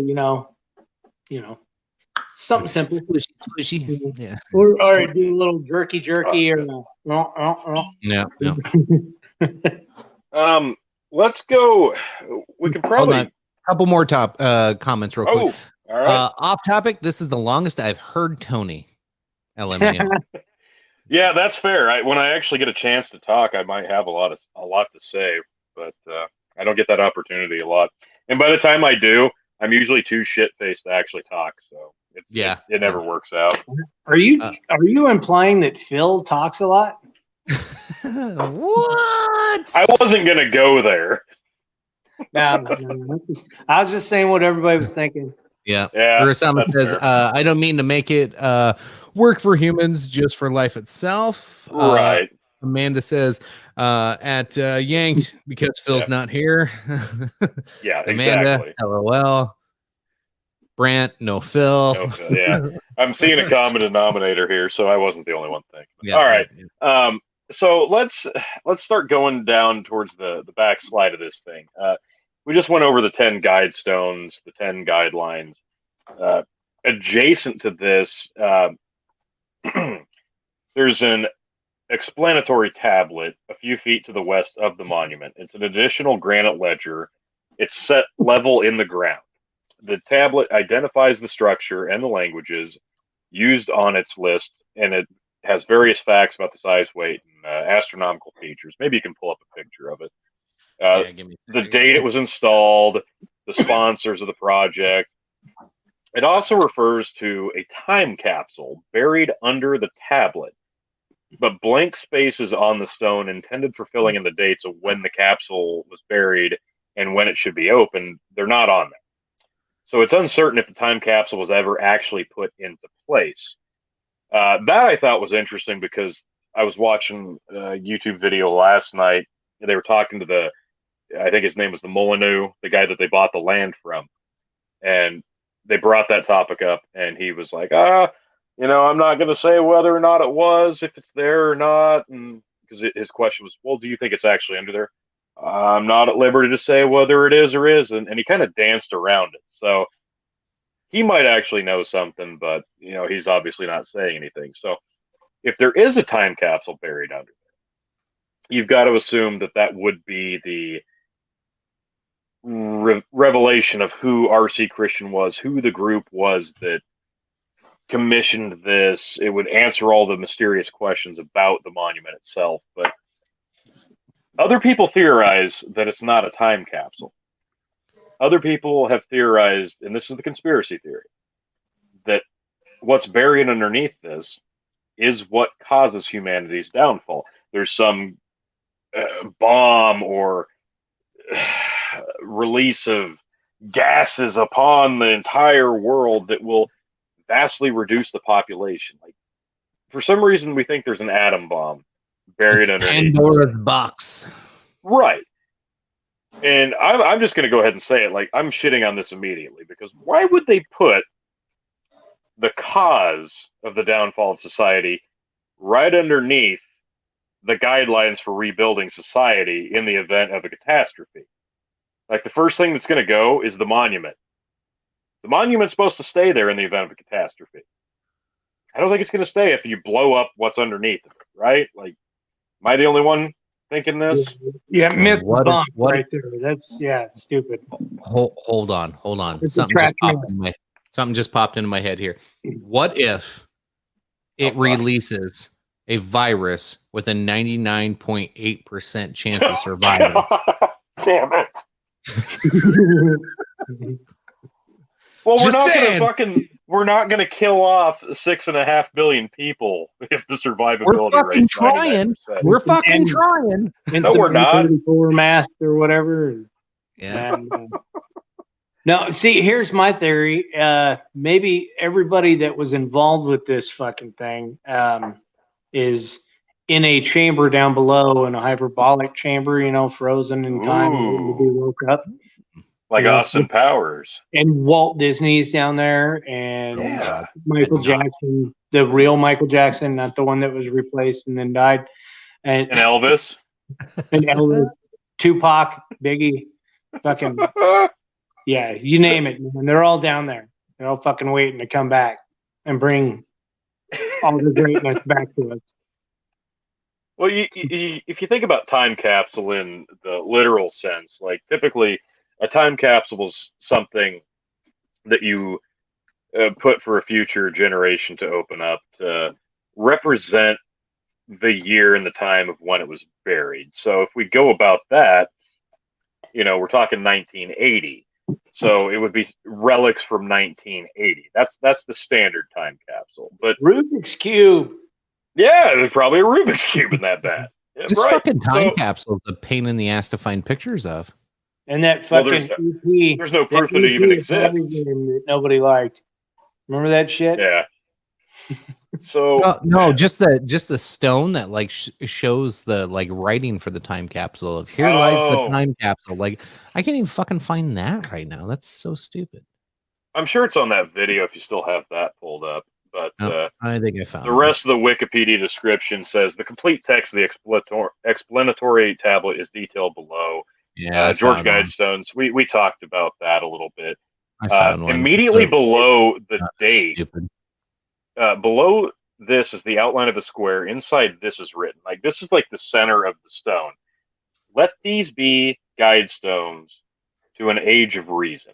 something simple. Squishy, squishy. Yeah. Or do a little jerky or Yeah. Let's go. We can Hold probably. on. Couple more comments real quick. Oh, all right. Off topic. This is the longest I've heard Tony. LMAO. Yeah, that's fair. When I actually get a chance to talk, I might have a lot to say, but I don't get that opportunity a lot. And by the time I do, I'm usually too shit-faced to actually talk. So it never works out. Are you implying that Phil talks a lot? What? I wasn't gonna go there. No, I was just saying what everybody was thinking. Yeah. Yeah. Urasama says, I don't mean to make it work for humans, just for life itself. Right. Amanda says, at Yanked, because Phil's not here. Yeah, Amanda, exactly. LOL. Brant, no Phil. No Phil, yeah. I'm seeing a common denominator here, so I wasn't the only one thinking. Yeah, all right. Yeah. So let's start going down towards the backslide of this thing. We just went over the 10 Guidestones, the 10 guidelines. Adjacent to this, there's an explanatory tablet a few feet to the west of the monument. It's an additional granite ledger. It's set level in the ground. The tablet identifies the structure and the languages used on its list, and it has various facts about the size, weight, and astronomical features. Maybe you can pull up a picture of it. The date it was installed, the sponsors of the project. It also refers to a time capsule buried under the tablet, but blank spaces on the stone intended for filling in the dates of when the capsule was buried and when it should be opened, they're not on there. So it's uncertain if the time capsule was ever actually put into place. That I thought was interesting because I was watching a YouTube video last night. They were talking to I think his name was the Molyneux, the guy that they bought the land from. And they brought that topic up, and he was like, I'm not going to say whether or not it was, if it's there or not. And because his question was, well, do you think it's actually under there? I'm not at liberty to say whether it is or isn't. And he kind of danced around it. So he might actually know something, but, he's obviously not saying anything. So if there is a time capsule buried under there, you've got to assume that would be the revelation of who RC Christian was, who the group was that commissioned this. It would answer all the mysterious questions about the monument itself. But other people theorize that it's not a time capsule. Other people have theorized, and this is the conspiracy theory, that what's buried underneath this is what causes humanity's downfall. There's some bomb or release of gases upon the entire world that will vastly reduce the population. Like, for some reason, we think there's an atom bomb buried underneath Pandora's box. Right. And I'm just going to go ahead and say it. Like, I'm shitting on this immediately, because why would they put the cause of the downfall of society right underneath the guidelines for rebuilding society in the event of a catastrophe? Like, the first thing that's going to go is the monument. The monument's supposed to stay there in the event of a catastrophe. I don't think it's going to stay if you blow up what's underneath it, right? Like, am I the only one thinking this? Yeah, myth bomb right there. That's stupid. Hold on. Something just popped into my head here. What if it releases a virus with a 99.8% chance of survival? Damn it. Well, we're not gonna kill off 6.5 billion people if the survivability rate is 99%. We're fucking trying. No, we're not. Mask or whatever. Yeah. No, see, here's my theory. Maybe everybody that was involved with this fucking thing is in a chamber down below, in a hyperbolic chamber, frozen in time, waiting to be woke up. Like Austin Powers. And Walt Disney's down there, and Yeah. Michael Jackson, the real Michael Jackson, not the one that was replaced and then died. And Elvis. And Elvis, Tupac, Biggie, fucking, yeah, you name it, man. They're all down there. They're all fucking waiting to come back and bring all the greatness back to us. Well, if you think about time capsule in the literal sense, like typically a time capsule is something that you put for a future generation to open up to represent the year and the time of when it was buried. So if we go about that, we're talking 1980. So it would be relics from 1980. That's the standard time capsule. But Rubik's Cube. Yeah, there's probably a Rubik's Cube in that bat. Yeah, this fucking time capsule is a pain in the ass to find pictures of. And that fucking EP. There's no proof that it even exists. That nobody liked. Remember that shit? Yeah. So no, just the stone that like shows the like writing for the time capsule of here lies the time capsule. Like I can't even fucking find that right now. That's so stupid. I'm sure it's on that video if you still have that pulled up. But I think I found the rest of the Wikipedia description says the complete text of the explanatory tablet is detailed below. Yeah, George Guidestones. We talked about that a little bit. I found one. Immediately below the date. Stupid. Below this is the outline of a square. Inside this is written. Like this is like the center of the stone. Let these be guidestones to an age of reason.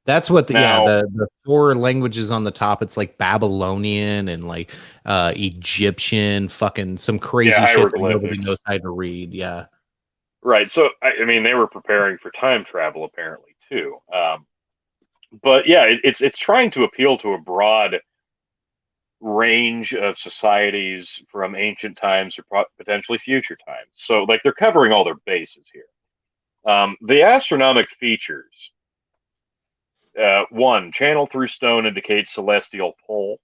That's what the four languages on the top. It's like Babylonian and like Egyptian, fucking some crazy shit that nobody knows how to read. Yeah, right. So I mean, they were preparing for time travel apparently too. But yeah, it's trying to appeal to a broad range of societies from ancient times or potentially future times. So like they're covering all their bases here. The astronomic features. 1, channel through stone indicates celestial pole.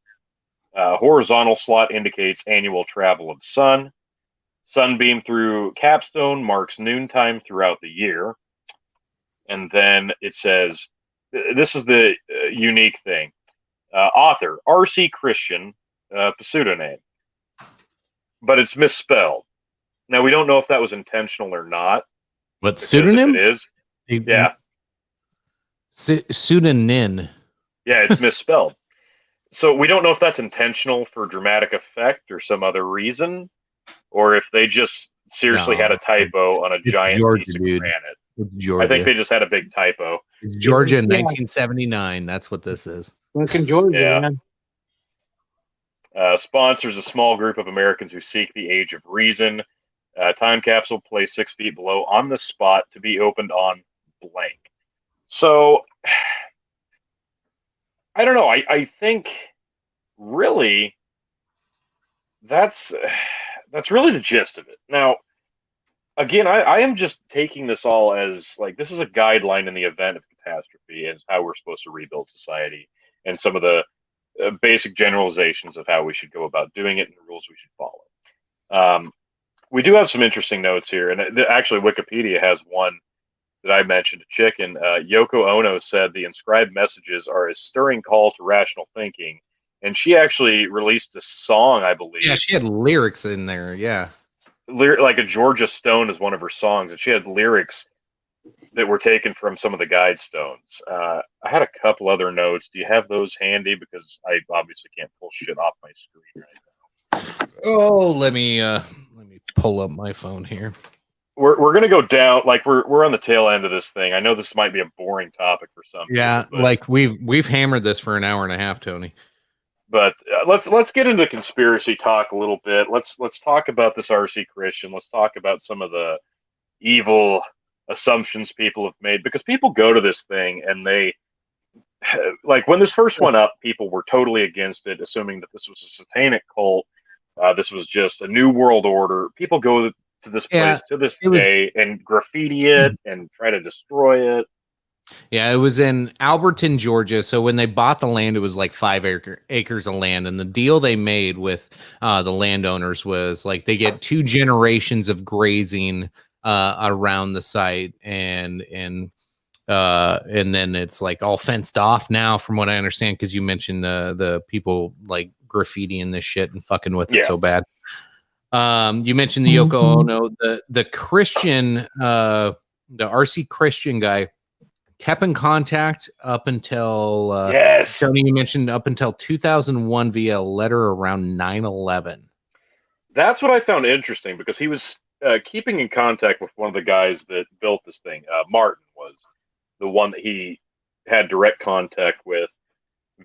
Horizontal slot indicates annual travel of sun. Sunbeam through capstone marks noontime throughout the year. And then it says, this is the unique thing. Author, R.C. Christian, pseudonym. But it's misspelled. Now, we don't know if that was intentional or not. What pseudonym? It is. Yeah. Pseudonym. Yeah, it's misspelled. So we don't know if that's intentional for dramatic effect or some other reason, or if they just seriously had a typo on a giant piece of granite. It's Georgia. I think they just had a big typo. It's Georgia in 1979. That's what this is. Fucking Georgia, man. Sponsors a small group of Americans who seek the age of reason. Time capsule placed 6 feet below on the spot to be opened on blank. So, I don't know. I think really that's really the gist of it. Now, again, I am just taking this all as like this is a guideline in the event of catastrophe as how we're supposed to rebuild society and some of the basic generalizations of how we should go about doing it and the rules we should follow. We do have some interesting notes here, and actually Wikipedia has one that I mentioned to Chicken. Yoko Ono said the inscribed messages are a stirring call to rational thinking, and she actually released a song, I believe. Yeah, she had lyrics in there. Yeah, like a Georgia Stone is one of her songs, and she had lyrics that were taken from some of the Guidestones. I had a couple other notes. Do you have those handy? Because I obviously can't pull shit off my screen right now. Oh, let me pull up my phone here. We're gonna go down, like we're on the tail end of this thing. I know this might be a boring topic for some people. Yeah, like we've hammered this for an hour and a half, Tony. But let's get into conspiracy talk a little bit. Let's talk about this RC Christian. Let's talk about some of the evil assumptions people have made, because people go to this thing and they like when this first went up, people were totally against it, assuming that this was a satanic cult. This was just a new world order. People go to this place to this day and graffiti it and try to destroy it. Yeah, it was in Alberton, Georgia. So when they bought the land, it was like 5 acres of land. And the deal they made with the landowners was like they get 2 generations of grazing around the site, and then it's like all fenced off now, from what I understand, because you mentioned the people like graffitiing this shit and fucking with it so bad. You mentioned the Yoko Ono, the Christian, the RC Christian guy kept in contact up until Yes. Tony, you mentioned up until 2001 via a letter around 9/11. That's what I found interesting, because he was keeping in contact with one of the guys that built this thing. Martin was the one that he had direct contact with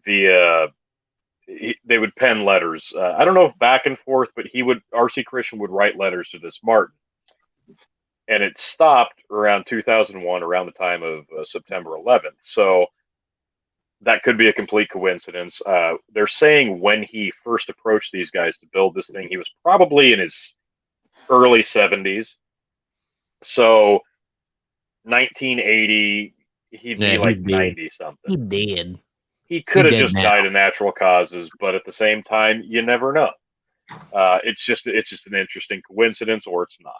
via. They would pen letters. I don't know if back and forth, but RC Christian would write letters to this Martin. And it stopped around 2001, around the time of September 11th. So that could be a complete coincidence. They're saying when he first approached these guys to build this thing, he was probably in his early 70s. So 1980, he'd be like 90 something. He did. He could have just died of natural causes, but at the same time, you never know. It's just an interesting coincidence, or it's not.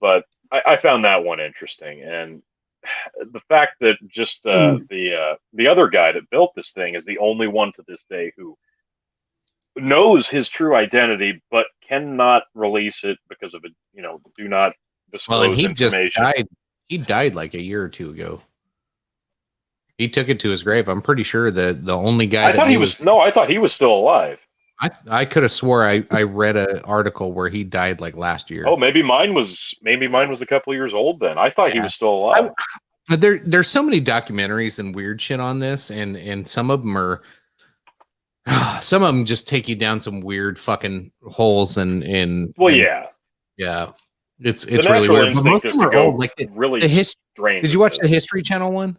But I found that one interesting, and the fact that just the other guy that built this thing is the only one to this day who knows his true identity, but cannot release it because of do not disclose Well, and he information. just died. He died like a year or two ago. He took it to his grave. I'm pretty sure that the only guy I thought he was still alive. I could have swore I read an article where he died like last year. Oh, maybe mine was a couple of years old then. I thought he was still alive. But there's so many documentaries and weird shit on this, and some of them are some of them just take you down some weird fucking holes and yeah, it's really weird. But most of them are old. Like did you watch the History Channel one?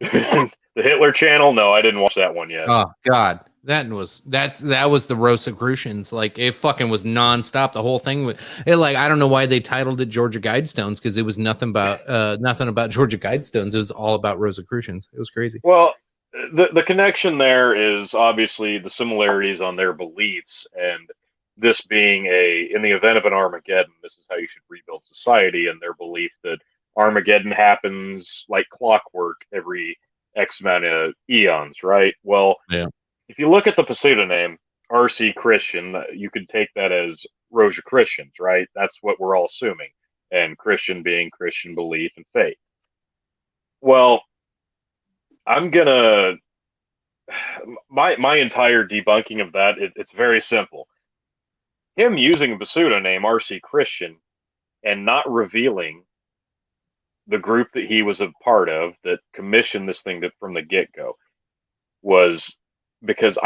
The Hitler Channel? No, I didn't watch that one yet. Oh God, that was the Rosicrucians. Like it fucking was nonstop. The whole thing. It like I don't know why they titled it Georgia Guidestones, because it was nothing about Georgia Guidestones. It was all about Rosicrucians. It was crazy. Well, the connection there is obviously the similarities on their beliefs, and this being in the event of an Armageddon, this is how you should rebuild society, and their belief that Armageddon happens like clockwork every X amount of eons, right? Well, if you look at the pseudonym RC Christian, you could take that as Rosicrucians, right? That's what we're all assuming, and Christian being Christian belief and faith. Well, I'm gonna my entire debunking of that. It's very simple. Him using the pseudonym RC Christian and not revealing the group that he was a part of that commissioned this thing from the get-go was because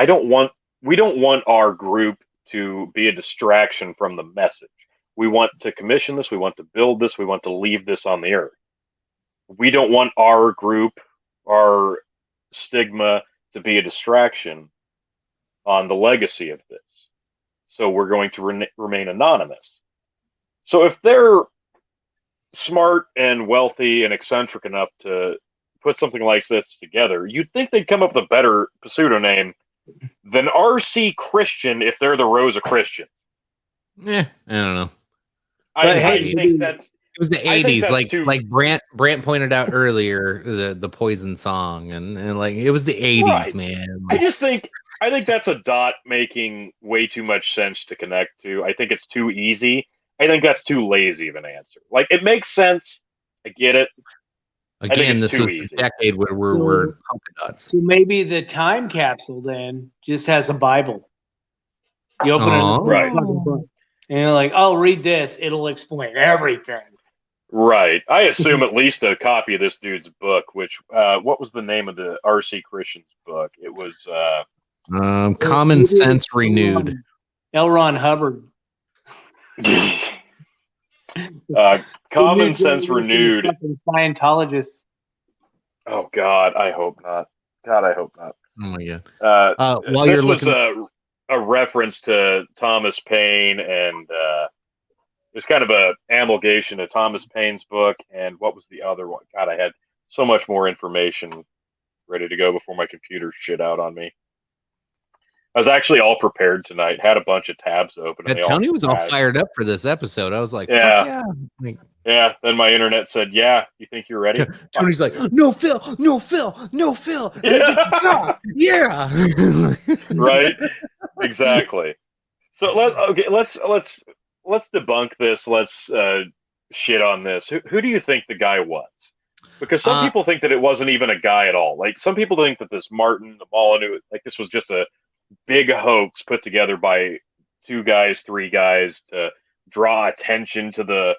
we don't want our group to be a distraction from the message. We want to commission this, we want to build this, we want to leave this on the earth. We don't want our group, our stigma, to be a distraction on the legacy of this. So we're going to remain anonymous. So if they're smart and wealthy and eccentric enough to put something like this together, you'd think they'd come up with a better pseudonym than RC Christian if they're the Rosicrucians. I don't know. I think that's it was the 80s, like Brant pointed out earlier, the Poison song, and like it was the 80s, right. Man. Like, I think that's a dot making way too much sense to connect to. I think it's too easy. I think that's too lazy of an answer. Like, it makes sense. I get it. Again, this is a decade where we're polka dots. So maybe the time capsule then just has a Bible. You open it, right? And you're like, "I'll read this. It'll explain everything." Right. I assume at least a copy of this dude's book. Which, what was the name of the RC Christian's book? It was Common Sense Renewed. L. Ron Hubbard. Common Sense Renewed. Scientologists. Oh God, I hope not. God, I hope not. Oh my God. While this you're was looking, a reference to Thomas Paine, and it's kind of a amalgamation of Thomas Paine's book and what was the other one? God, I had so much more information ready to go before my computer shit out on me. I was actually all prepared tonight. Had a bunch of tabs open. And Yeah, they Tony was all crashed. fired up for this episode. I was like, Yeah. fuck yeah. Like, Yeah. Then my internet said, "Yeah, you think you're ready?" Tony's like, no, Phil, no, Phil, no, Phil. Yeah. Get the job. Yeah. Right. Exactly. So let's debunk this. Let's shit on this. Who do you think the guy was? Because some people think that it wasn't even a guy at all. Like some people think that this Martin, the Molyneux, like this was just a big hoax put together by 2 guys, 3 guys to draw attention to the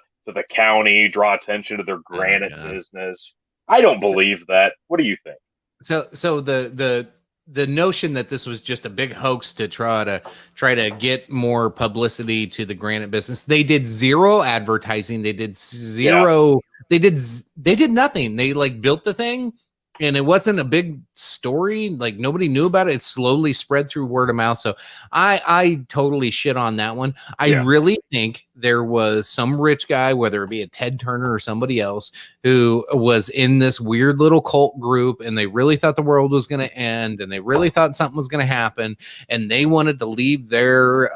county, draw attention to their granite business. I don't believe that. What do you think? So the notion that this was just a big hoax to try to get more publicity to the granite business. They did zero advertising. They did zero. Yeah. They did nothing. They like built the thing, and it wasn't a big story. Like nobody knew about it. It slowly spread through word of mouth. So I totally shit on that one. I really think there was some rich guy, whether it be a Ted Turner or somebody else, who was in this weird little cult group, and they really thought the world was going to end, and they really thought something was going to happen, and they wanted to leave their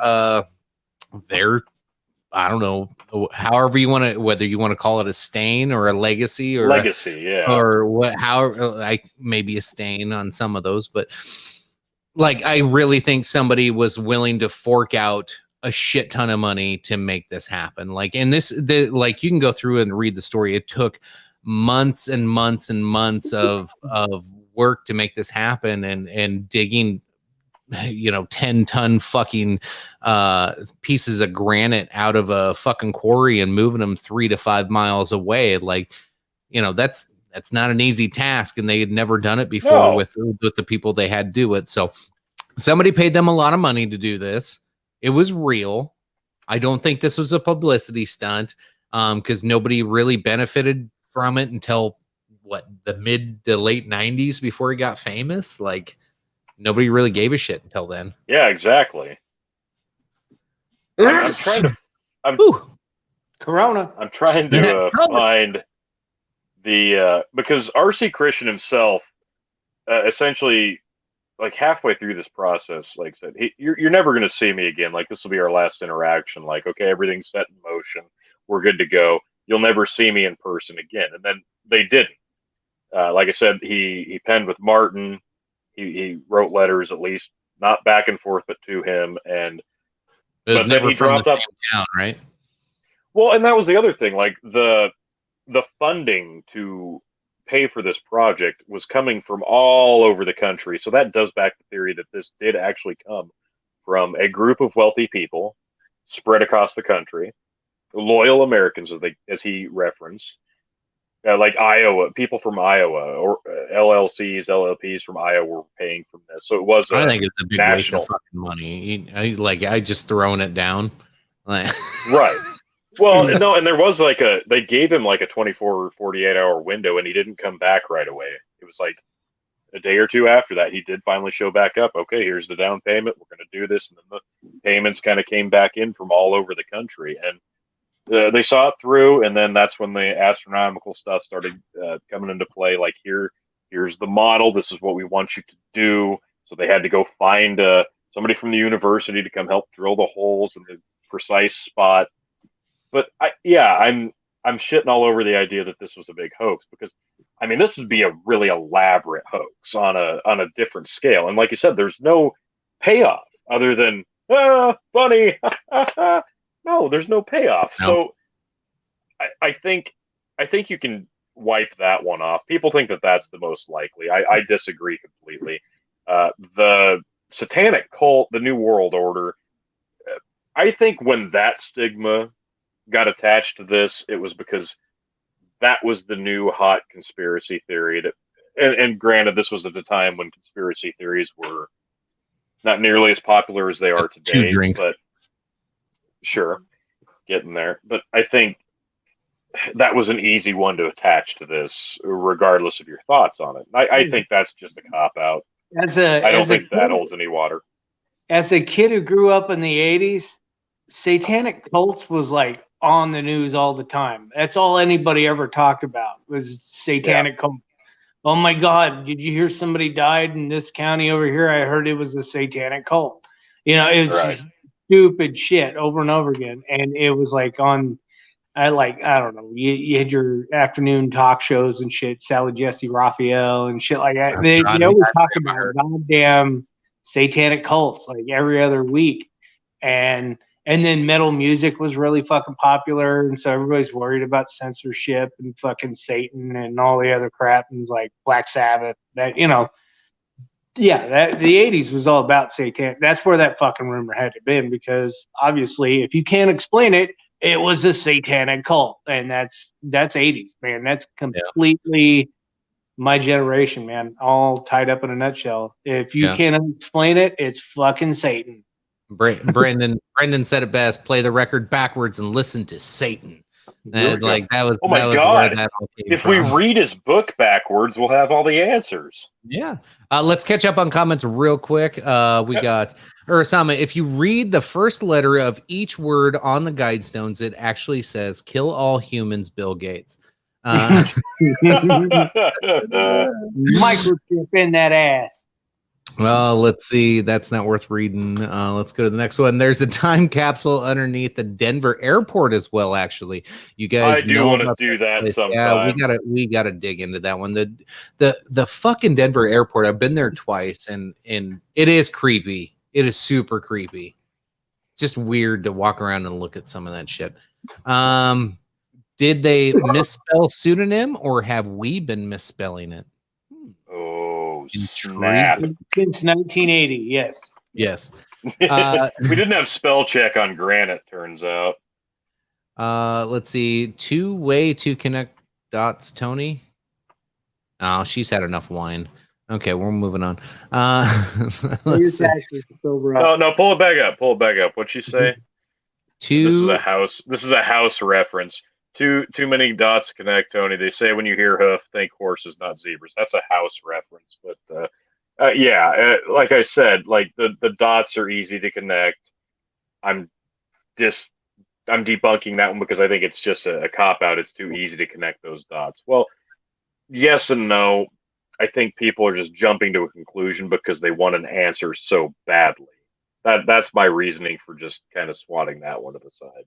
I don't know, however you want to, whether you want to call it a stain or a legacy or or what, like maybe a stain on some of those, but like I really think somebody was willing to fork out a shit ton of money to make this happen. Like, and like you can go through and read the story. It took months and months and months of work to make this happen, and digging 10-ton fucking pieces of granite out of a fucking quarry and moving them 3 to 5 miles away. Like, that's not an easy task, and they had never done it before with the people they had do it. So somebody paid them a lot of money to do this. It was real. I don't think this was a publicity stunt, because nobody really benefited from it until the mid to late 90s before he got famous. Like, nobody really gave a shit until then. Yeah, exactly. I'm trying to. Corona. I'm trying to find the because R.C. Christian himself, essentially, like halfway through this process, like said, "You're never going to see me again. Like this will be our last interaction. Like, okay, everything's set in motion. We're good to go. You'll never see me in person again." And then they didn't. Like I said, he penned with Martin. He wrote letters, at least not back and forth, but to him, and it was never from the same town, right? Well, and that was the other thing. Like the funding to pay for this project was coming from all over the country, so that does back the theory that this did actually come from a group of wealthy people spread across the country, loyal Americans, as he referenced. Like Iowa, people from Iowa, or LLCs, LLPs from Iowa were paying from this. So it was. I think it's a big waste of fucking money. I just throwing it down. Right. Well, no, and there was they gave him like a 24 or 48 hour window, and he didn't come back right away. It was like a day or two after that, he did finally show back up. Okay, here's the down payment. We're going to do this, and then the payments kind of came back in from all over the country, and they saw it through, and then that's when the astronomical stuff started coming into play. Like here's the model. This is what we want you to do. So they had to go find somebody from the university to come help drill the holes in the precise spot. But I'm shitting all over the idea that this was a big hoax, because I mean this would be a really elaborate hoax on a different scale. And like you said, there's no payoff other than funny. No, there's no payoff. No. So I think you can wipe that one off. People think that that's the most likely. I disagree completely. The satanic cult, the New World Order, I think when that stigma got attached to this, it was because that was the new hot conspiracy theory. And granted, this was at the time when conspiracy theories were not nearly as popular as they are today. But sure, getting there. But I think that was an easy one to attach to this, regardless of your thoughts on it. I think that's just a cop out. I don't think that holds any water. As a kid who grew up in the 80s, satanic cults was like on the news all the time. That's all anybody ever talked about was satanic cult. Oh my God, did you hear somebody died in this county over here? I heard it was a satanic cult. You know, it was just stupid shit over and over again. And it was like I don't know, you had your afternoon talk shows and shit, Sally Jesse Raphael and shit like that. They always talk about goddamn satanic cults like every other week. And then metal music was really fucking popular, and so everybody's worried about censorship and fucking Satan and all the other crap, and like Black Sabbath. That that the '80s was all about Satan. That's where that fucking rumor had to been, because obviously, if you can't explain it, it was a satanic cult, and that's '80s, man. That's completely my generation, man. All tied up in a nutshell. If you can't explain it, it's fucking Satan. Brendan said it best: play the record backwards and listen to Satan. Like that was. Oh my God! That if we read his book backwards, we'll have all the answers. Yeah. Let's catch up on comments real quick. We got Ursama. If you read the first letter of each word on the Guidestones, it actually says "Kill all humans, Bill Gates." Microchip in that ass. Well, let's see. That's not worth reading. Let's go to the next one. There's a time capsule underneath the Denver airport as well. Actually, you guys, I do want to do that sometime. Yeah, we gotta dig into that one. The fucking Denver airport. I've been there twice, and it is creepy. It is super creepy. Just weird to walk around and look at some of that shit. Did they misspell pseudonym, or have we been misspelling it? Snap. Since 1980, yes. Yes. We didn't have spell check on Granite, turns out. Let's see. Two-way to connect dots, Tony. Oh, she's had enough wine. Okay, we're moving on. Let's see. No, pull it back up. Pull it back up. What'd she say? This is a house reference. Too many dots to connect, Tony. They say when you hear hoof, think horses, not zebras. That's a house reference. But like I said, like the dots are easy to connect. I'm debunking that one because I think it's just a cop out. It's too easy to connect those dots. Well, yes and no. I think people are just jumping to a conclusion because they want an answer so badly. That's my reasoning for just kind of swatting that one to the side.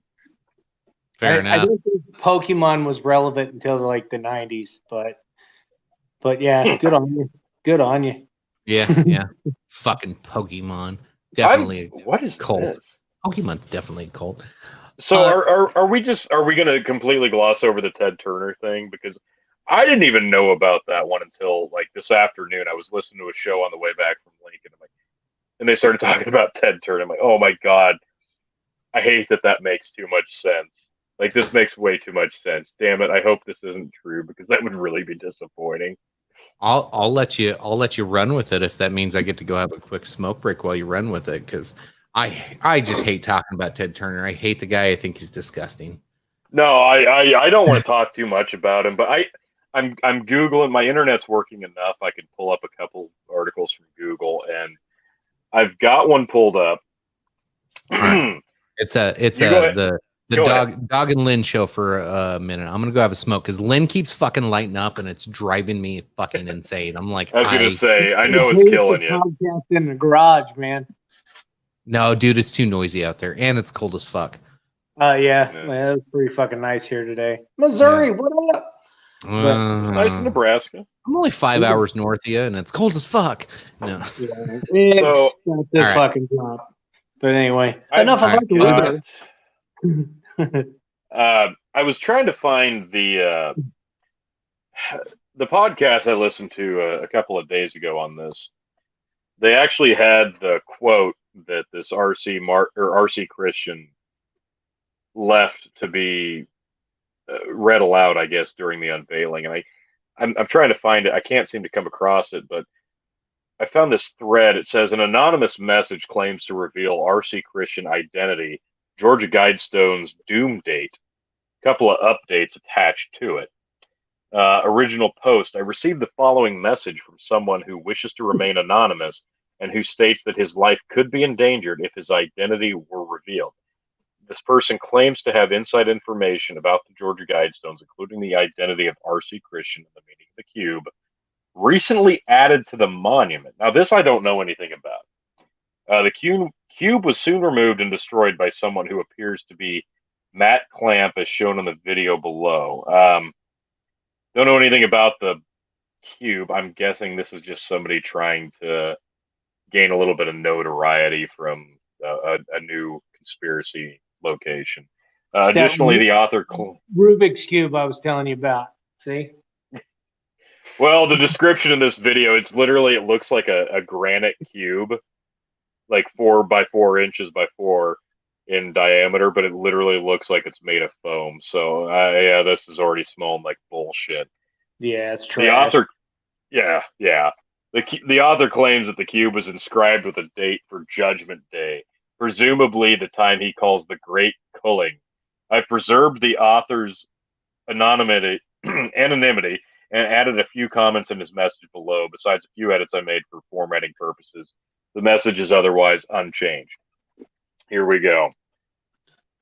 Fair enough. I don't think Pokemon was relevant until like the 90s, but yeah, good on you. Good on you. Yeah. Fucking Pokemon. Definitely what is cult. This? Pokemon's definitely a cult. So are we going to completely gloss over the Ted Turner thing? Because I didn't even know about that one until like this afternoon. I was listening to a show on the way back from Lincoln, and they started talking about Ted Turner. I'm like, oh my God, I hate that makes too much sense. Like, this makes way too much sense. Damn it! I hope this isn't true, because that would really be disappointing. I'll let you run with it if that means I get to go have a quick smoke break while you run with it, because I just hate talking about Ted Turner. I hate the guy. I think he's disgusting. No, I don't want to talk too much about him, but I'm Googling. My internet's working enough. I could pull up a couple articles from Google, and I've got one pulled up. Right. It's the dog and Lynn show for a minute. I'm gonna go have a smoke because Lynn keeps fucking lighting up and it's driving me fucking insane. I'm like, I was gonna say, I know it's killing you. Podcast in the garage, man. No, dude, it's too noisy out there and it's cold as fuck. Yeah. Well, it's pretty fucking nice here today. Missouri, what up? It's nice in Nebraska. I'm only 5 hours north of you and it's cold as fuck. No. So fucking drop. But anyway, enough about the I was trying to find the podcast I listened to a couple of days ago on this. They actually had the quote that this RC Christian left to be read aloud, I guess, during the unveiling. And I'm trying to find it. I can't seem to come across it, but I found this thread. It says an anonymous message claims to reveal RC Christian identity. Georgia Guidestones doom date. A couple of updates attached to it. Original post. I received the following message from someone who wishes to remain anonymous and who states that his life could be endangered if his identity were revealed. This person claims to have inside information about the Georgia Guidestones, including the identity of R.C. Christian and the meaning of the cube, recently added to the monument. Now, this I don't know anything about. The cube was soon removed and destroyed by someone who appears to be Matt Clamp, as shown on the video below. Don't know anything about the cube. I'm guessing this is just somebody trying to gain a little bit of notoriety from a new conspiracy location. Additionally, the author... Rubik's Cube I was telling you about. See? Well, the description in this video, it's literally, it looks like a granite cube, like 4 by 4 inches by 4 in diameter, but it literally looks like it's made of foam. So, yeah, this is already smelling like bullshit. Yeah, it's trash. The author... Yeah. The author claims that the cube was inscribed with a date for Judgment Day, presumably the time he calls the Great Culling. I've preserved the author's anonymity and added a few comments in his message below, besides a few edits I made for formatting purposes. The message is otherwise unchanged. Here we go.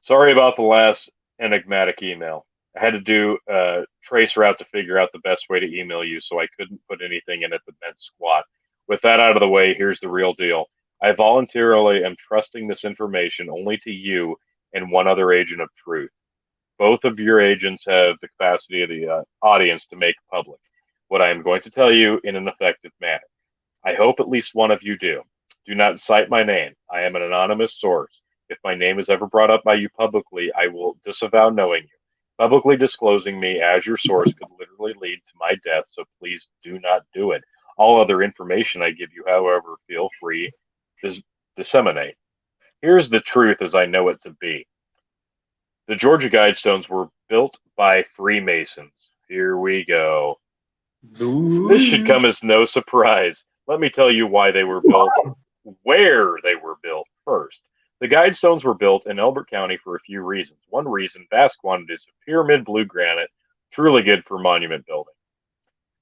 Sorry about the last enigmatic email. I had to do a trace route to figure out the best way to email you, so I couldn't put anything in it that meant squat. With that out of the way, here's the real deal. I voluntarily am trusting this information only to you and one other agent of truth. Both of your agents have the capacity of the audience to make public what I am going to tell you in an effective manner. I hope at least one of you do. Do not cite my name. I am an anonymous source. If my name is ever brought up by you publicly, I will disavow knowing you. Publicly disclosing me as your source could literally lead to my death, so please do not do it. All other information I give you, however, feel free to disseminate. Here's the truth as I know it to be. The Georgia Guidestones were built by Freemasons. Here we go. This should come as no surprise. Let me tell you why they were built, where they were built first. The Guidestones were built in Elbert County for a few reasons. One reason, vast quantities of pyramid blue granite, truly good for monument building.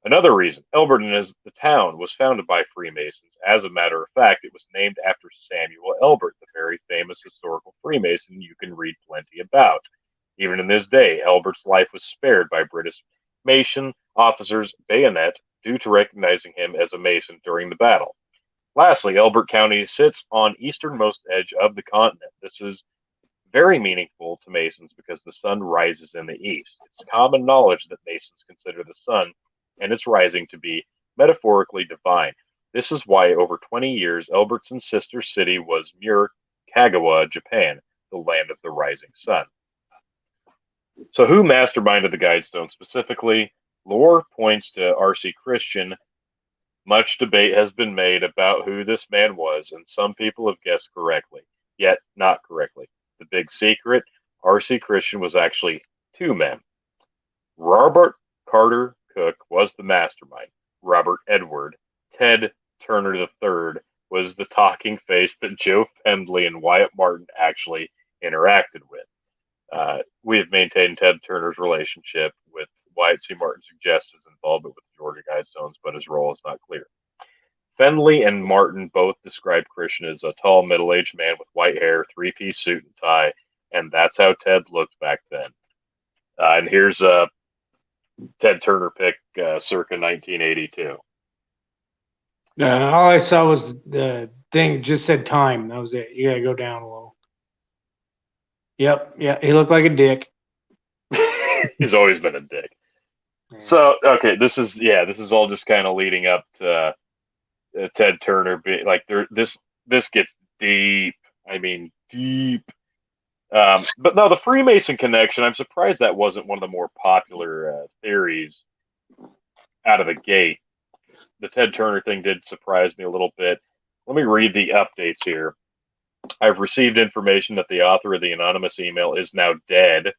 Another reason, Elbert as the town was founded by Freemasons. As a matter of fact, it was named after Samuel Elbert, the very famous historical Freemason you can read plenty about. Even in this day, Elbert's life was spared by British Mason officers' bayonet due to recognizing him as a Mason during the battle. Lastly, Elbert County sits on easternmost edge of the continent. This is very meaningful to Masons because the sun rises in the east. It's common knowledge that Masons consider the sun and its rising to be metaphorically divine. This is why over 20 years, Elbert's sister city was Kagawa, Japan, the land of the rising sun. So who masterminded the Guidestones specifically? Lore points to R.C. Christian. Much debate has been made about who this man was, and some people have guessed correctly, yet not correctly. The big secret, R.C. Christian was actually two men. Robert Carter Cook was the mastermind. Robert Edward, Ted Turner III, was the talking face that Joe Pendley and Wyatt Martin actually interacted with. We have maintained Ted Turner's relationship with Wyatt C. Martin suggests his involvement with the Georgia Guidestones, but his role is not clear. Fendley and Martin both described Christian as a tall, middle-aged man with white hair, three-piece suit and tie, and that's how Ted looked back then. And here's a Ted Turner pick circa 1982. All I saw was the thing just said time. That was it. You gotta go down a little. Yep, yeah, he looked like a dick. He's always been a dick. Yeah. So, okay, this is all just kind of leading up to Ted Turner being like this gets deep. I mean, deep. But no, the Freemason connection, I'm surprised that wasn't one of the more popular theories out of the gate. The Ted Turner thing did surprise me a little bit. Let me read the updates here. I've received information that the author of the anonymous email is now dead.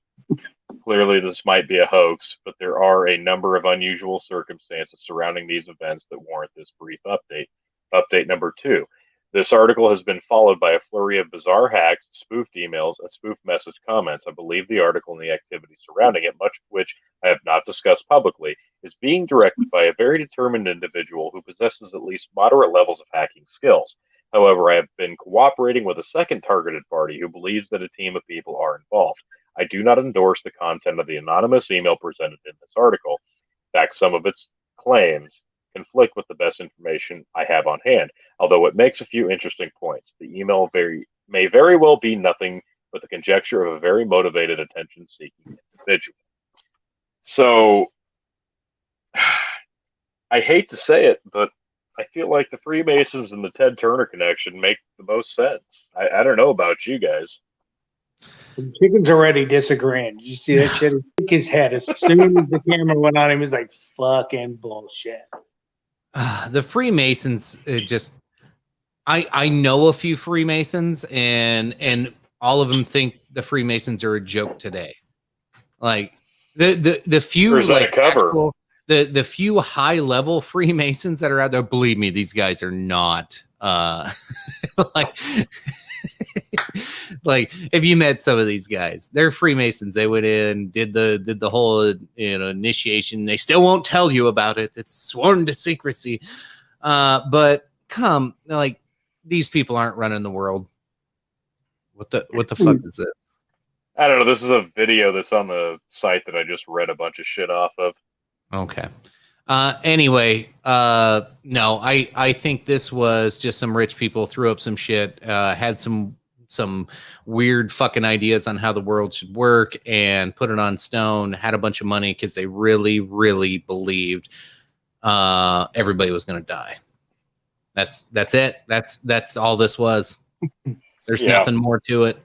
Clearly, this might be a hoax, but there are a number of unusual circumstances surrounding these events that warrant this brief update. Update number 2. This article has been followed by a flurry of bizarre hacks, spoofed emails, and spoofed message comments. I believe the article and the activities surrounding it, much of which I have not discussed publicly, is being directed by a very determined individual who possesses at least moderate levels of hacking skills. However, I have been cooperating with a second targeted party who believes that a team of people are involved. I do not endorse the content of the anonymous email presented in this article. In fact, some of its claims conflict with the best information I have on hand, although it makes a few interesting points. The email may very well be nothing but the conjecture of a very motivated, attention-seeking individual. So, I hate to say it, but I feel like the Freemasons and the Ted Turner connection make the most sense. I don't know about you guys. The chicken's already disagreeing. Did you see that shit? He shook his head as soon as the camera went on. He was like, "Fucking bullshit." The Freemasons, I know a few Freemasons, and all of them think the Freemasons are a joke today. Like the few like cover. The few high level Freemasons that are out there, believe me, these guys are not like like if you met some of these guys, they're Freemasons. They went in, did the whole initiation. They still won't tell you about it. It's sworn to secrecy. But come, like, these people aren't running the world. What the fuck is this? I don't know. This is a video that's on the site that I just read a bunch of shit off of. Okay. Anyway, no, I think this was just some rich people threw up some shit, had some weird fucking ideas on how the world should work and put it on stone, had a bunch of money because they really, really believed everybody was going to die. That's it. That's all this was. There's nothing more to it.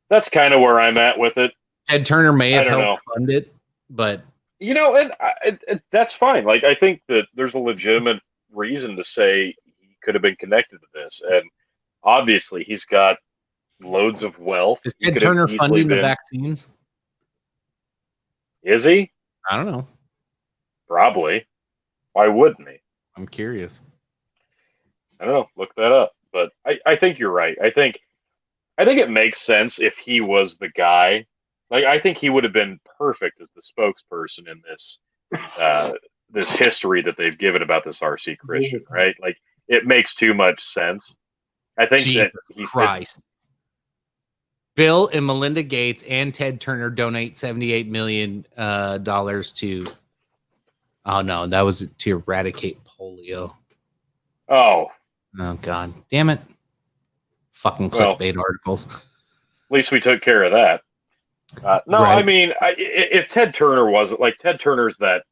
That's kind of where I'm at with it. Ted Turner may have helped fund it, but and that's fine. Like, I think that there's a legitimate reason to say he could have been connected to this, and obviously he's got loads of wealth. Is Ted Turner funding the vaccines? Is he? I don't know. Probably. Why wouldn't he? I'm curious. I don't know. Look that up. But I think you're right. I think it makes sense if he was the guy. Like, I think he would have been perfect as the spokesperson in this this history that they've given about this RC Christian, right? Like, it makes too much sense. I think Jesus Christ. Bill and Melinda Gates and Ted Turner donate $78 million to. Oh no, that was to eradicate polio. Oh God, damn it! Fucking clickbait articles. At least we took care of that. No, right. I mean, if Ted Turner wasn't, like, Ted Turner's that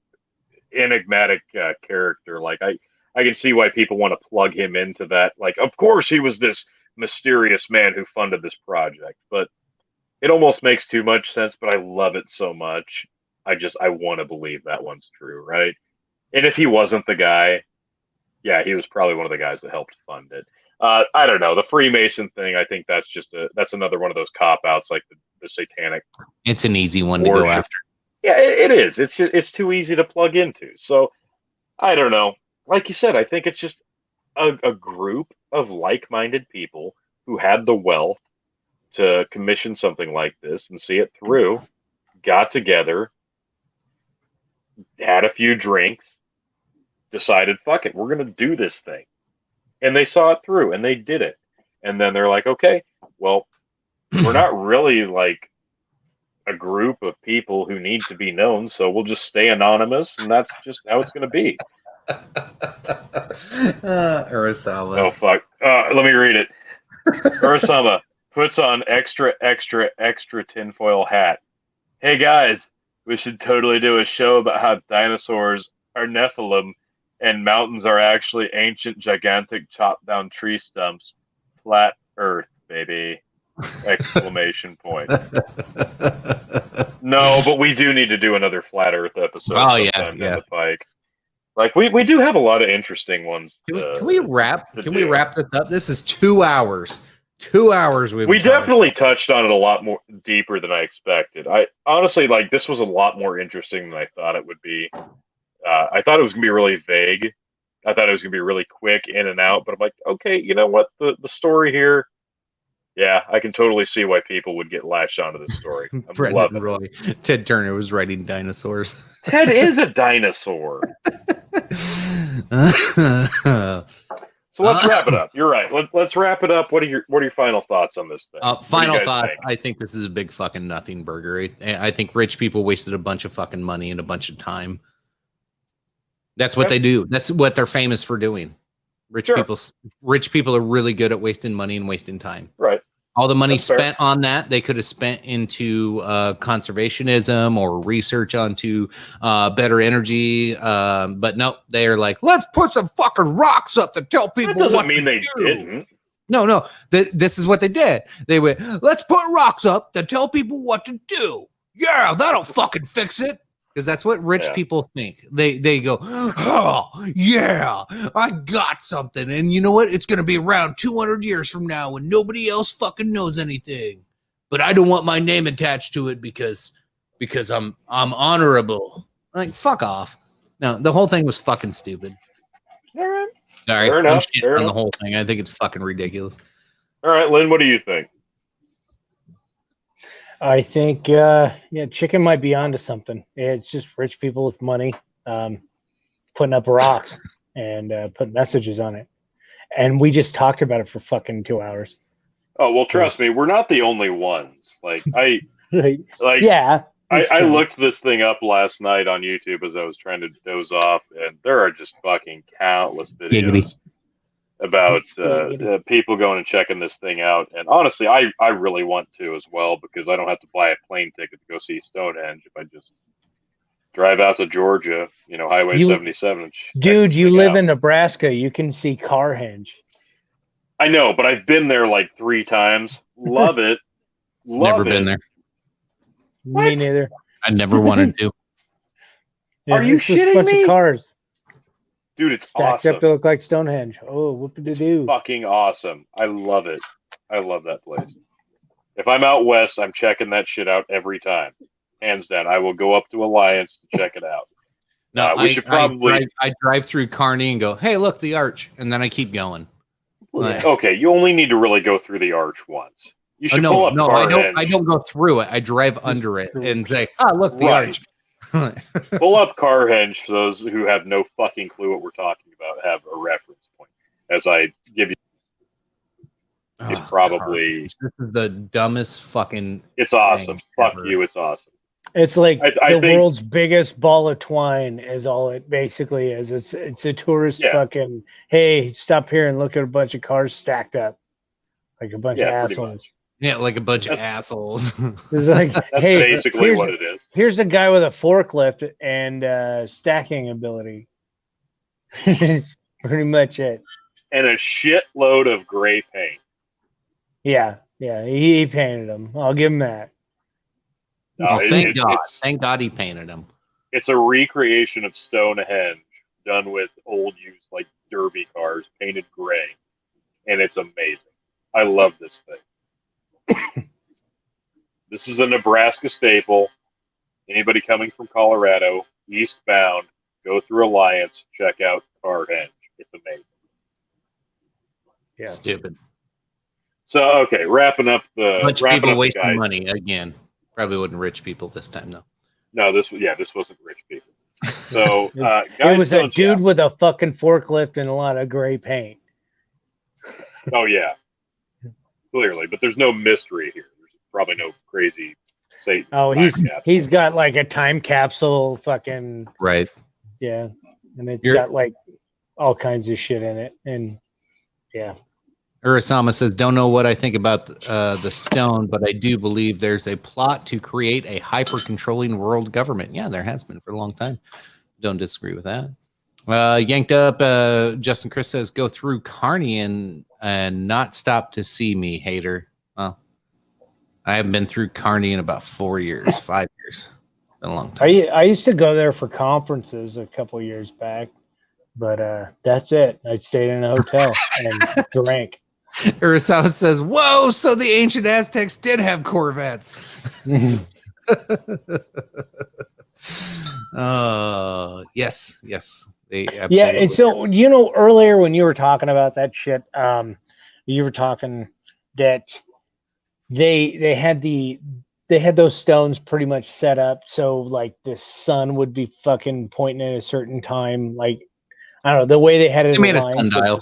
enigmatic character. Like, I can see why people want to plug him into that. Like, of course he was this mysterious man who funded this project, but it almost makes too much sense. But I love it so much. I want to believe that one's true, right? And if he wasn't the guy, yeah, he was probably one of the guys that helped fund it. I don't know, the Freemason thing. I think that's another one of those cop outs, like the satanic. It's an easy one to go after. Yeah, it is. It's too easy to plug into. So I don't know. Like you said, I think it's just a group of like-minded people who had the wealth to commission something like this and see it through. Got together, had a few drinks, decided, fuck it, we're going to do this thing. And they saw it through, and they did it. And then they're like, okay, well, we're not really like a group of people who need to be known, so we'll just stay anonymous, and that's just how it's going to be. Urasama. Oh, fuck. Let me read it. Urasama puts on extra tinfoil hat. Hey, guys, we should totally do a show about how dinosaurs are Nephilim and mountains are actually ancient, gigantic, chopped down tree stumps. Flat Earth, baby! Exclamation point. No, but we do need to do another Flat Earth episode. Oh yeah. The pike. Like, we do have a lot of interesting ones. Can we wrap this up? This is 2 hours. 2 hours. We definitely touched on it a lot more deeper than I expected. I honestly, like, this was a lot more interesting than I thought it would be. I thought it was going to be really vague. I thought it was going to be really quick in and out, but I'm like, okay, you know what? The story here, yeah, I can totally see why people would get latched onto this story. I'm loving it. Ted Turner was writing dinosaurs. Ted is a dinosaur. So let's wrap it up. You're right. Let's wrap it up. What are your final thoughts on this thing? Final thought. I think this is a big fucking nothing burger. I think rich people wasted a bunch of fucking money and a bunch of time. That's what they do. That's what they're famous for doing. Rich people are really good at wasting money and wasting time. Right. All the money spent on that, they could have spent into conservationism or research onto better energy. But no, they are like, let's put some fucking rocks up to tell people. That doesn't mean they didn't. No. This is what they did. They went, let's put rocks up to tell people what to do. Yeah, that'll fucking fix it. Because that's what rich people think. They go, oh, yeah, I got something. And you know what? It's going to be around 200 years from now when nobody else fucking knows anything. But I don't want my name attached to it because I'm honorable. Like, fuck off. No, the whole thing was fucking stupid. All right. Sorry, I'm shitting on the whole thing. I think it's fucking ridiculous. All right, Lynn, what do you think? I think, chicken might be onto something. It's just rich people with money putting up rocks and putting messages on it. And we just talked about it for fucking 2 hours. Oh, well, trust me, we're not the only ones. Like, I looked this thing up last night on YouTube as I was trying to doze off, and there are just fucking countless videos about people going and checking this thing out. And honestly, I really want to as well, because I don't have to buy a plane ticket to go see Stonehenge if I just drive out to Georgia, Highway 77. Dude, you live in Nebraska. You can see Carhenge. I know, but I've been there like 3 times. Love it. Never been there. Me neither. I never wanted to. Are you shitting me? A bunch of cars. Dude, it's stacked awesome. Up to look like Stonehenge. Oh, whoop-de-doo. Fucking awesome. I love it. I love that place. If I'm out west, I'm checking that shit out every time. Hands down. I will go up to Alliance to check it out. No, I drive through Kearney and go, hey, look, the arch. And then I keep going. Okay, you only need to really go through the arch once. You should pull up I don't go through it. I drive under it and say, look, the arch. Pull up Carhenge for those who have no fucking clue what we're talking about, have a reference point. As I give you, it's probably this is the dumbest fucking. It's awesome. Fuck you. It's awesome. It's like the world's biggest ball of twine is all it basically is. It's a tourist fucking. Hey, stop here and look at a bunch of cars stacked up, like a bunch of assholes. Yeah, like a bunch of assholes. It's like, that's hey, basically what it is. Here's the guy with a forklift and stacking ability. It's pretty much it. And a shitload of gray paint. Yeah, he painted them. I'll give him that. Thank God. Thank God he painted them. It's a recreation of Stonehenge done with old used like derby cars painted gray. And it's amazing. I love this thing. This is a Nebraska staple. Anybody coming from Colorado, eastbound, go through Alliance, check out Carhenge. It's amazing. Yeah. Stupid. So, okay, wrapping up the... Bunch of people wasting money again. Probably wasn't rich people this time, though. No, this wasn't rich people. So, it was a dude with a fucking forklift and a lot of gray paint. Oh, yeah. Clearly, but there's no mystery here. There's probably no crazy Satan. Oh, he's got like a time capsule fucking right. Yeah. And it's got like all kinds of shit in it. And yeah. Urasama says, don't know what I think about the stone, but I do believe there's a plot to create a hyper-controlling world government. Yeah, there has been for a long time. Don't disagree with that. Yanked up, Justin Chris says, go through Kearney and not stop to see me, hater. Well, I haven't been through Kearney in about 4 years, 5 years. Been a long time. I used to go there for conferences a couple years back, but that's it. I stayed in a hotel and drank. Urasawa says, whoa, so the ancient Aztecs did have Corvettes. Yes. Yeah, so earlier when you were talking about that shit, you were talking that they had those stones pretty much set up so like the sun would be fucking pointing at a certain time, like I don't know the way they had it. They made a sundial.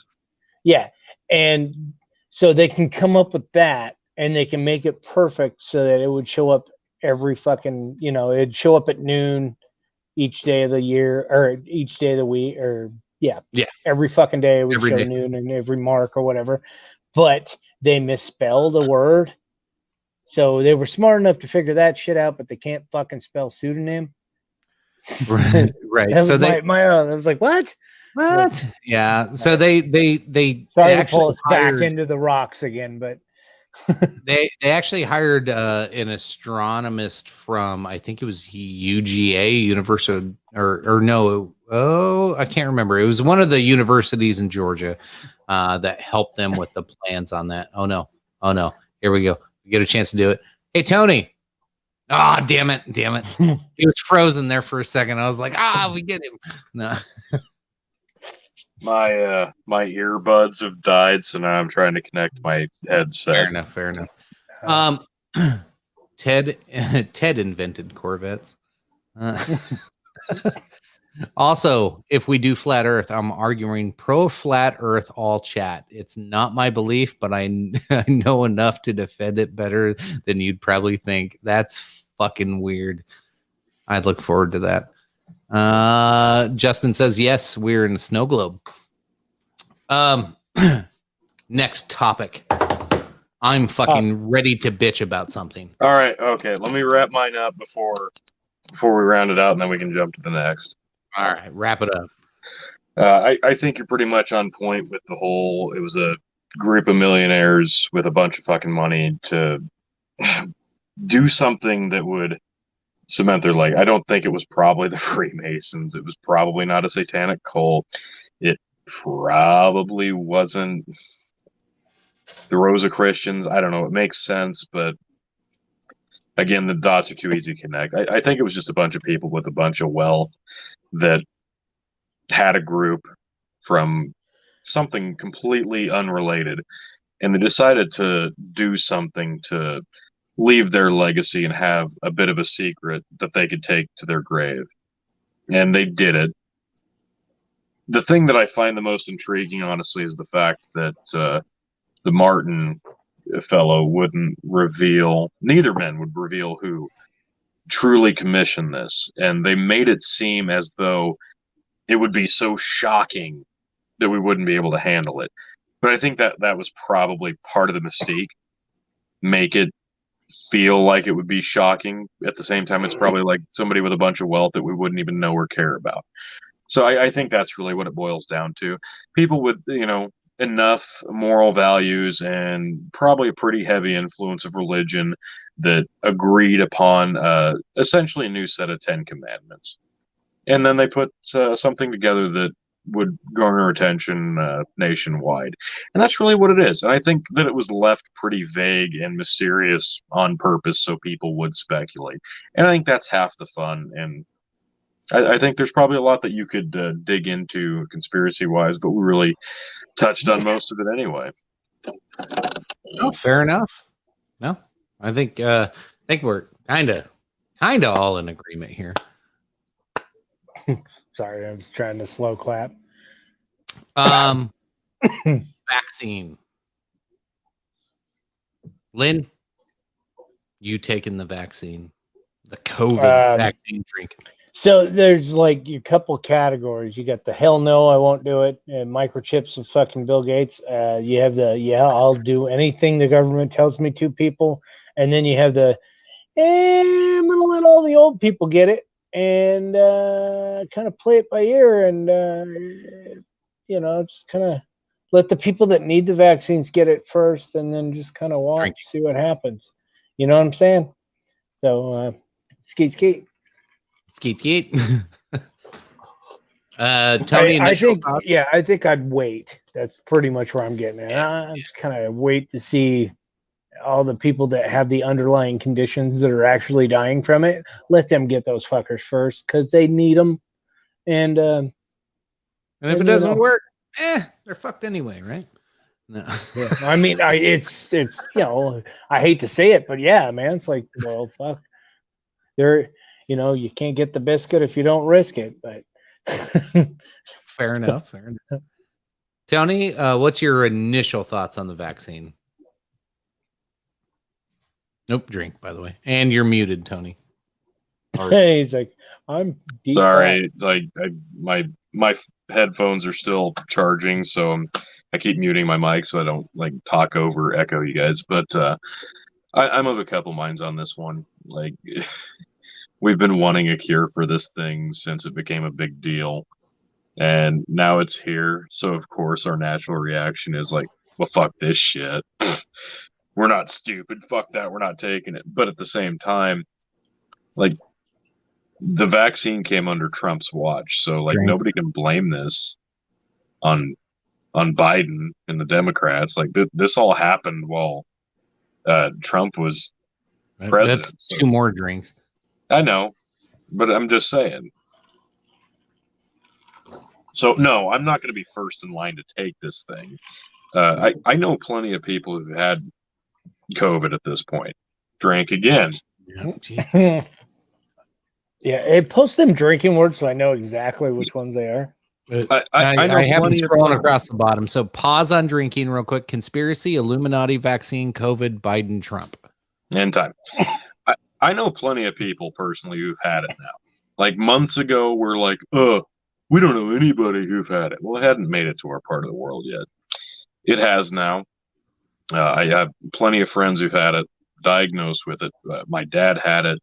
Yeah, and so they can come up with that, and they can make it perfect so that it would show up every fucking, it'd show up at noon each day of the year or each day of the week, or yeah, every fucking day it would Every show day. noon and every mark or whatever. But they misspell the word, so they were smart enough to figure that shit out, but they can't fucking spell pseudonym. Right. That So was I was like, what? what? Yeah. So they Sorry to actually pull us back hired, into the rocks again, but they actually hired an astronomist from, I think it was UGA, University, or no, I can't remember. It was one of the universities in Georgia that helped them with the plans on that. Oh no, here we go. We get a chance to do it. Hey Tony. Ah, damn it. He was frozen there for a second. I was like, we get him. No. My earbuds have died, so now I'm trying to connect my headset. Fair enough. Ted invented Corvettes. Also, if we do flat Earth, I'm arguing pro flat Earth all chat. It's not my belief, but I know enough to defend it better than you'd probably think. That's fucking weird. I'd look forward to that. Justin says yes, we're in a snow globe. Next topic. I'm fucking ready to bitch about something. All right, okay. Let me wrap mine up before we round it out, and then we can jump to the next. All right, wrap it up. I think you're pretty much on point with the whole. It was a group of millionaires with a bunch of fucking money to do something that would cement their leg. I don't think it was probably the Freemasons. It was probably not a satanic cult. It probably wasn't the Rosicrucians. I don't know. It makes sense, but again, the dots are too easy to connect. I think it was just a bunch of people with a bunch of wealth that had a group from something completely unrelated, and they decided to do something to leave their legacy and have a bit of a secret that they could take to their grave. And they did it. The thing that I find the most intriguing, honestly, is the fact that the Martin fellow wouldn't reveal, neither men would reveal who truly commissioned this. And they made it seem as though it would be so shocking that we wouldn't be able to handle it. But I think that was probably part of the mystique. Make it feel like it would be shocking. At the same time, it's probably like somebody with a bunch of wealth that we wouldn't even know or care about. So I think that's really what it boils down to. People with, enough moral values and probably a pretty heavy influence of religion that agreed upon essentially a new set of 10 commandments. And then they put something together that would garner attention nationwide. And that's really what it is. And I think that it was left pretty vague and mysterious on purpose so people would speculate. And I think that's half the fun. And I think there's probably a lot that you could dig into conspiracy-wise, but we really touched on most of it anyway. Oh, fair enough. No, I think we're kind of all in agreement here. Sorry, I was trying to slow clap. Vaccine. Lynn, you taking the vaccine, the COVID vaccine drink. So there's like a couple categories. You got the hell no, I won't do it. Microchips of fucking Bill Gates. You have the I'll do anything the government tells me to people. And then you have the I'm gonna let all the old people get it and kind of play it by ear and just kind of let the people that need the vaccines get it first and then just kind of watch, see what happens. You know what I'm saying? So skeet. Tony, I think I'd wait. That's pretty much where I'm getting at. I just kind of wait to see all the people that have the underlying conditions that are actually dying from it. Let them get those fuckers first because they need them. And if it doesn't work, they're fucked anyway, right? No. Yeah. I mean, it's I hate to say it, but yeah, man, it's like, well, fuck. You can't get the biscuit if you don't risk it. But fair enough. Tony, what's your initial thoughts on the vaccine? Nope, drink, by the way. And you're muted, Tony. He's like, I'm deep sorry. Like my headphones are still charging, so I keep muting my mic so I don't like talk over echo you guys. But I'm of a couple minds on this one. Like we've been wanting a cure for this thing since it became a big deal, and now it's here. So of course our natural reaction is like, well, fuck this shit. We're not stupid. Fuck that. We're not taking it. But at the same time, like the vaccine came under Trump's watch, so like nobody can blame this on Biden and the Democrats. Like this all happened while Trump was president. That's two more drinks. I know, but I'm just saying. So no, I'm not going to be first in line to take this thing. I know plenty of people who've had COVID at this point. Drank again. Yeah, Yeah, it posts them drinking words so I know exactly which ones they are. I have them scrolling across the bottom. So pause on drinking real quick. Conspiracy, Illuminati, vaccine, COVID, Biden, Trump. And time. I know plenty of people personally who've had it now. Like months ago, we're like, we don't know anybody who've had it. Well, it hadn't made it to our part of the world yet. It has now. I have plenty of friends who've had it, diagnosed with it. My dad had it.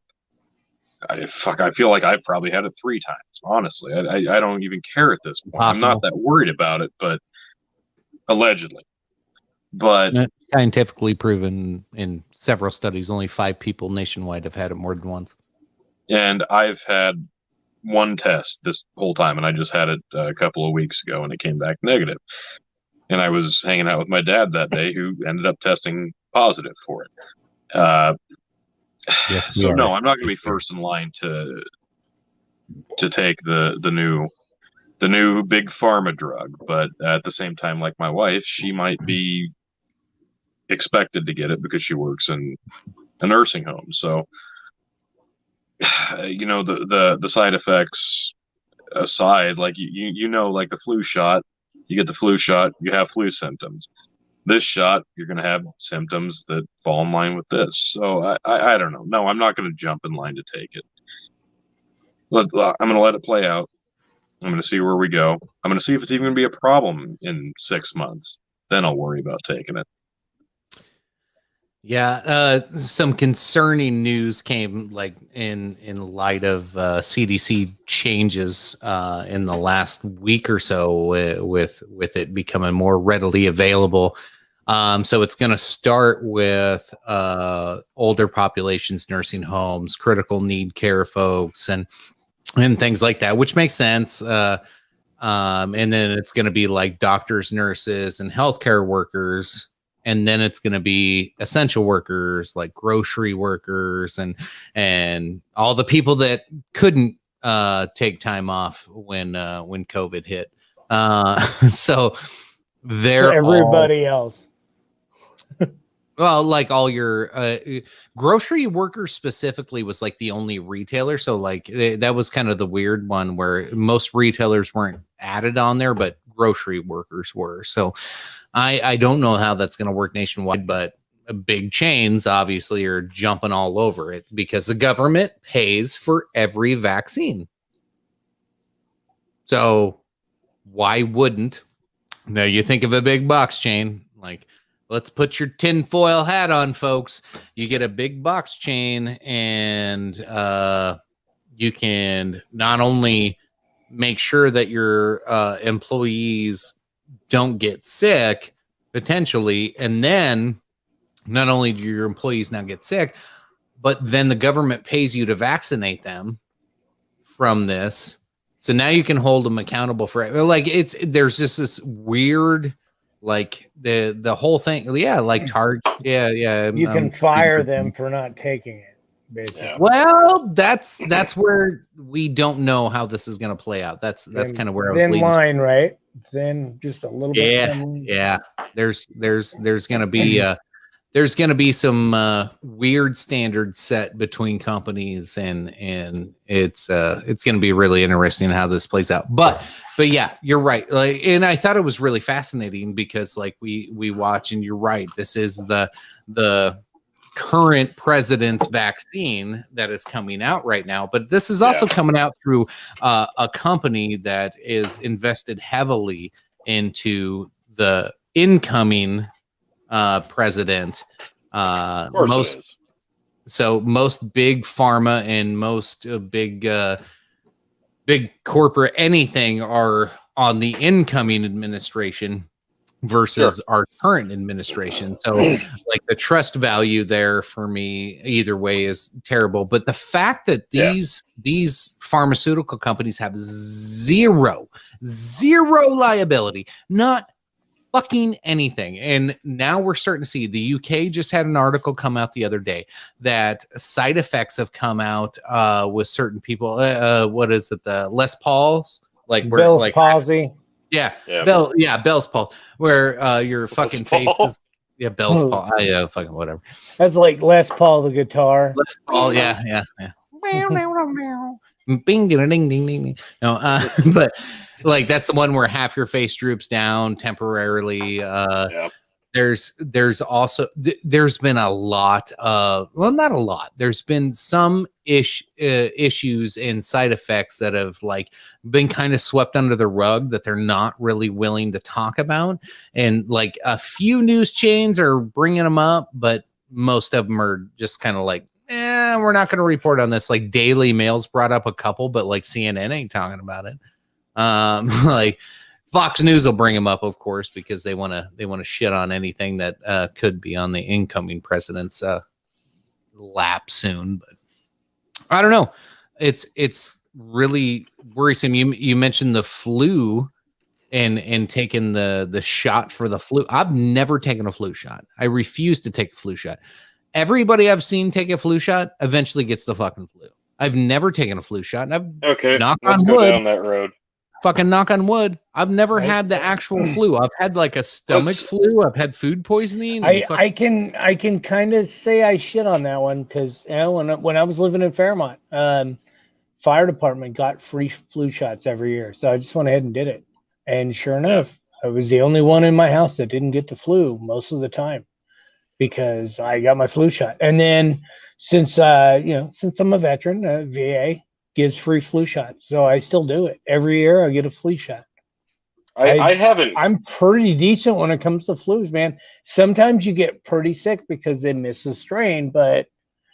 I feel like I've probably had it 3 times. Honestly, I don't even care at this point. I'm not that worried about it, but allegedly. But scientifically proven in several studies, only 5 people nationwide have had it more than once. And I've had 1 test this whole time, and I just had it a couple of weeks ago, and it came back negative. And I was hanging out with my dad that day, who ended up testing positive for it. Yes, so no, I'm not going to be first in line to take the new big pharma drug, but at the same time, like my wife, she might be expected to get it because she works in a nursing home. So you know, the side effects aside, like you know, like the flu shot, you get the flu shot, you have flu symptoms. This shot, you're going to have symptoms that fall in line with this. So I don't know. No, I'm not going to jump in line to take it. I'm going to let it play out. I'm going to see where we go. I'm going to see if it's even going to be a problem in 6 months. Then I'll worry about taking it. Yeah, some concerning news came like in light of CDC changes in the last week or so with it becoming more readily available. So it's going to start with older populations, nursing homes, critical need care folks, and things like that, which makes sense. And then it's going to be like doctors, nurses, and healthcare workers. And then it's going to be essential workers like grocery workers and all the people that couldn't take time off when COVID hit. So everybody else. Well, like all your grocery workers specifically was like the only retailer. So like that was kind of the weird one where most retailers weren't added on there, but grocery workers were. So I don't know how that's going to work nationwide, but big chains obviously are jumping all over it because the government pays for every vaccine. So why wouldn't? Now you think of a big box chain, like let's put your tinfoil hat on, folks. You get a big box chain and you can not only make sure that your employees don't get sick potentially, and then not only do your employees not get sick, but then the government pays you to vaccinate them from this. So now you can hold them accountable for it. Like there's just this weird, like the whole thing. Yeah. Like Target. Yeah. You can fire them for not taking it. Basically. Yeah. Well, that's where we don't know how this is going to play out. That's kind of where I was leading. Line, right? Then just a little bit. Yeah. There's going to be there's going to be some weird standards set between companies, and it's going to be really interesting how this plays out. But yeah, you're right. Like, and I thought it was really fascinating because like we watch, and you're right. This is the current president's vaccine that is coming out right now, but this is also coming out through a company that is invested heavily into the incoming president. Most big pharma and most big corporate anything are on the incoming administration versus our current administration. So like the trust value there for me either way is terrible. But the fact that these pharmaceutical companies have zero liability, not fucking anything. And now we're starting to see the UK just had an article come out the other day that side effects have come out with certain people. What is it? The Les Pauls, like Bell's palsy. Bell's palsy, where your fucking face is Bell's palsy. Fucking whatever. That's like Les Paul the guitar. Les Paul, yeah. Bing, ding, ding, ding, ding. No, but like that's the one where half your face droops down temporarily. There's also there's been a lot of, well, not a lot. There's been some issues and side effects that have like been kind of swept under the rug that they're not really willing to talk about. And like a few news chains are bringing them up, but most of them are just kind of like, we're not going to report on this. Like Daily Mail's brought up a couple, but like CNN ain't talking about it. Like Fox News will bring them up, of course, because they want to shit on anything that could be on the incoming president's lap soon. But I don't know. It's really worrisome. You mentioned the flu and taking the shot for the flu. I've never taken a flu shot. I refuse to take a flu shot. Everybody I've seen take a flu shot eventually gets the fucking flu. I've never taken a flu shot. And knock on wood, down that road. Fucking knock on wood. I've never had the actual flu. I've had like a stomach flu. I've had food poisoning. I can kind of say I shit on that one because when I was living in Fairmont, fire department got free flu shots every year. So I just went ahead and did it. And sure enough, I was the only one in my house that didn't get the flu most of the time, because I got my flu shot. And then since I'm a veteran, VA gives free flu shots. So I still do it. Every year I get a flu shot. I haven't. I'm pretty decent when it comes to flus, man. Sometimes you get pretty sick because they miss a strain, but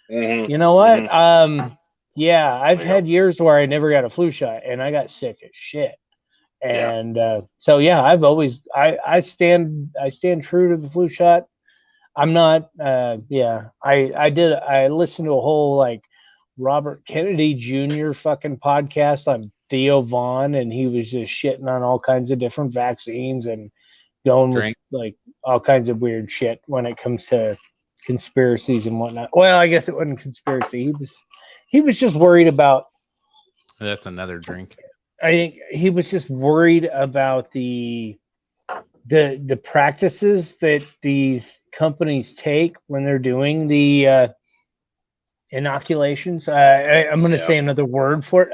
you know what? I've had years where I never got a flu shot and I got sick as shit. And I've always I stand true to the flu shot. I'm not I listened to a whole like Robert Kennedy Jr. fucking podcast on Theo Vaughn, and he was just shitting on all kinds of different vaccines and going with like all kinds of weird shit when it comes to conspiracies and whatnot. Well, I guess it wasn't conspiracy. He was just worried about. That's another drink. I think he was just worried about the practices that these companies take when they're doing the inoculations. I'm going to say another word for it,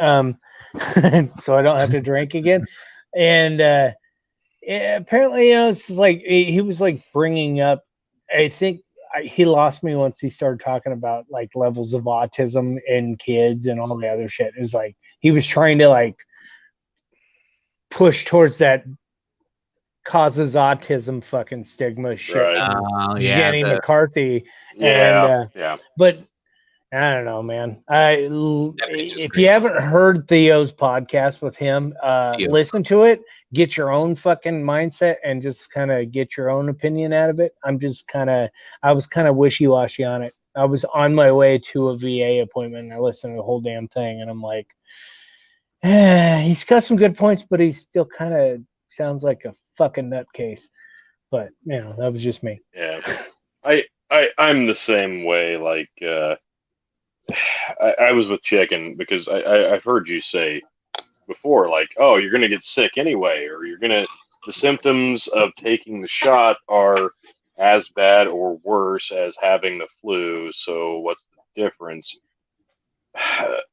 so I don't have to drink again. And apparently, it's like he was like bringing up. I think he lost me once he started talking about like levels of autism in kids and all the other shit. Is like he was trying to like push towards that causes autism fucking stigma shit. Right. Jenny McCarthy. But I don't know, man. If you haven't heard Theo's podcast with him, listen to it, get your own fucking mindset and just kind of get your own opinion out of it. I was kind of wishy-washy on it. I was on my way to a VA appointment and I listened to the whole damn thing and I'm like, he's got some good points, but he still kind of sounds like a fucking nutcase. But that was just me. Yeah, I'm the same way. Like I was with Chicken because I've heard you say before, like, oh, you're gonna get sick anyway, or the symptoms of taking the shot are as bad or worse as having the flu. So what's the difference?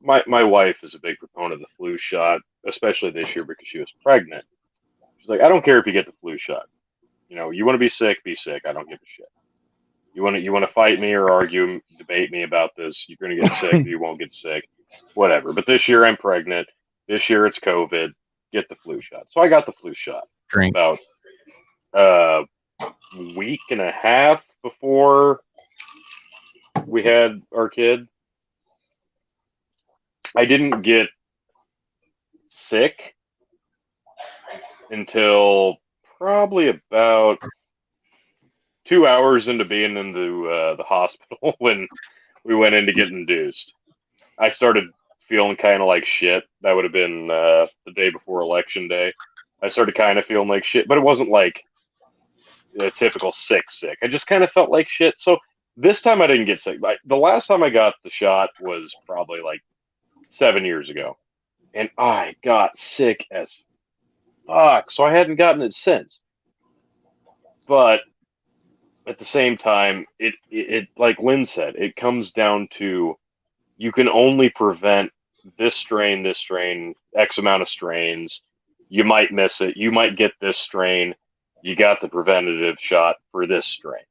My wife is a big proponent of the flu shot, especially this year because she was pregnant. She's like, I don't care if you get the flu shot. You know, you want to be sick, be sick. I don't give a shit. You want to fight me or argue, debate me about this. You're going to get sick or you won't get sick. Whatever. But this year I'm pregnant. This year it's COVID. Get the flu shot. So I got the flu shot Drink. about a week and a half before we had our kid. I didn't get sick until probably about 2 hours into being into the hospital when we went in to get induced. I started feeling kind of like shit. That would have been the day before Election Day. I started kind of feeling like shit, but it wasn't like a typical sick. I just kind of felt like shit. So this time I didn't get sick. The last time I got the shot was probably like 7 years ago. And I got sick as fuck. So I hadn't gotten it since. But at the same time, it like Lynn said, it comes down to you can only prevent this strain, X amount of strains. You might miss it. You might get this strain. You got the preventative shot for this strain.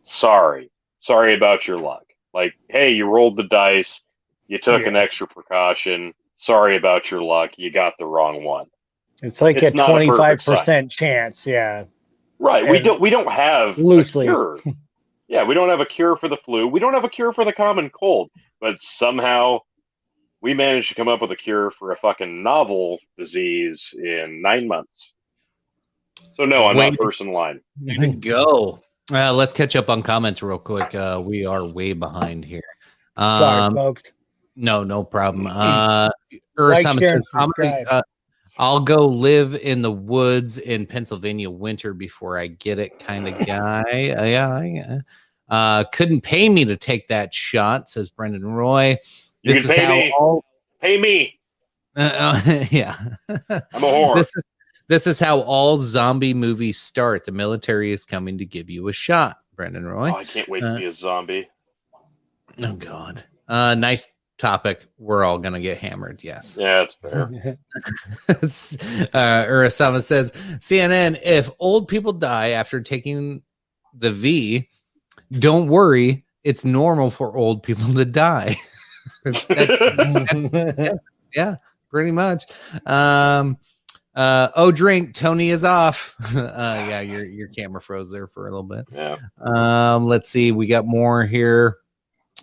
Sorry about your luck. Like, hey, you rolled the dice. You took an extra precaution. Sorry about your luck. You got the wrong one. It's like a 25% chance. Yeah. Right. And we don't have loosely. a cure. Yeah, we don't have a cure for the flu. We don't have a cure for the common cold. But somehow we managed to come up with a cure for a fucking novel disease in 9 months. So no, I'm not first in line. Way to go. Let's catch up on comments real quick. We are way behind here. Sorry, folks. No problem. Urasama says, I'll go live in the woods in Pennsylvania winter before I get it kind of guy. Couldn't pay me to take that shot, says Brendan Roy. You can pay me. Pay me. Yeah. I'm a whore. This is how all zombie movies start. The military is coming to give you a shot, Brendan Roy. Oh, I can't wait to be a zombie. Oh, God. Nice topic. We're all going to get hammered. Yes. Yeah, that's fair. Urasama says, CNN, if old people die after taking the V, don't worry. It's normal for old people to die. Yeah, pretty much. Drink. Tony is off. Yeah, your camera froze there for a little bit. Yeah. Let's see. We got more here.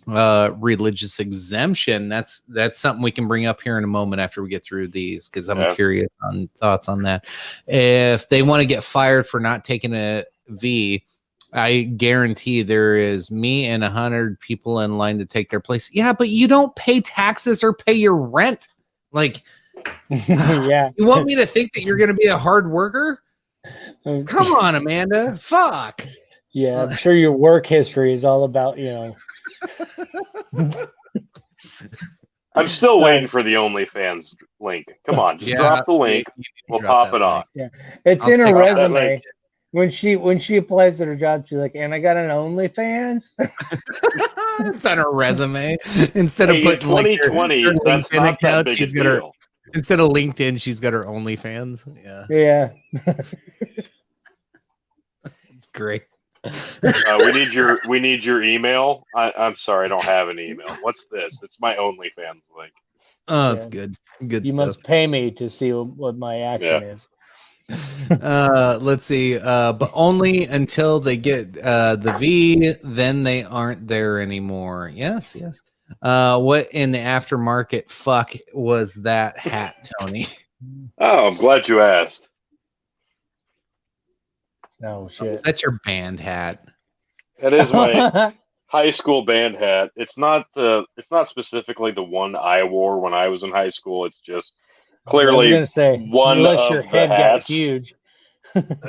Religious exemption. That's something we can bring up here in a moment after we get through these, because I'm curious on thoughts on that. If they want to get fired for not taking a V, I guarantee there is me and 100 people in line to take their place. Yeah, but you don't pay taxes or pay your rent. Like, yeah. You want me to think that you're going to be a hard worker? Come on, Amanda. Fuck. Yeah, I'm sure your work history is all about, I'm still waiting for the OnlyFans link. Come on, just drop the link. We'll pop it on. Yeah, it's in her resume. When she applies to her job, she's like, "And I got an OnlyFans." It's on her resume instead of putting 2020. Like that's LinkedIn not account. that big She's a got deal. her instead of LinkedIn. She's got her OnlyFans. Yeah. Yeah. It's great. We need your email. I'm sorry, I don't have an email. What's this? It's my OnlyFans link. Oh, that's good. Good you stuff. must pay me to see what my action is. Let's see. But only until they get the V, then they aren't there anymore. Yes. What in the aftermarket fuck was that hat, Tony? Oh, I'm glad you asked. No shit. Was that your band hat? That is my high school band hat. It's not specifically the one I wore when I was in high school. It's just clearly one unless of your the head hats. got huge.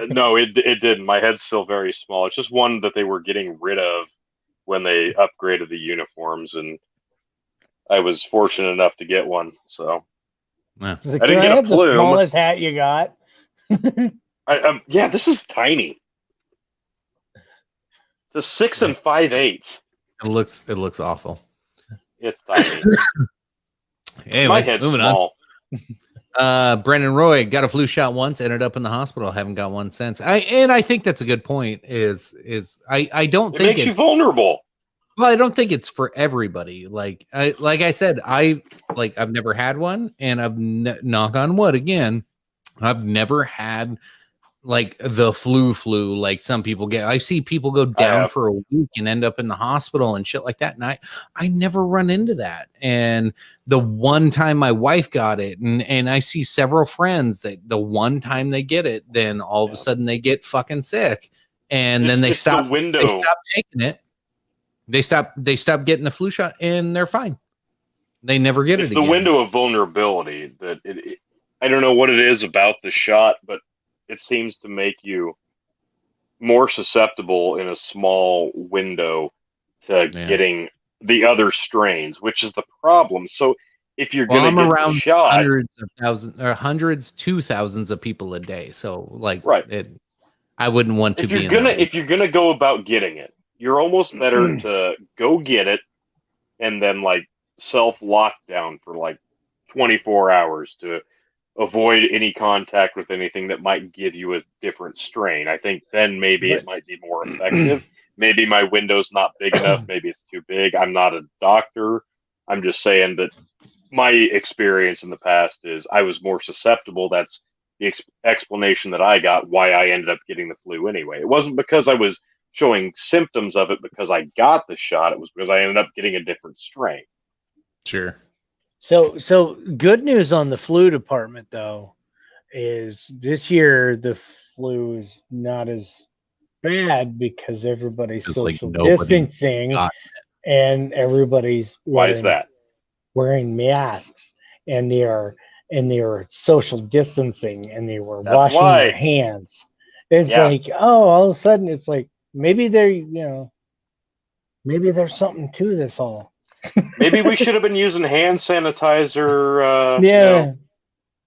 No, it didn't. My head's still very small. It's just one that they were getting rid of when they upgraded the uniforms, and I was fortunate enough to get one. So yeah. I didn't get a plume. The smallest hat you got. Yeah, this is tiny. It's a 6 5/8. It looks awful. It's tiny. Anyway, My head's moving small. on. Brendan Roy got a flu shot once, ended up in the hospital, haven't got one since. I think that's a good point. I don't think makes you vulnerable. Well, I don't think it's for everybody. Like I said, I've never had one, and I've knock on wood again. I've never had like the flu like some people get. I see people go down for a week and end up in the hospital and shit like that. And I never run into that. And the one time my wife got it, and I see several friends that the one time they get it, then all of a sudden they get fucking sick, and then they stop. They stop taking it. They stop getting the flu shot, and they're fine. They never get it again. It's the window of vulnerability that I don't know what it is about the shot, but it seems to make you more susceptible in a small window to getting the other strains, which is the problem. So if you're going to get around the shot, hundreds to thousands of people a day. So right. I wouldn't want to be if you're gonna go about getting it, you're almost better to go get it and then like self lockdown for like 24 hours to avoid any contact with anything that might give you a different strain. I think then maybe it might be more effective. Maybe my window's not big enough. Maybe it's too big. I'm not a doctor. I'm just saying that my experience in the past is I was more susceptible. That's the explanation that I got why I ended up getting the flu anyway. It wasn't because I was showing symptoms of it because I got the shot. It was because I ended up getting a different strain. Sure. So good news on the flu department though is this year the flu is not as bad because everybody's social distancing and everybody's wearing masks and they are social distancing and they were washing their hands. It's like, all of a sudden it's like maybe maybe there's something to this all. Maybe we should have been using hand sanitizer.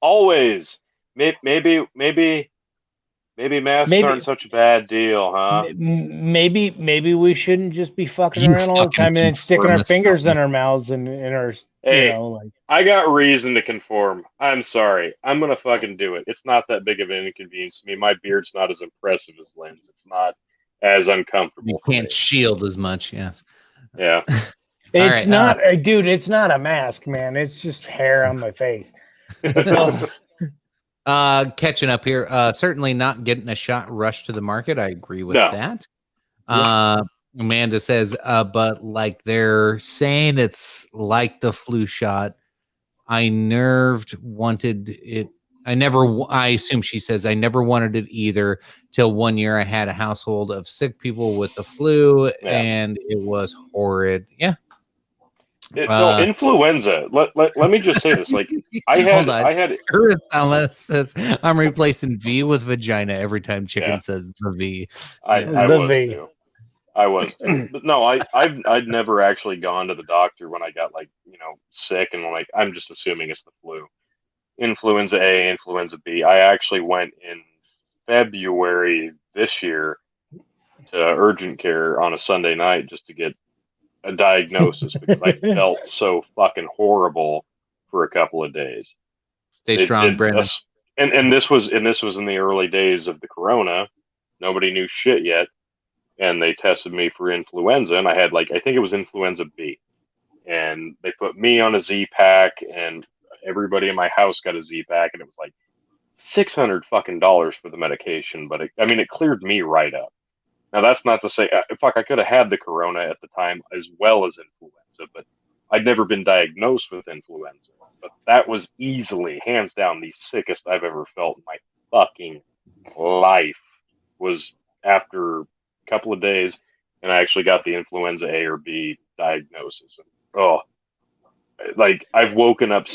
Always. Maybe masks aren't such a bad deal, huh? Maybe we shouldn't just be fucking around all the time and sticking our fingers in our mouths and in our. I got reason to conform. I'm sorry. I'm gonna fucking do it. It's not that big of an inconvenience to me. My beard's not as impressive as Lynn's. It's not as uncomfortable. You can't shield as much. Yes. Yeah. It's not, dude. It's not a mask, man. It's just hair on my face. Catching up here. Certainly not getting a shot rushed to the market. I agree with that. Amanda says, but like they're saying it's like the flu shot. I wanted it. I assume she says, I never wanted it either till one year I had a household of sick people with the flu and it was horrid. Yeah. Influenza. Let me just say this. Like I had Kurosawa says I'm replacing V with vagina every time Chicken says the V. I was too. But no, I'd never actually gone to the doctor when I got sick and I'm just assuming it's the flu. Influenza A, influenza B. I actually went in February this year to urgent care on a Sunday night just to get a diagnosis because I felt so fucking horrible for a couple of days. Stay strong, Brandon. And this was in the early days of the corona. Nobody knew shit yet, and they tested me for influenza, and I had I think it was influenza B, and they put me on a Z-Pack, and everybody in my house got a Z-Pack, and it was like $600 fucking for the medication, but it cleared me right up. Now, that's not to say, I could have had the corona at the time as well as influenza, but I'd never been diagnosed with influenza. But that was easily, hands down, the sickest I've ever felt in my fucking life was after a couple of days, and I actually got the influenza A or B diagnosis. I've woken up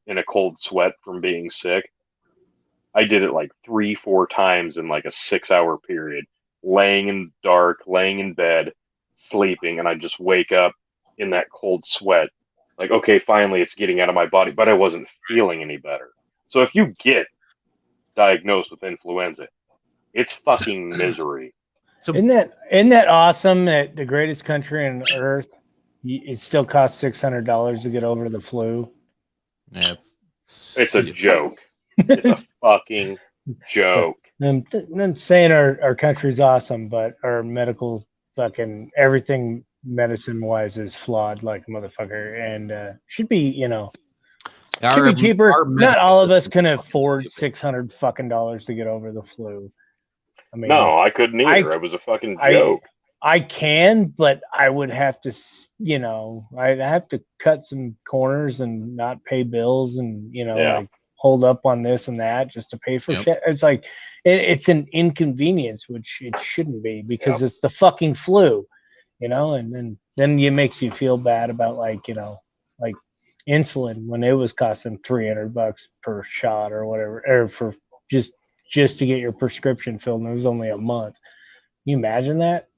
in a cold sweat from being sick. I did it 3-4 times in a 6-hour period, laying in dark, laying in bed, sleeping, and I just wake up in that cold sweat. Okay, finally it's getting out of my body, but I wasn't feeling any better. So if you get diagnosed with influenza, it's fucking misery. So isn't that awesome that the greatest country on earth, it still costs $600 to get over the flu? yeah, It's a joke. It's a fucking joke. I'm not saying our country's awesome, but our medical fucking everything medicine wise is flawed like a motherfucker, and should be should be cheaper. Not all of us can afford $600 to get over the flu. I mean, No, I couldn't either. It was a fucking joke. I can, but I would have to, I'd have to cut some corners and not pay bills and, like hold up on this and that just to pay for shit. It's like, it's an inconvenience, which it shouldn't be because it's the fucking flu, and then it makes you feel bad about like insulin when it was costing $300 per shot or whatever, or for just to get your prescription filled, and it was only a month. Can you imagine that?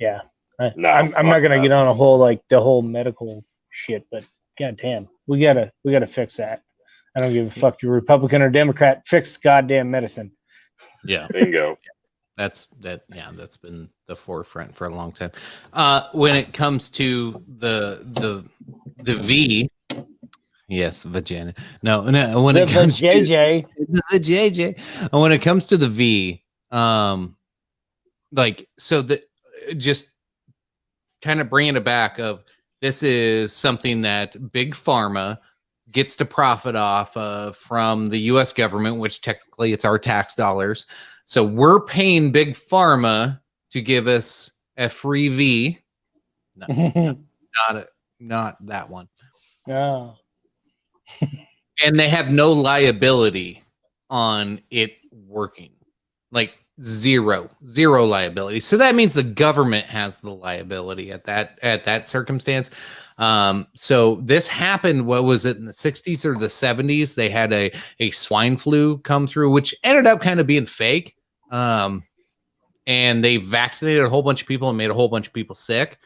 Yeah. I'm not gonna get on the whole medical shit, but goddamn, we gotta fix that. I don't give a fuck you're Republican or Democrat. Fix goddamn medicine. Yeah. Bingo. That's been the forefront for a long time. When it comes to the V, yes, vagina. No. When it comes to JJ, the JJ, and when it comes to the V, just kind of bringing it back of this is something that big pharma gets to profit off of from the U.S. government, which technically it's our tax dollars. So we're paying big pharma to give us a free V. Not that one. No. And they have no liability on it working. Like zero liability. So that means the government has the liability at that circumstance. So this happened, what was it, in the 60s or the 70s? They had a swine flu come through, which ended up kind of being fake. And they vaccinated a whole bunch of people and made a whole bunch of people sick.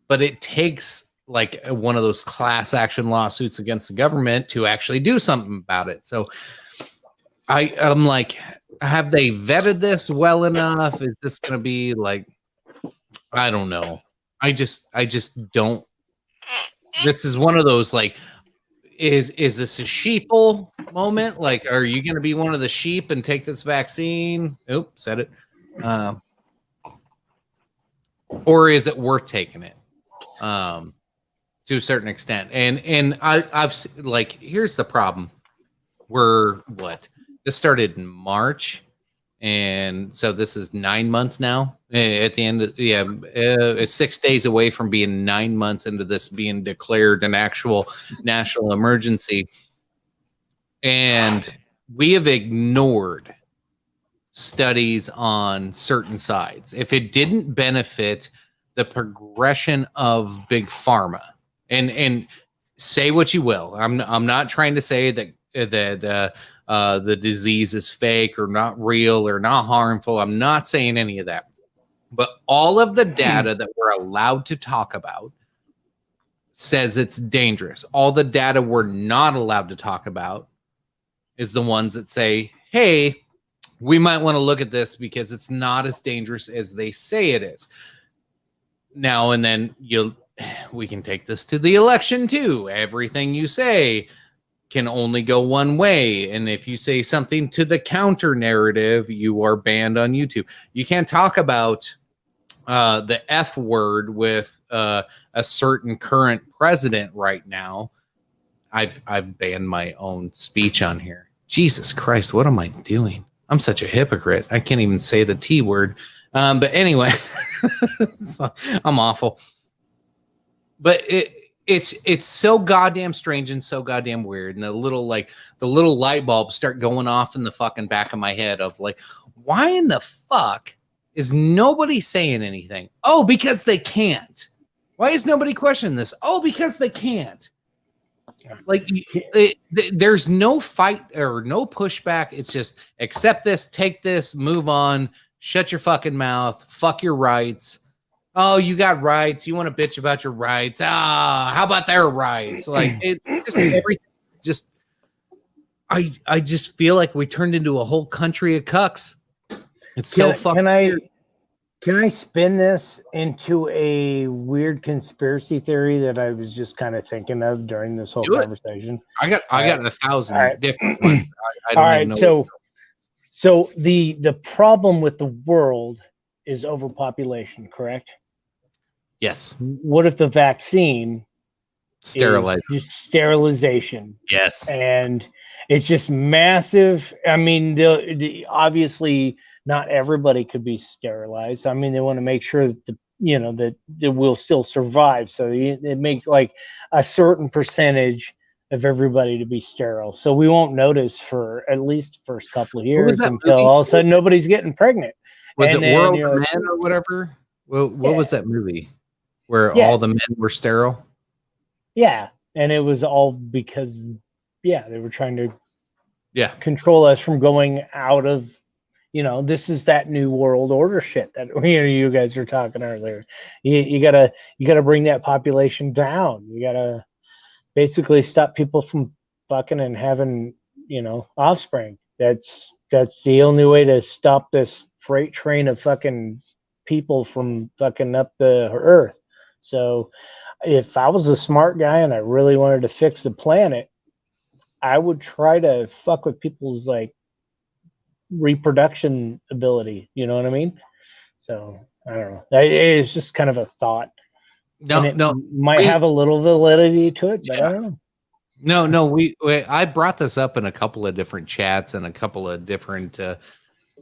But it takes like one of those class action lawsuits against the government to actually do something about it. So I'm like, have they vetted this well enough? Is this going to be like, I don't know. I just don't. This is one of those like, is this a sheeple moment? Like, are you going to be one of the sheep and take this vaccine? Oops, said it. Or is it worth taking it? To a certain extent. And I've like, here's the problem. This started in March, and so this is 9 months now. At the end of it's 6 days away from being 9 months into this being declared an actual national emergency, and we have ignored studies on certain sides. If it didn't benefit the progression of big pharma, and say what you will, I'm not trying to say that the disease is fake or not real or not harmful. I'm not saying any of that. But all of the data that we're allowed to talk about says it's dangerous. All the data we're not allowed to talk about is the ones that say, hey, we might want to look at this because it's not as dangerous as they say it is. Now and then we can take this to the election too. Everything you say can only go one way. And if you say something to the counter narrative, you are banned on YouTube. You can't talk about the F word with a certain current president right now. I've banned my own speech on here. Jesus Christ, what am I doing? I'm such a hypocrite. I can't even say the T word. But anyway, so, I'm awful. But it's so goddamn strange and so goddamn weird. And the little light bulbs start going off in the fucking back of my head of like, why in the fuck is nobody saying anything? Oh, because they can't. Why is nobody questioning this? Oh, because they can't. Like, there's no fight or no pushback. It's just accept this, take this, move on, shut your fucking mouth, fuck your rights. Oh, you got rights. You want to bitch about your rights. How about their rights? Like, it just everything's just. I just feel like we turned into a whole country of cucks. It's so fucking weird. Can I spin this into a weird conspiracy theory that I was just kind of thinking of during this whole conversation? I got 1,000 right. different ones. I All don't right, even know. so the problem with the world is overpopulation, correct? Yes. What if the vaccine Sterilize. is just sterilization? Yes. And it's just massive. I mean, obviously not everybody could be sterilized. I mean, they want to make sure that that it will still survive. So they make like a certain percentage of everybody to be sterile. So we won't notice for at least the first couple of years until all of a sudden nobody's getting pregnant. Was and it then, World of Men or whatever? Well, what was that movie where all the men were sterile? Yeah, and it was all because they were trying to control us from going out of, this is that new world order shit that you guys were talking earlier. You gotta bring that population down. You gotta basically stop people from fucking and having offspring. That's the only way to stop this freight train of fucking people from fucking up the earth. So if I was a smart guy and I really wanted to fix the planet, I would try to fuck with people's like reproduction ability. You know what I mean? So I don't know. It's just kind of a thought. No, might have a little validity to it, but I don't know. No. I brought this up in a couple of different chats and a couple of different.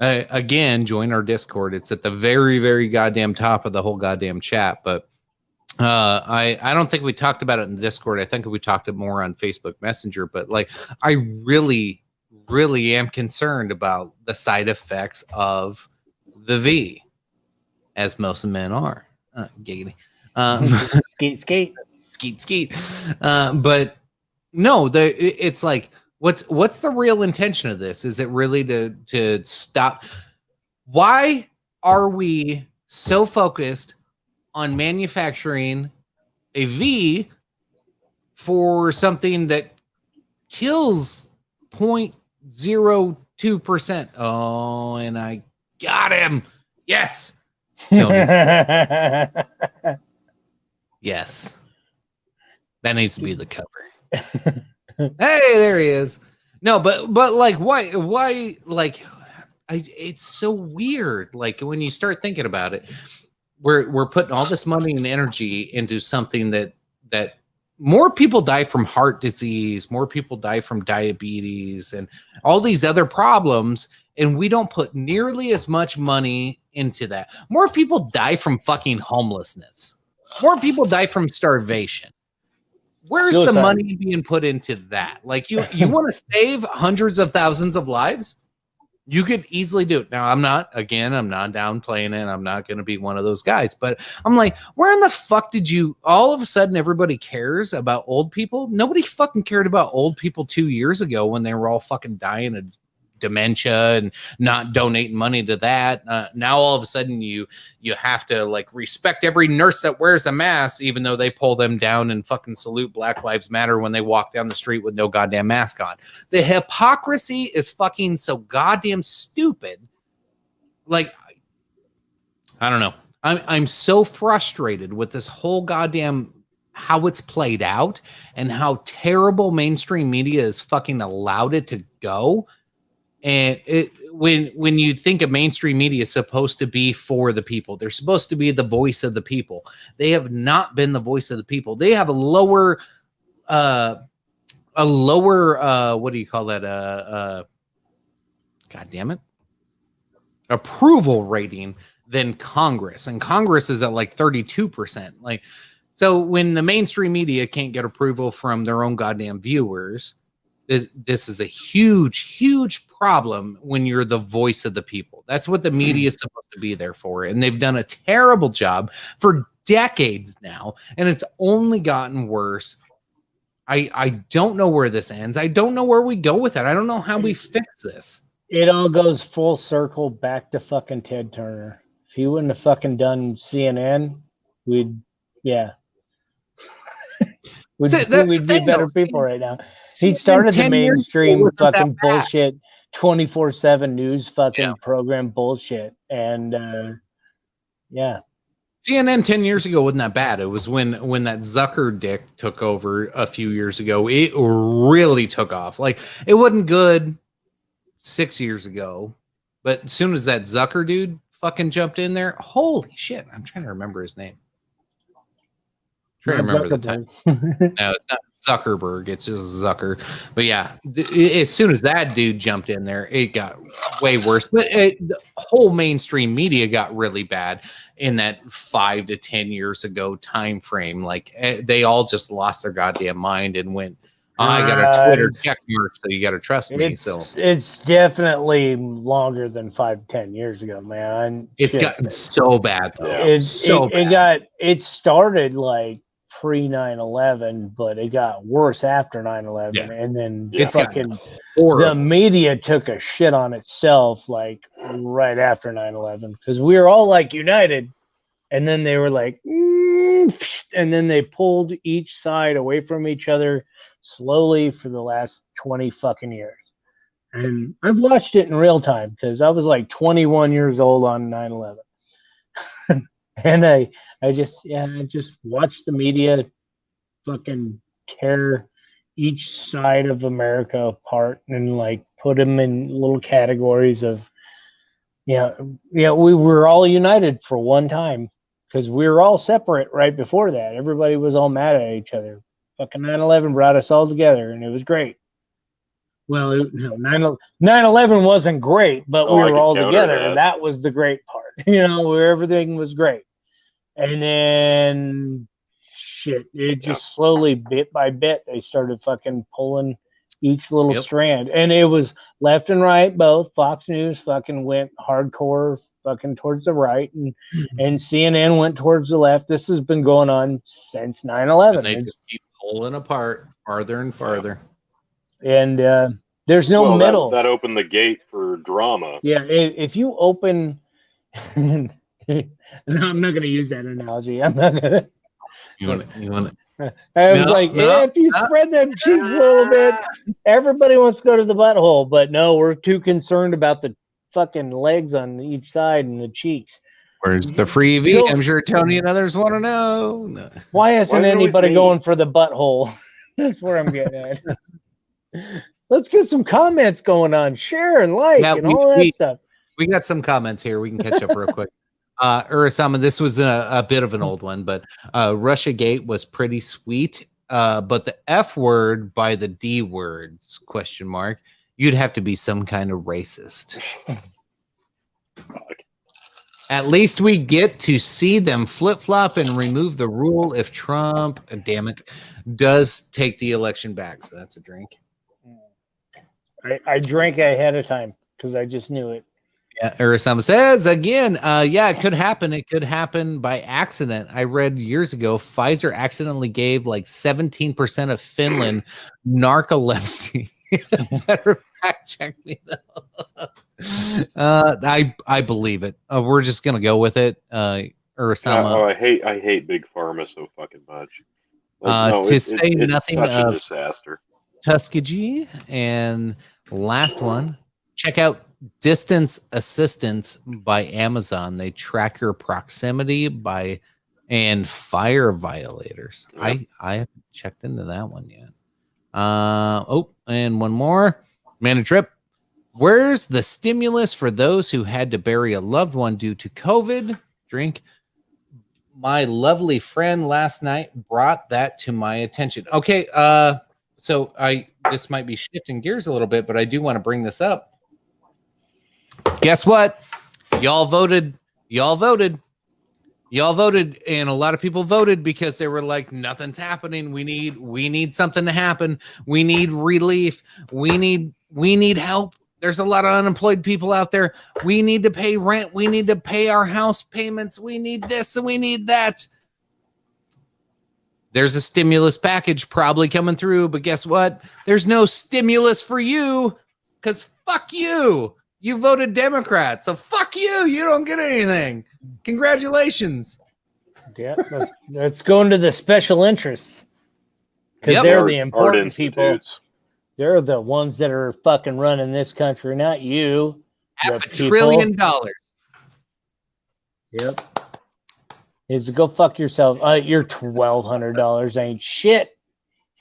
Again, join our Discord. It's at the very, very goddamn top of the whole goddamn chat. But I don't think we talked about it in the Discord. I think we talked it more on Facebook Messenger. But like, I really, really am concerned about the side effects of the V, as most men are. Giggity. Skeet. But no, it's like, what's the real intention of this? Is it really to stop? Why are we so focused on manufacturing a V for something that kills 0.02%? Oh, and I got him. Yes. Yes. That needs to be the cover. Hey, there he is. No, but like, why like, it's so weird. Like when you start thinking about it, we're putting all this money and energy into something that more people die from heart disease, more people die from diabetes and all these other problems, and we don't put nearly as much money into that. More people die from fucking homelessness. More people die from starvation. Where's the money being put into that? Like you want to save hundreds of thousands of lives? You could easily do it. Now, I'm not downplaying it. I'm not going to be one of those guys, but I'm like, where in the fuck did you, all of a sudden everybody cares about old people? Nobody fucking cared about old people 2 years ago when they were all fucking dying of dementia and not donating money to that. Now all of a sudden you have to like respect every nurse that wears a mask, even though they pull them down and fucking salute Black Lives Matter when they walk down the street with no goddamn mask on. The hypocrisy is fucking so goddamn stupid. Like, I don't know. I'm so frustrated with this whole goddamn how it's played out and how terrible mainstream media has fucking allowed it to go. And when you think of mainstream media is supposed to be for the people, they're supposed to be the voice of the people. They have not been the voice of the people. They have a lower what do you call that? God damn it. Approval rating than Congress. And Congress is at like 32%. Like, so when the mainstream media can't get approval from their own goddamn viewers, this is a huge problem when you're the voice of the people. That's what the media is supposed to be there for. And they've done a terrible job for decades now. And it's only gotten worse. I don't know where this ends. I don't know where we go with it. I don't know how we fix this. It all goes full circle back to fucking Ted Turner. If he wouldn't have fucking done CNN, we'd be better people right now. He started the mainstream fucking bullshit 24/7 news fucking program bullshit. And Yeah. CNN 10 years ago wasn't that bad. It was when that Zucker dick took over a few years ago. It really took off. Like, it wasn't good 6 years ago, but as soon as that Zucker dude fucking jumped in there, holy shit! I'm trying to remember his name. Trying to remember the time. No, it's not Zuckerberg. It's just Zucker. But yeah, as soon as that dude jumped in there, it got way worse. But the whole mainstream media got really bad in that 5 to 10 years ago time frame. Like, they all just lost their goddamn mind and went, I got a Twitter check mark, so you got to trust me. So it's definitely longer than 5 to 10 years ago, man. It's gotten so bad though. It started like pre 9/11, but it got worse after 9/11, and then fucking the media took a shit on itself like right after 9/11 because we were all like united, and then they were like, and then they pulled each side away from each other slowly for the last 20 fucking years. And I've watched it in real time because I was like 21 years old on 9/11. And I just watched the media fucking tear each side of America apart and like put them in little categories of, we were all united for one time because we were all separate right before that. Everybody was all mad at each other. Fucking 9/11 brought us all together and it was great. Well, 9/11 wasn't great, but we were all together. And that was the great part, where everything was great. And then it just slowly, bit by bit, they started fucking pulling each little strand. And it was left and right, both. Fox News fucking went hardcore fucking towards the right, and CNN went towards the left. This has been going on since 9/11. And they just keep pulling apart farther and farther. And there's no middle. That opened the gate for drama. Yeah, if you open... No, I'm not going to use that analogy. I'm not going to... You want to... If you spread them cheeks a little bit, everybody wants to go to the butthole. But no, we're too concerned about the fucking legs on each side and the cheeks. Where's the freebie? I'm sure Tony and others want to know. No. Why isn't anybody going for the butthole? That's where I'm getting at. Let's get some comments going on. Share and like and all that stuff. We got some comments here. We can catch up real quick. Urasama, this was a bit of an old one, but Russia Gate was pretty sweet. But the F word by the D words, ? You'd have to be some kind of racist. At least we get to see them flip-flop and remove the rule if Trump, damn it, does take the election back. So that's a drink. I drank ahead of time because I just knew it. Yeah, Urasama says again, it could happen. It could happen by accident. I read years ago, Pfizer accidentally gave like 17% of Finland narcolepsy. Better fact check me though. I believe it. We're just gonna go with it. Urasama. I hate big pharma so fucking much. It's nothing such of a disaster. Tuskegee. And last one, check out Distance Assistance by Amazon. They track your proximity and fire violators. Yep. I haven't checked into that one yet. And one more. Man Trip. Where's the stimulus for those who had to bury a loved one due to COVID? Drink. My lovely friend last night brought that to my attention. Okay, so this might be shifting gears a little bit, but I do want to bring this up. Guess what? Y'all voted, and a lot of people voted because they were like, nothing's happening. We need something to happen. We need relief. We need help. There's a lot of unemployed people out there. We need to pay rent. We need to pay our house payments. We need this and we need that. There's a stimulus package probably coming through, but guess what? There's no stimulus for you because fuck you. You voted Democrat, so fuck you. You don't get anything. Congratulations. Yeah, let's go into the special interests because they're the important people. They're the ones that are fucking running this country, not you. $500 billion. Yep. is go fuck yourself. Your $1,200 ain't shit.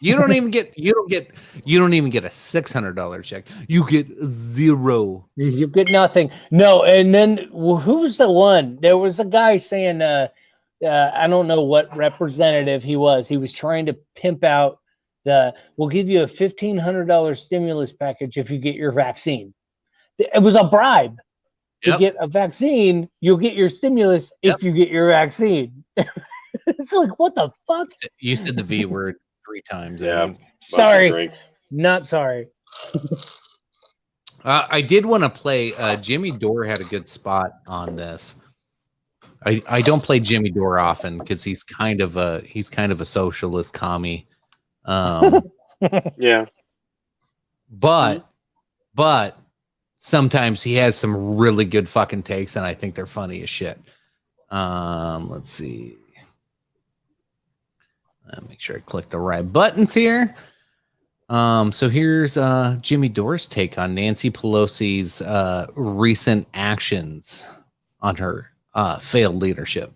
You don't even get a $600 check. You get zero. You get nothing. No, and then who was the one? There was a guy saying, I don't know what representative he was. He was trying to pimp out we'll give you a $1,500 stimulus package if you get your vaccine. It was a bribe. To get a vaccine, you'll get your stimulus if you get your vaccine. It's like, what the fuck? You said the V word 3 times. Yeah. Sorry. Not sorry. I did want to play. Jimmy Dore had a good spot on this. I don't play Jimmy Dore often because he's kind of a socialist commie. Yeah. But sometimes he has some really good fucking takes, and I think they're funny as shit. Let's see. Make sure I click the right buttons here. So here's Jimmy Dore's take on Nancy Pelosi's recent actions on her failed leadership.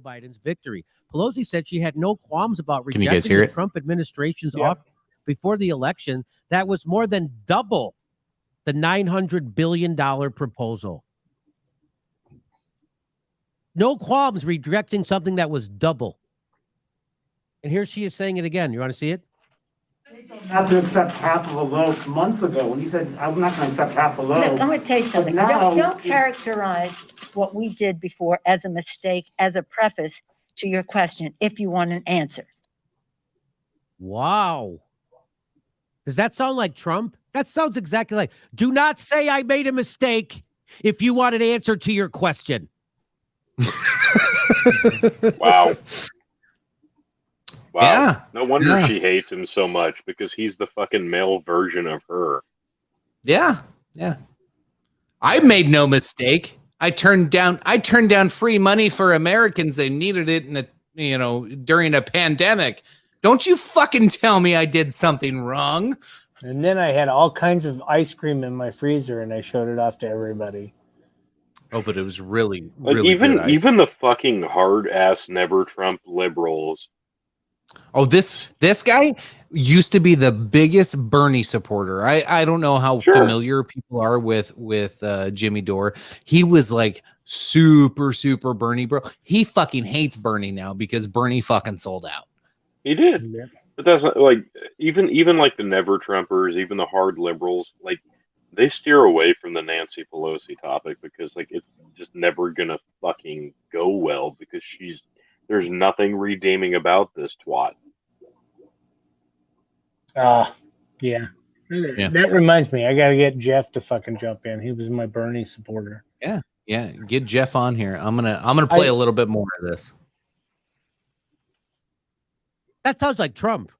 Biden's victory. Pelosi said she had no qualms about Can you guys hear rejecting the it? Trump administration's offer before the election. That was more than double the $900 billion proposal. No qualms rejecting something that was double. And here she is saying it again. You want to see it? Not to accept half of a vote months ago when he said, I'm not going to accept half a vote. Look, I'm going to tell you something. now Don't characterize what we did before as a mistake, as a preface to your question, if you want an answer. Wow. Does that sound like Trump? That sounds exactly like, do not say I made a mistake if you want an answer to your question. Wow. Wow. Yeah. No wonder she hates him so much, because he's the fucking male version of her. Yeah. I made no mistake. I turned down free money for Americans. They needed it during a pandemic. Don't you fucking tell me I did something wrong. And then I had all kinds of ice cream in my freezer, and I showed it off to everybody. Oh, but it was really even good. even the fucking hard ass never Trump liberals. Oh, this guy used to be the biggest Bernie supporter. I don't know how familiar people are with Jimmy Dore. He was like super Bernie bro. He fucking hates Bernie now because Bernie fucking sold out. He did. Yeah. But that's not, like, even like the never Trumpers, even the hard liberals, like, they steer away from the Nancy Pelosi topic because, like, it's just never gonna fucking go well because there's nothing redeeming about this twat. Yeah. That reminds me, I gotta get Jeff to fucking jump in. He was my Bernie supporter. Yeah, get Jeff on here. I'm gonna play a little bit more of this. That sounds like Trump.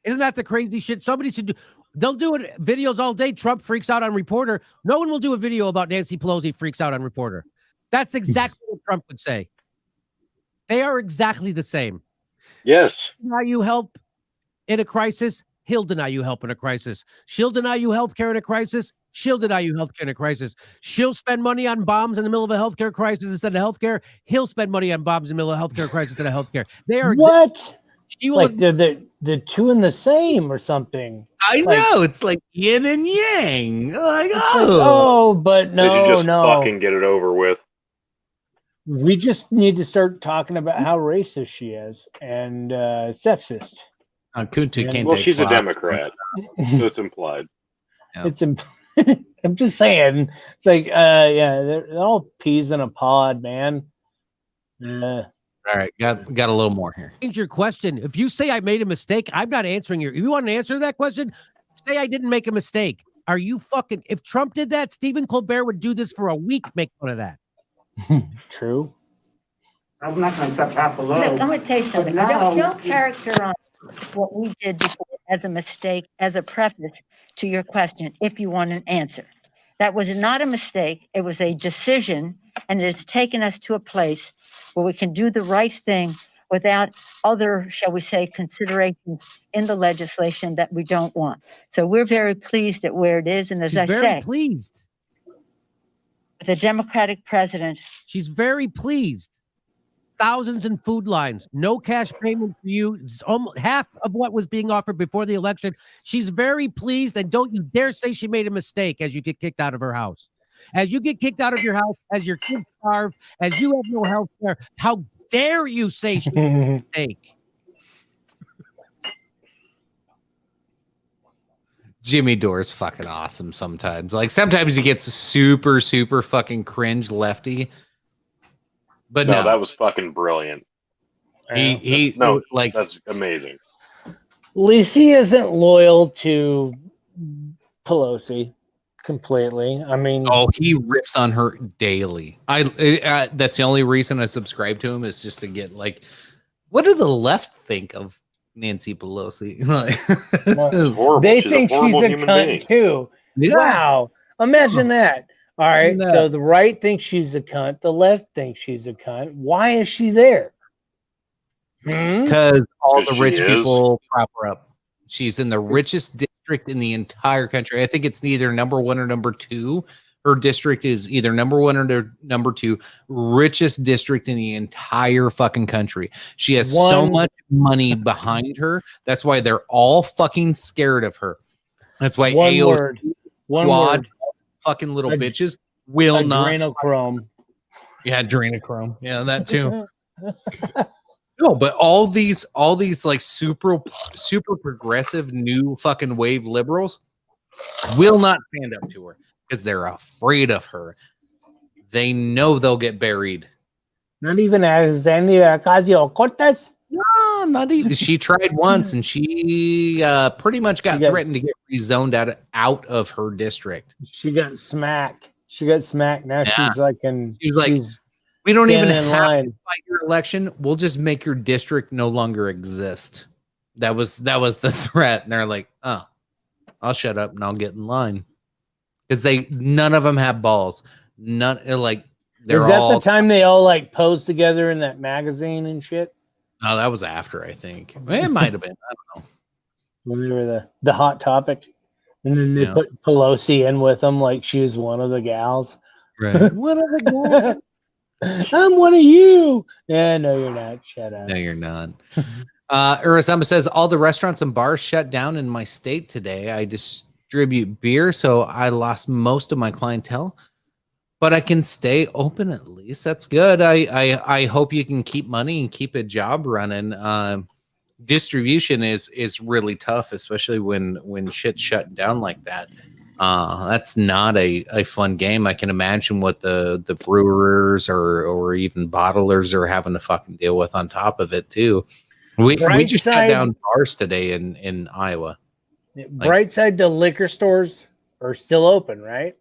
Isn't that the crazy shit? Somebody should do. They'll do it videos all day. Trump freaks out on reporter. No one will do a video about Nancy Pelosi freaks out on reporter. That's exactly what Trump would say. They are exactly the same. Yes. Deny you help in a crisis, he'll deny you help in a crisis. She'll deny you healthcare in a crisis. She'll deny you healthcare in a crisis. She'll spend money on bombs in the middle of a healthcare crisis instead of healthcare. He'll spend money on bombs in the middle of a healthcare crisis instead of healthcare. They are what? She will, like they're the two in the same or something. I know, it's like yin and yang. Like, but no, they should just fucking get it over with. We just need to start talking about how racist she is and sexist. Well, she's a Democrat, so it's implied. Yeah. It's I'm just saying. It's like, they're all peas in a pod, man. All right, got a little more here. Change your question. If you say I made a mistake, I'm not answering your. If you want to answer that question, say I didn't make a mistake. Are you fucking? If Trump did that, Stephen Colbert would do this for a week. Make fun of that. True. I'm not going to accept half a vote. Look, I'm going to tell you something. Don't characterize what we did before as a mistake, as a preface to your question, if you want an answer. That was not a mistake. It was a decision, and it has taken us to a place where we can do the right thing without other, shall we say, considerations in the legislation that we don't want. So we're very pleased at where it is. And as I say, pleased. With a Democratic president. She's very pleased. thousands in food lines. No cash payment for you. It's almost half of what was being offered before the election. She's very pleased, and don't you dare say she made a mistake as you get kicked out of her house. As you get kicked out of your house, as your kids starve, as you have no health care, how dare you say she made a mistake? Jimmy Dore's fucking awesome sometimes. Like sometimes he gets super, super fucking cringe lefty. But no, that was fucking brilliant. That's amazing. At least he isn't loyal to Pelosi completely. I mean, he rips on her daily. That's the only reason I subscribe to him is just to get like, what do the left think of Nancy Pelosi? They think she's a cunt too. Yeah. Wow. Imagine that. All right. So the right thinks she's a cunt. The left thinks she's a cunt. Why is she there? Because all the rich people prop her up. She's in the richest district in the entire country. I think it's neither number 1 or number 2. Her district is either number 1 or number 2 richest district in the entire fucking country. She has so much money behind her. That's why they're all fucking scared of her. That's why one word fucking little bitches will not. Adrenochrome. Yeah, adrenochrome. Yeah, that too. No, but all these like super progressive new fucking wave liberals will not stand up to her. Because they're afraid of her. They know they'll get buried. Not even Alexandria Ocasio-Cortez? No, not even. She tried once, and she pretty much got threatened to get rezoned out of her district. She got smacked. Now she's like we don't even have to fight your election. We'll just make your district no longer exist. That was the threat. And they're like, oh, I'll shut up and I'll get in line. Because none of them have balls. None like they're all. Is that the time they all like posed together in that magazine and shit? No, that was after, I think. It might have been. I don't know. When they were the hot topic, and then they put Pelosi in with them like she was one of the gals. Right. One of the gals. I'm one of you. Yeah, no, you're not. Shut up. No, you're not. Urasama says all the restaurants and bars shut down in my state today. I distribute beer, so I lost most of my clientele, but I can stay open at least. That's good. I hope you can keep money and keep a job running. Distribution is really tough, especially when shit's shutting down like that. That's not a fun game. I can imagine what the brewers or even bottlers are having to fucking deal with on top of it too. We just shut down bars today in Iowa. Bright side, the liquor stores are still open, right?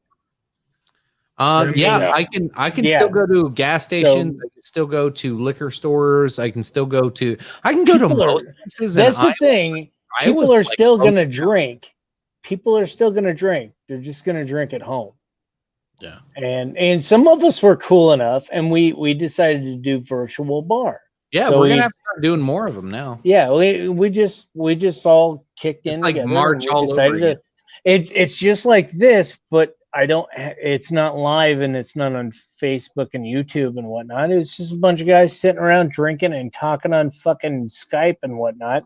Yeah, I can still go to gas stations. I can still go to liquor stores. I can go to most places. That's the thing. People are still going to drink. People are still going to drink. They're just going to drink at home. Yeah. And some of us were cool enough, and we decided to do virtual bar. Yeah, so we're gonna have to start doing more of them now. Yeah, we just all kicked in like together. March all over again. It's just like this, but it's not live and it's not on Facebook and YouTube and whatnot. It's just a bunch of guys sitting around drinking and talking on fucking Skype and whatnot.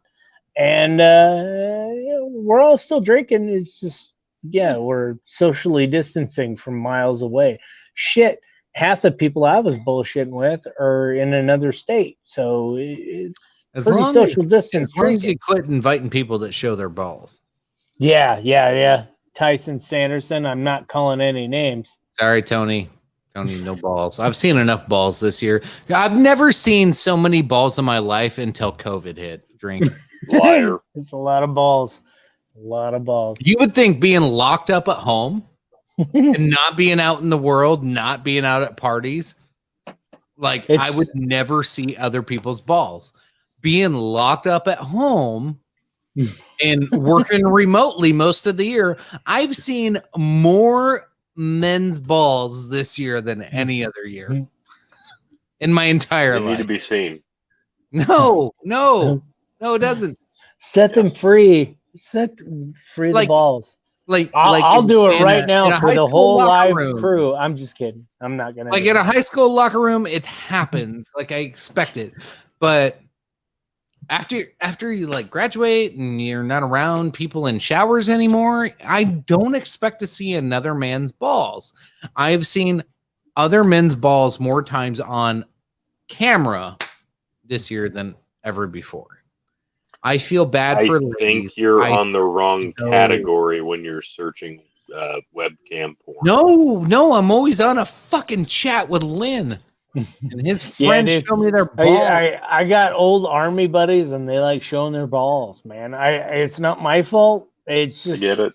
And we're all still drinking. It's just we're socially distancing from miles away. Shit. Half the people I was bullshitting with are in another state, so it's pretty social distance. As long as you quit inviting people that show their balls. Yeah. Tyson Sanderson. I'm not calling any names. Sorry, Tony. Tony, no balls. I've seen enough balls this year. I've never seen so many balls in my life until COVID hit. Drink. Liar. It's a lot of balls. A lot of balls. You would think being locked up at home and not being out in the world, not being out at parties, I would never see other people's balls. Being locked up at home and working remotely most of the year, I've seen more men's balls this year than any other year in my entire life. Need to be seen. No, it doesn't. Set them free. Set free the balls. I'll do it right now for the whole live room. crew. I'm just kidding. I'm not gonna. Like in a high school locker room, it happens. Like I expect it, but after you like graduate and you're not around people in showers anymore, I don't expect to see another man's balls. I've seen other men's balls more times on camera this year than ever before. I feel bad for ladies. I think you're on the wrong category when you're searching webcam porn. No, I'm always on a fucking chat with Lynn. And his friends show me their balls. I got old army buddies, and they like showing their balls, man. It's not my fault. It's just I get it.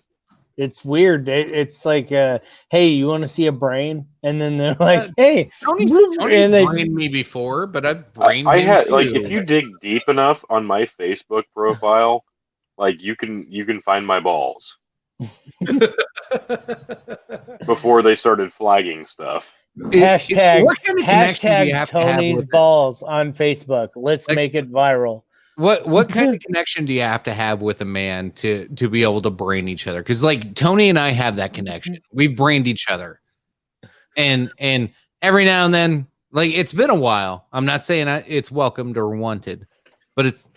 It's weird. It's like, hey, you want to see a brain? And then they're like, hey, Tony's brained me before, but I've brained him had too. like if you dig deep enough on my Facebook profile, like you can find my balls before they started flagging stuff. Hashtag what kind of connection do you have to have Tony's with balls on Facebook. Let's make it viral. What kind of connection do you have to have with a man to be able to brain each other? Because like Tony and I have that connection. We've brained each other, and every now and then, like it's been a while. I'm not saying it's welcomed or wanted, but it's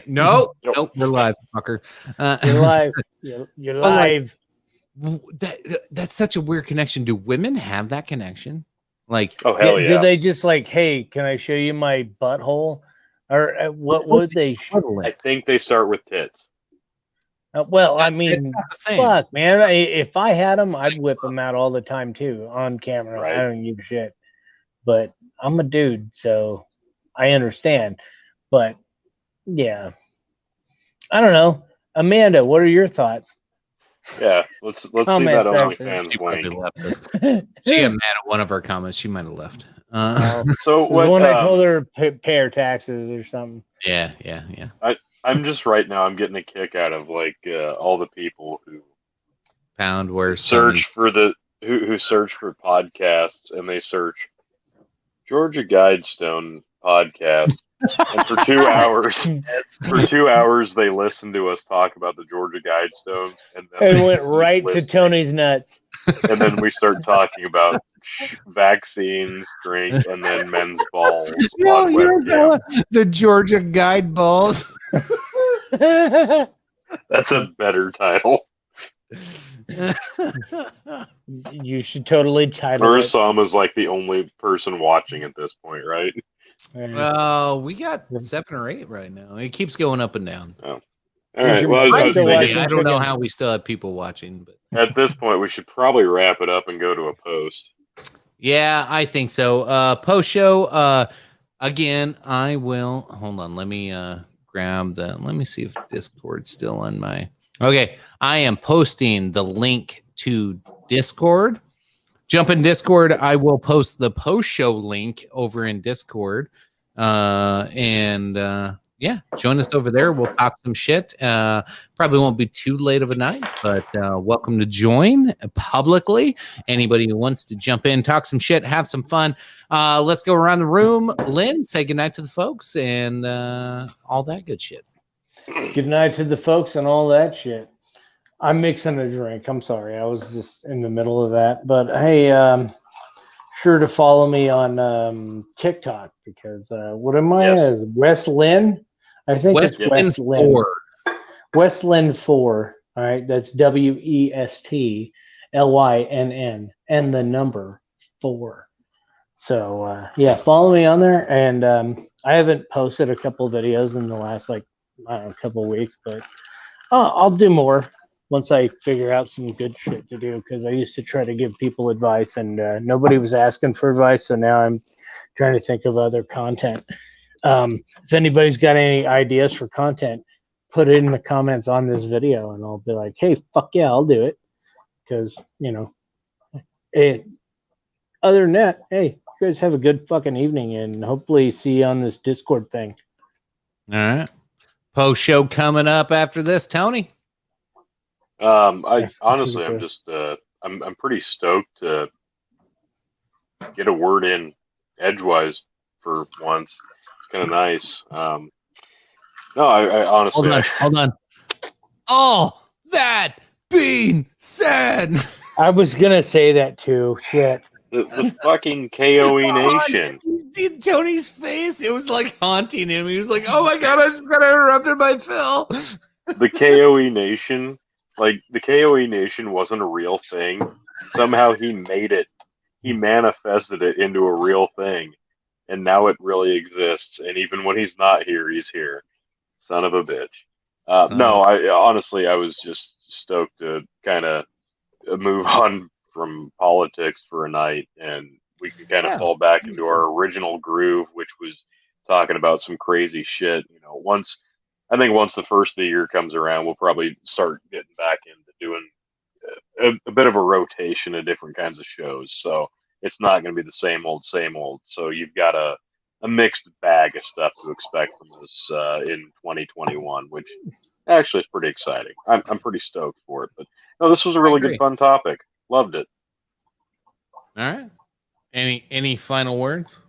nope, we're live, fucker. You're live. You're live. That's such a weird connection. Do women have that connection? Like, oh hell yeah. Do they just like, hey, can I show you my butthole? Or what would they? I think they start with tits. Well, I mean, fuck, man. If I had them, I'd whip them out all the time too on camera. Right. I don't give a shit. But I'm a dude, so I understand. But yeah, I don't know. Amanda, what are your thoughts? Yeah, let's see that OnlyFans link. She got mad at one of our comments. She might have left. So what? When I told her pay her taxes or something. Yeah. I'm just right now. I'm getting a kick out of like all the people who found where search for who search for podcasts and they search Georgia Guidestone podcast. And for 2 hours, they listened to us talk about the Georgia Guidestones, and then it went right to Tony's nuts. And then we start talking about vaccines, drink, and then men's balls. No, the Georgia Guide balls. That's a better title. You should totally title Ursama's like the only person watching at this point, right? We got 7 or 8 right now. It keeps going up and down. Oh. All right. Well, I don't know how we still have people watching, but at this point, we should probably wrap it up and go to a post. Yeah, I think so. Post show. Again, I will hold on. Let me grab the. Let me see if Discord's still on my. Okay, I am posting the link to Discord. Jump in Discord. I will post the post show link over in Discord. Yeah, join us over there. We'll talk some shit. Probably won't be too late of a night, but welcome to join publicly. Anybody who wants to jump in, talk some shit, have some fun. Let's go around the room. Lynn, say goodnight to the folks and all that good shit. Good night to the folks and all that shit. I'm mixing a drink. I'm sorry. I was just in the middle of that. But hey, sure to follow me on TikTok because what am I? Yes. Wes Lynn? I think it's Wes Lynn. Wes Lynn 4. All right. That's WESTLYNN and the number 4. So yeah, follow me on there. And I haven't posted a couple of videos in the last couple of weeks, but I'll do more once I figure out some good shit to do, because I used to try to give people advice and nobody was asking for advice. So now I'm trying to think of other content. If anybody's got any ideas for content, put it in the comments on this video and I'll be like, hey, fuck yeah, I'll do it. Because, other than that, hey, you guys have a good fucking evening and hopefully see you on this Discord thing. All right. Post show coming up after this, Tony. I honestly, I'm just, I'm pretty stoked to get a word in edgewise for once. It's kind of nice. No, I honestly, hold on. Oh, that being said. I was gonna say that too. Shit. The fucking KOE Nation. You see Tony's face? It was like haunting him. He was like, "Oh my god, I just got interrupted by Phil." The KOE Nation, like the KOE Nation wasn't a real thing. Somehow he made it. He manifested it into a real thing, and now it really exists. And even when he's not here, he's here. Son of a bitch. No, I honestly, I was just stoked to kind of move on from politics for a night, and we can kind of fall back into our original groove, which was talking about some crazy shit. You know, once the first of the year comes around, we'll probably start getting back into doing a bit of a rotation of different kinds of shows. So it's not going to be the same old, same old. So you've got a mixed bag of stuff to expect from us in 2021, which actually is pretty exciting. I'm pretty stoked for it. But no, this was a really good, fun topic. Loved it. All right. Any final words?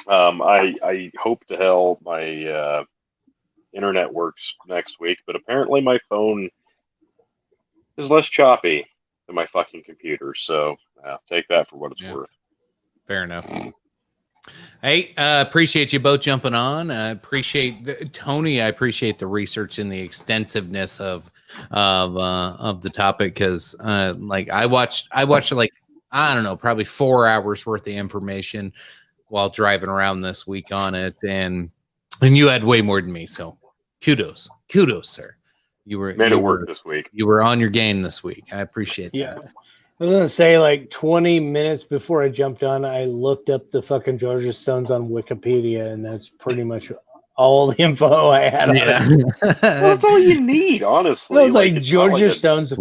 I hope to hell my internet works next week, but apparently my phone is less choppy than my fucking computer. So take that for what it's worth. Fair enough. Hey, appreciate you both jumping on. I appreciate Tony. I appreciate the research and the extensiveness of the topic, because like I watched like, I don't know, probably 4 hours worth of information while driving around this week on it, and you had way more than me. So kudos, sir. You were made it work this week. You were on your game this week. I appreciate that. Yeah. I was gonna say, like 20 minutes before I jumped on, I looked up the fucking Georgia Stones on Wikipedia, and that's pretty much all the info I had. Yeah. Well, that's all you need, honestly. It was like Georgia Stones.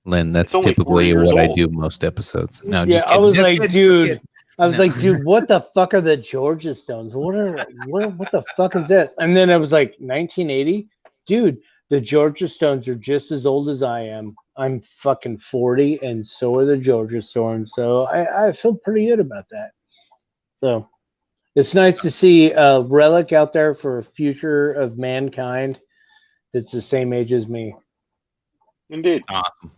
Lynn, that's typically what I do most episodes. No, yeah, I was like, dude. I was like, dude, what the fuck are the Georgia Stones? What the fuck is this? And then I was like, 1980, dude. The Georgia Stones are just as old as I am. I'm fucking 40, and so are the Georgia Stones. So I feel pretty good about that. So it's nice to see a relic out there for a future of mankind that's the same age as me. Indeed. Awesome.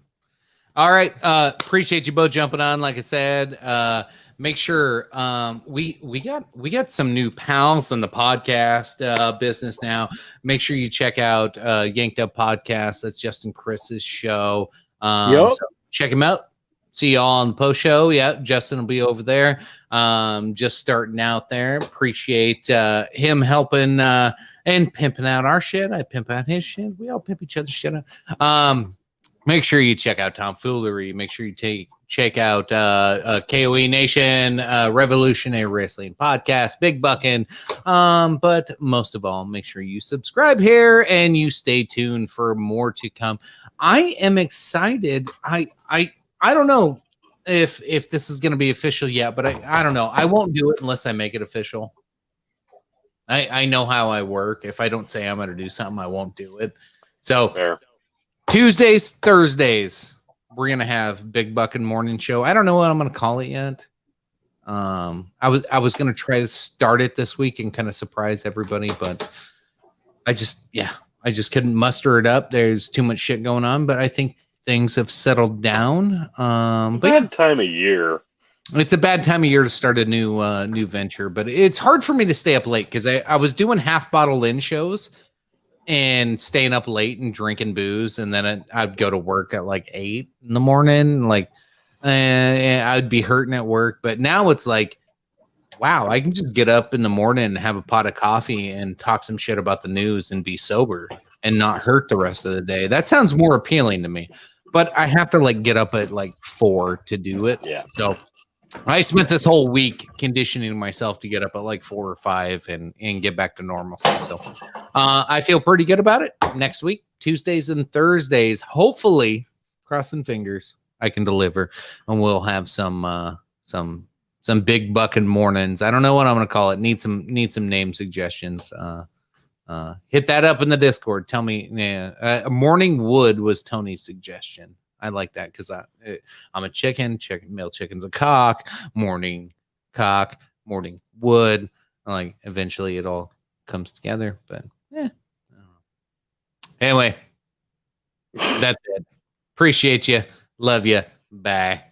All right. Appreciate you both jumping on. Like I said, make sure we got some new pals in the podcast business now. Make sure you check out Yanked Up Podcast. That's Justin Chris's show. So check him out. See y'all on the post show. Yeah, Justin will be over there. Just starting out there. Appreciate him helping and pimping out our shit. I pimp out his shit. We all pimp each other's shit out. Make sure you check out Tomfoolery. Make sure you check out KOE Nation, Revolutionary Wrestling Podcast, Big Buckin'. But most of all, make sure you subscribe here and you stay tuned for more to come. I am excited. I don't know if this is going to be official yet, but I don't know. I won't do it unless I make it official. I know how I work. If I don't say I'm going to do something, I won't do it. So Fair. Tuesdays, Thursdays, we're going to have Big Buckin' Morning Show. I don't know what I'm going to call it yet. I was going to try to start it this week and kind of surprise everybody, but I just couldn't muster it up. There's too much shit going on, but I think things have settled down. Bad time of year. It's a bad time of year to start a new venture, but it's hard for me to stay up late because I was doing half bottle in shows and staying up late and drinking booze, and then I'd go to work at like 8 in the morning. Like I'd be hurting at work, but now it's like, wow, I can just get up in the morning and have a pot of coffee and talk some shit about the news and be sober and not hurt the rest of the day. That sounds more appealing to me, but I have to like get up at like 4 to do it. Yeah. So I spent this whole week conditioning myself to get up at like 4 or 5 and get back to normalcy. So I feel pretty good about it. Next week, Tuesdays and Thursdays, hopefully, crossing fingers, I can deliver, and we'll have some Big Buckin' mornings. I don't know what I'm going to call it. Need some name suggestions. Hit that up in the Discord. Tell me. Morning Wood was Tony's suggestion. I like that because I'm a chicken. Male chicken's a cock. Morning cock. Morning wood. Like eventually it all comes together. But anyway, that's it. Appreciate you. Love you. Bye.